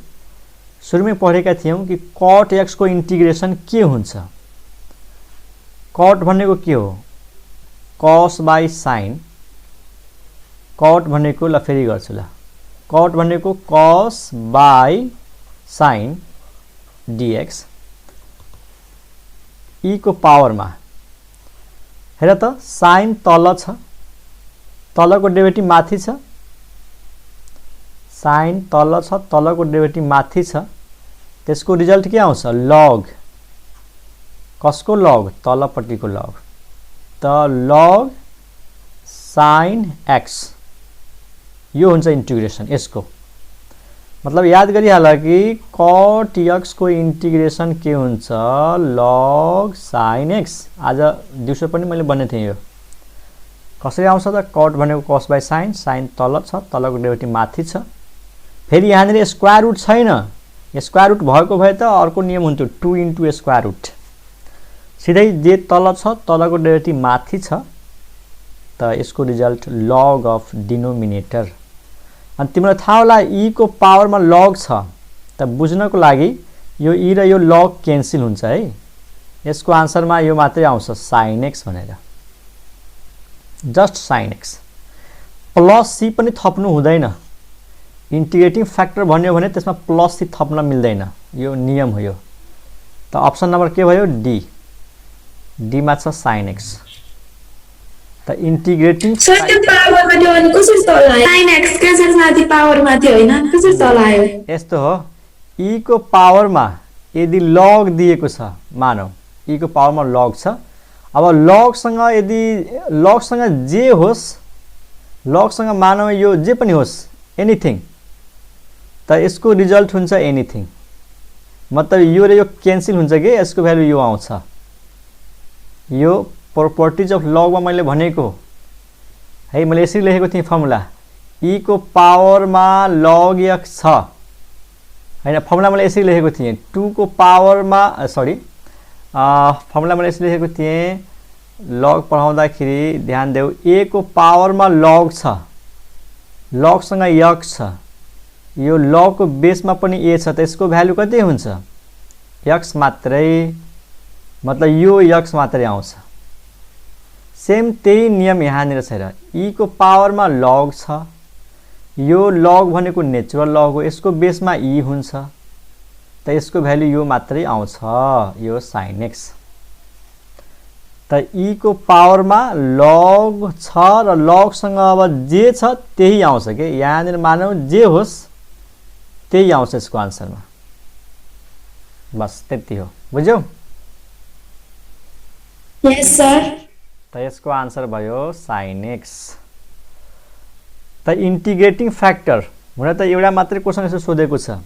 सुरुमै पढेका थियौं कि cot x को इंटीग्रेशन के हुन्छ। cot भनेको के हो? cos by sin। cot भनेको ल फेरि गर्छु ल, cot भनेको cos by sin dx, e को पावर मा हेर त साइन तल छ, तलको डेरिभेटिभ माथि छ, साइन तल छ, तलको डेरिभेटिभ माथि छ, त्यसको रिजल्ट के आउँछ? लग। कसको लग? तलपट्टिको लग। त लग साइन एक्स यो हुन्छ इन्टिग्रेसन यसको। मतलब याद गरिहाल कि कट एक्स को इन्टिग्रेसन के हुन्छ? लग साइन एक्स। आज दिउँसो पनि मैले भनेको थिएँ यो कसरी आउँछ त? कट भनेको कस बाई साइन, साइन तल छ, तलको डेरिभेटिभ माथि छ। फेरि यहाँनिर स्क्वायर रुट छैन, स्क्वायर रुट भएको भए त अर्को नियम हुन्थ्यो 2 इन्टु स्क्वायर रुट। सिधै जे तल छ तलको डेरिभेटिभ माथि छ, त यसको रिजल्ट लग अफ डिनोमिनेटर। अनि तिमीलाई थाहा होला ई को पावरमा लग छ, त बुझ्नको लागि यो ई र यो लग क्यान्सल हुन्छ है। यसको आन्सरमा यो मात्रै आउँछ साइन एक्स भनेर, just sine x. Plus c पनि थप्नु हुँदैन। इन्टिग्रेटिङ फ्याक्टर भन्यो भने त्यसमा प्लस सी थप्न मिल्दैन, यो नियम हो यो। त अप्सन नम्बर के भयो? डी। डीमा छ साइन एक्स। त इन्टिग्रेटिङ सर त्यो पावरमा त्यो अनि कसरी तल आयो? sin x के सर माथि पावरमा थियो हैन, कसरी तल आयो? यस्तो हो, ई को पावरमा यदि लग दिएको छ, मानौ ई को पावरमा लग छ, अब लगसँग यदि लगसँग जे होस्, लगसँग मानौ यो जे पनि होस् एनिथिङ, त यसको रिजल्ट हुन्छ एनिथिङ। मतलब यो र यो क्यान्सल हुन्छ कि यसको भ्यालु यो आउँछ। यो प्रोपर्टिज अफ लगमा मैले भनेको है, मैले यसरी लेखेको थिएँ फर्मुला, ई को पावरमा लग एक्स छ हैन। फर्मुला मैले यसरी लेखेको थिएँ 2 को पावरमा सरी फर्मुला मैले यसरी लेखेको थिएँ। लग पढाउँदाखेरि ध्यान देऊ, ए को पावरमा लग छ, लगसँग एक्स छ, यो लगको बेसमा पनि ए छ, त यसको भ्यालु कति हुन्छ? एक्स मात्रै। मतलब यो एक्स मात्रै आउँछ। सेम त्यही नियम यहाँनिर छ र, ई को पावरमा लग छ, यो लग भनेको नेचुरल लग हो, यसको बेसमा ई हुन्छ, त यसको भ्यालु यो मात्रै आउँछ, यो साइन एक्स। त ई को पावरमा लग छ र लगसँग अब जे छ त्यही आउँछ के, यहाँनिर मानौ जे होस् त्यही आउँछ यसको आन्सरमा। बस त्यति हो, बुझ्यौ? Yes sir. त यसको आन्सर भयो साइन एक्स। त इन्टिग्रेटिङ फ्याक्टर हुन त एउटा मात्रै क्वेसन यसो सोधेको छ।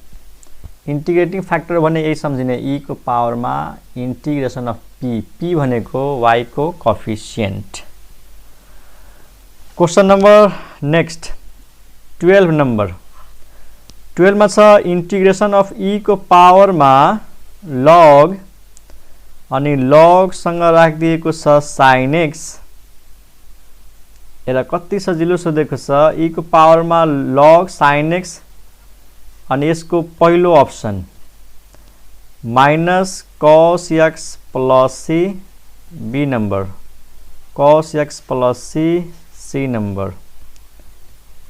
इन्टिग्रेटिङ फ्याक्टर भने यही सम्झिने, ई को पावरमा इन्टिग्रेसन अफ पी, पी भनेको वाई को coefficient. Question number next 12 number. 12 मा छ इन्टिग्रेसन अफ ई को पावरमा लग अनि लगसँग राखिदिएको छ साइन एक्स। यसलाई कति सजिलो सोधेको छ, ई को पावरमा लग साइन एक्स अनि यसको पहिलो option minus cos x plus c, b number cos x plus c, c number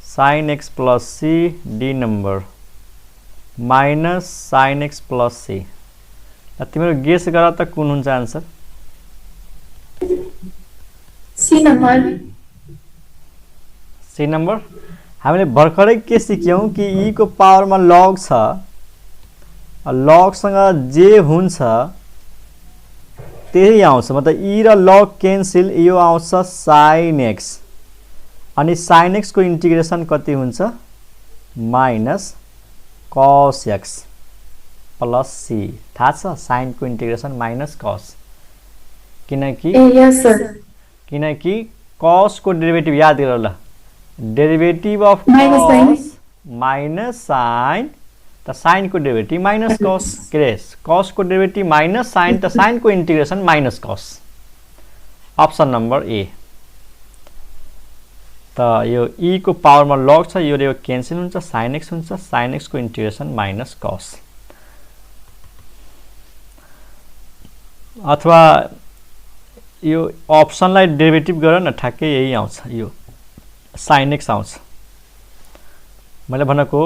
sine x plus c, d number minus sine x plus c. तिम्रो गेस गर त कुन हुन्छ answer? C number. C number. हामीले भर्खरै के सिक्यौं कि ई को पावरमा लग छ, लगसँग जे हुन्छ त्यही आउँछ। मतलब ई र लग क्यान्सल, यो आउँछ साइन एक्स अनि साइन एक्स को इन्टिग्रेसन कति हुन्छ? Minus cos x plus C. थाहा छ साइन को इन्टिग्रेसन माइनस कस, किनकि कस को डेरिभेटिभ याद गर ल, derivative of cos minus sine, त साइन को डेरिभेटिभ माइनस कस, के रे कस को डेरिभेटिभ माइनस साइन, त साइन को integration minus cos. Option number A. त यो ई को पावरमा लग छ, यो क्यान्सल हुन्छ, साइन एक्स हुन्छ, साइन एक्स को इन्टिग्रेसन माइनस कस। अथवा यो अप्सनलाई डेरिभेटिभ गर न, ठ्याक्कै यही आउँछ, यो साइन एक्स आउँछ। मैले भनेको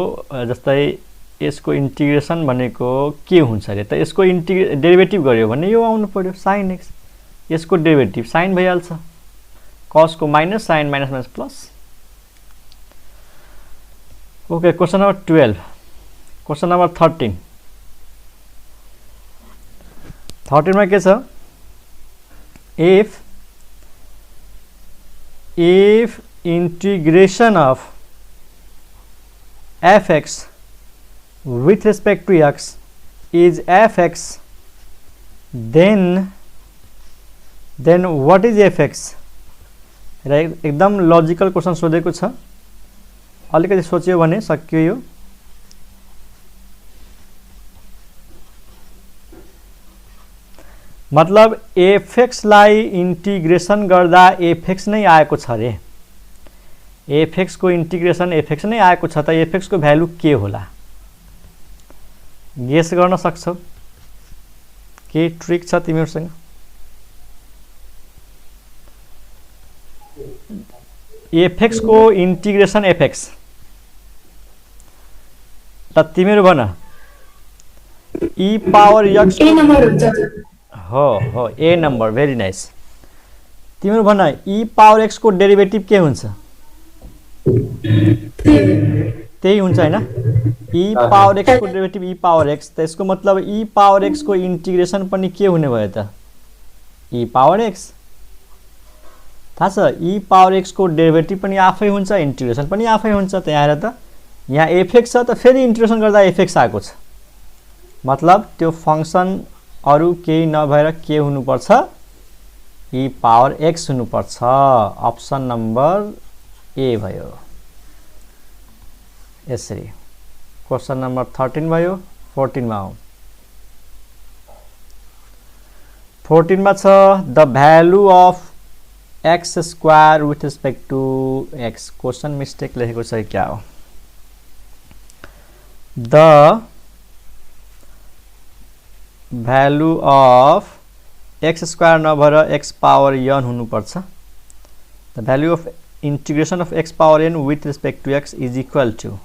जस्तै यसको इन्टिग्रेसन भनेको के हुन्छ अरे, त यसको डेरिभेटिभ गर्यो भने यो आउनु पर्यो साइन एक्स। यसको डेरिभेटिभ साइन भइहाल्छ कसको minus sine minus minus plus okay question number 12 question number 13 मा के छ if integration of fx with respect to x is fx then what is fx र एकदम लजिकल क्वेसन सोधेको छ अलिकति सोच्यो भने सक्यो यो मतलब fx लाई इंटीग्रेशन गर्दा fx नै आएको छ रे fx को इंटीग्रेशन fx नै आएको छ त fx को भ्यालु के होला गेस गर्न सक्छौ के ट्रिक छ तिमीहरुसँग fx को इंटीग्रेशन fx त तिमीहरु भन e पावर x ए नम्बर हुन्छ हो ए नंबर भेरी नाइस तिम्रो भन e पावर x को डेरिभेटिभ के हुन्छ त्यही हुन्छ हैन e पावर x को डेरिभेटिभ e पावर x त्यसको मतलब e पावर x को इंटीग्रेशन पनि के हुने भयो त e पावर x थाहा छ e पावर x को डेरिभेटिभ पनि आफै हुन्छ इंटीग्रेशन पनि आफै हुन्छ त्यहाँ हेर त यहाँ fx छ त फेरि इंटीग्रेशन गर्दा fx आएको छ मतलब त्यो फंक्सन अरु केही नभएर के हुनुपर्छ e पावर x हुनुपर्छ अप्सन नम्बर ए भयो यसरी क्वेशन नम्बर 13 भयो 14 मा आऊ 14 मा छ the value of x square with respect to x question mistake लेखेको छ क्या हो the value of x square नभएर x पावर n हुनु पर्छ the value of integration of x power n with respect to x is equal to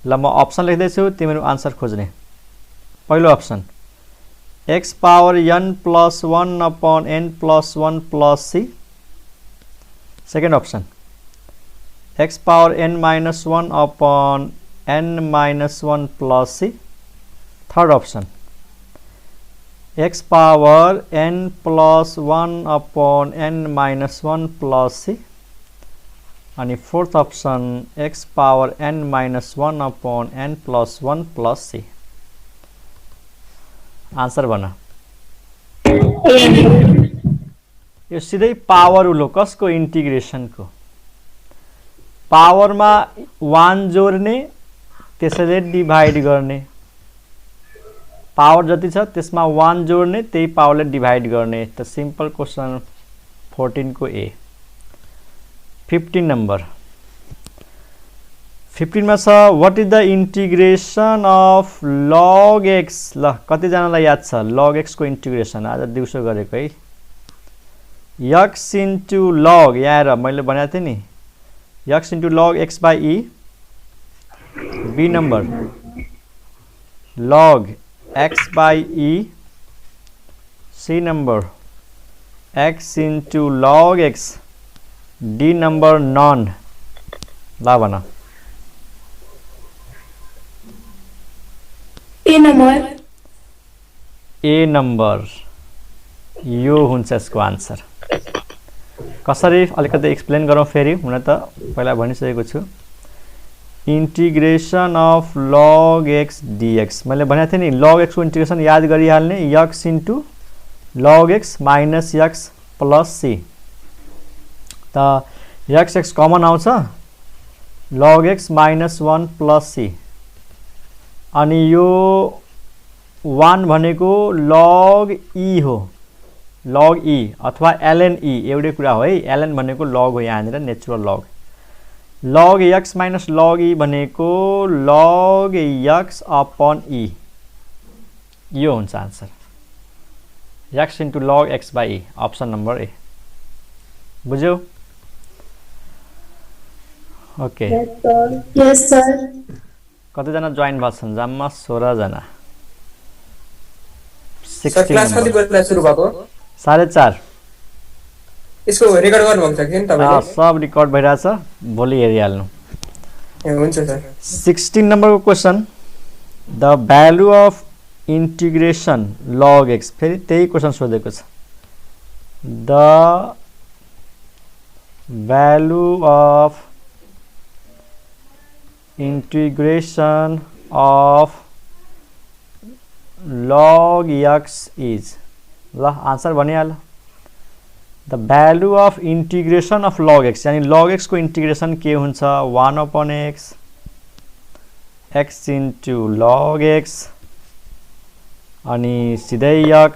ल म option लेख्दै छु तिमीहरु आन्सर खोज्ने पहिलो option x power n plus 1 upon n plus 1 plus c second option x power n minus 1 upon n minus 1 plus c third option x power n plus 1 upon n minus 1 plus c अनि fourth option x power n minus 1 upon n plus 1 plus c answer बना यो सिधै power उलो कसको integration को power मा 1 जोड्ने त्यसैले डिवाइड गर्ने पावर जति छ त्यसमा 1 जोड्ने त्यही पावरले डिवाइड गर्ने त सिंपल क्वेशन 14 को ए 15 नंबर 15 मा छ what is the integration of log x ल कति जनालाई याद छ log x को इंटीग्रेशन आज दिउँसो गरेको है x into log यहाँ र मैले भनेको थिए नि x into log x by e b number log x by e c number x into log x d number non ला बना ए नंबर यो हुन्छ यसको आन्सर कसरी अलिकति एक्सप्लेन गरौँ फेरि हुन त पहिला भनिसकेको छु integration of log x dx मैले भनेको थिए नि log x को इंटीग्रेशन याद गरिहाल्ने x into log x minus x plus c त x कमन आउँछ log x minus 1 plus c अनि यो 1 भनेको log e हो log e अथवा ln e एउटै कुरा हो है ln भनेको log हो यहाँनिर natural log x minus log e भनेको log x upon e यो हुन्छ answer x into log x by e option number A बुझ्यौ ओके यस सर कति जना जोइन भन्छन् जम्मा 16 जना सर क्लास कति बेला सुरु भएको 4.5 यसको रेकर्ड गर्नुभएको छ कि तपाईले? सब रेकर्ड भइरहेछ, भोलि हेरिहाल्नु। ए हुन्छ सर। 16 नम्बरको question, the value of integration log x, फेरि त्यही क्वेसन सोधेको छ। The value of integration of log x is, ल आन्सर भनिहाल। The value of integration of log x, यानी log x को इंटीग्रेशन के हुन्छ? 1/x x into log x अनि सिधै x,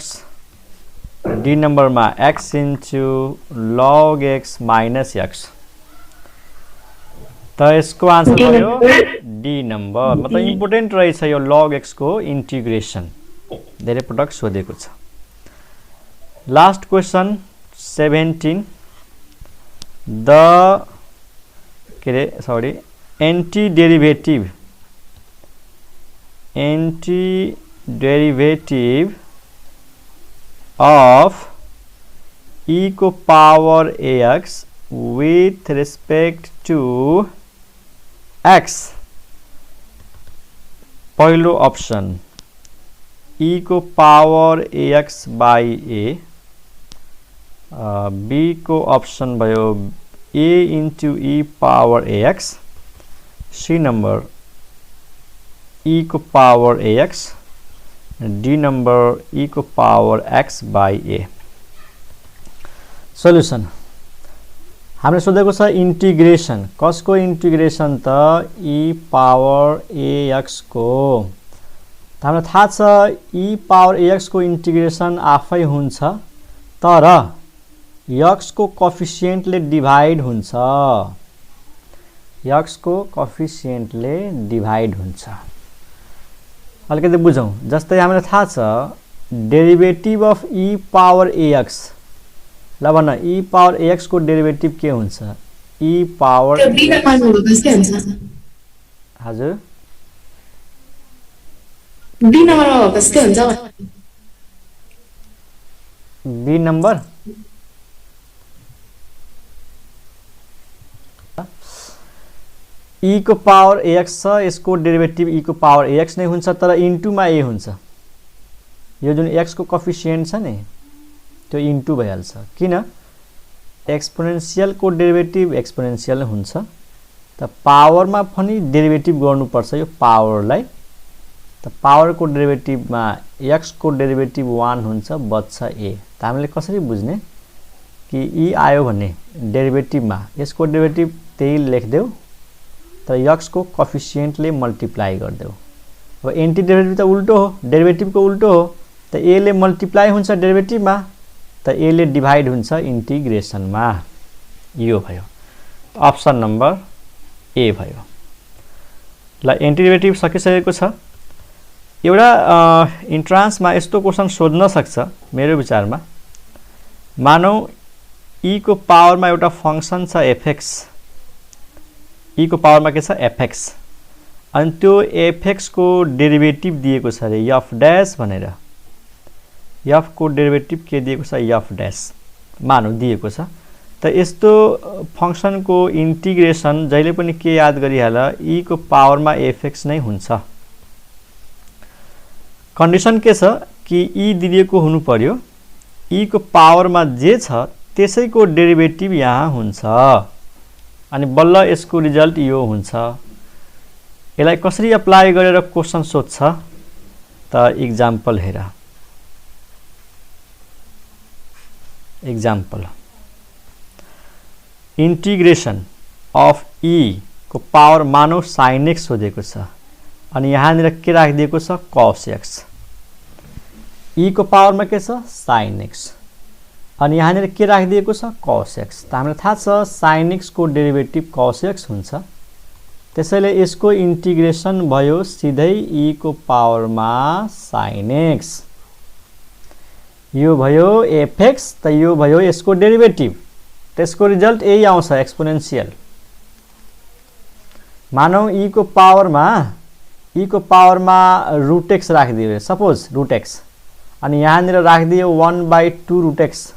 डी नम्बरमा x into log x minus x। त यसको आन्सर भयो डी नम्बर। मतलब इम्पोर्टेन्ट रहेछ यो log x को इंटीग्रेशन, धेरै पटक सोधेको छ। Last question 17, the anti derivative of e को power ax with respect to x। पहिलो ऑप्शन e को power ax by a, b को ऑप्शन भयो a into e power ax, c number e को power ax, D number e को power x by a। Solution हामीले सोधेको छ integration, कसको इंटीग्रेशन त e पावर ax को। त हामीलाई थाहा छ e पावर ax को इंटीग्रेशन आफै हुन्छ, तर x को कोफिसिएन्टले डिभाइड हुन्छ, x को कोफिसिएन्टले डिभाइड हुन्छ। अलिकति बुझौं, जस्तै हामीलाई थाहा छ डेरिवेटिभ अफ e पावर ax, ल भन e पावर ax को डेरिवेटिभ के हुन्छ? e पावर हजुर बी नम्बरमा भएको के हुन्छ? बी नम्बर e को पावर ax छ, यसको डेरिवेटिभ e को पावर ax नै हुन्छ, तर इन्टु मा a हुन्छ। यो जुन x को कोफिसिएन्ट छ नि त्यो इन्टु भइहाल्छ, किन? एक्सपोनेन्शियल को डेरिवेटिभ एक्सपोनेन्शियल हुन्छ, त पावरमा पनि डेरिवेटिभ गर्नुपर्छ यो पावरलाई। त पावर को डेरिवेटिभमा x को डेरिवेटिभ 1 हुन्छ, बच्छ a। त हामीले कसरी बुझ्ने कि e आयो भने डेरिवेटिभमा यसको डेरिवेटिभ त्यही लेख्देऊ, तर x को कोफिसिएन्टले मल्टिप्लाई गर्देऊ। अब एन्टी डेरिवेटिभ त उल्टो हो, डेरिवेटिभको उल्टो हो, त a ले मल्टिप्लाई हुन्छ डेरिवेटिभमा, त a ले डिभाइड हुन्छ इंटीग्रेशनमा। यो भयो ऑप्शन नंबर ए भयो। ल एन्टी डेरिवेटिभ सकिसकेको छ। एउटा इन्ट्रान्समा यस्तो क्वेसन सोध्न सक्छ मेरो विचारमा, मानौ e को पावरमा एउटा फंक्सन छ fx, e को पावरमा के छ fx, अनि त्यो fx को डेरिवेटिभ दिएको छ रे f डैश भनेर, f को डेरिवेटिभ के दिएको छ f डैश मानौ दिएको छ। त यस्तो फंक्सन को इंटीग्रेशन जहिले पनि के याद गरिहाल, e को पावरमा fx नै हुन्छ। कन्डिसन के छ कि e दिएको हुनु पर्यो, e को पावरमा जे छ त्यसैको डेरिवेटिभ यहाँ हुन्छ, अनि बल्ल यसको रिजल्ट यो हुन्छ। यसलाई कसरी अप्लाई गरेर क्वेशन सोध्छ त एक्जाम्पल हेर। एक्जाम्पल इंटीग्रेशन अफ e को पावर मानौ sin x सोधेको छ, अनि यहाँनिर के राखिदिएको छ cos x। e को पावरमा के छ sin x, अनि यहाँनिर के राखिदिएको छ cos x। त हामीलाई थाहा छ sin x को डेरिवेटिभ cos x हुन्छ, त्यसैले यसको इंटीग्रेशन भयो सिधै e को पावरमा sin x। यो भयो fx, त यो भयो यसको डेरिवेटिभ, त्यसको रिजल्ट यही आउँछ एक्सपोनेन्शियल। मानौ e को पावरमा रुट x राखिदियो सपोज रुट x, अनि यहाँनिर राखिदियो 1/2 रुट एक्स।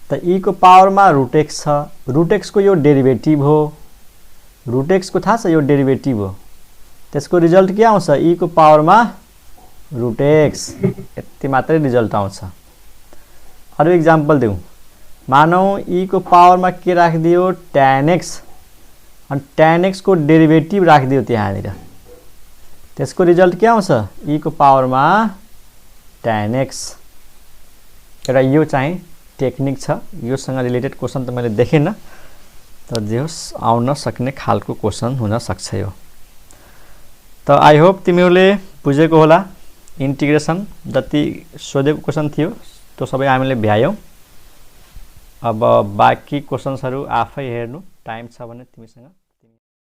त e को पावरमा रुट एक्स छ, रुट एक्स को यो डेरिभेटिभ हो, रुट एक्स को थाहा छ यो डेरिभेटिभ हो, त्यसको रिजल्ट के आउँछ e को पावरमा रुट एक्स, यति मात्रै रिजल्ट आउँछ। अरु एक्जाम्पल देऊ, मानौ e को पावरमा के राखिदियो tan x, अनि tan x को डेरिभेटिभ राखिदियो त्यहाँनिर, त्यसको रिजल्ट के आउँछ e को पावरमा tan x। एउटा यो चाहिँ टेक्निक छ, योसँग रिलेटेड क्वेसन त मैले देखेन, तर जे होस् आउन सक्ने खालको क्वेसन हुन सक्छ यो। त आई होप तिमीहरूले बुझेको होला, इन्टिग्रेसन जति सोधेको क्वेसन थियो त्यो सबै हामीले भ्यायौँ। अब बाँकी क्वेसन्सहरू आफै हेर्नु, टाइम छ भने तिमीसँग।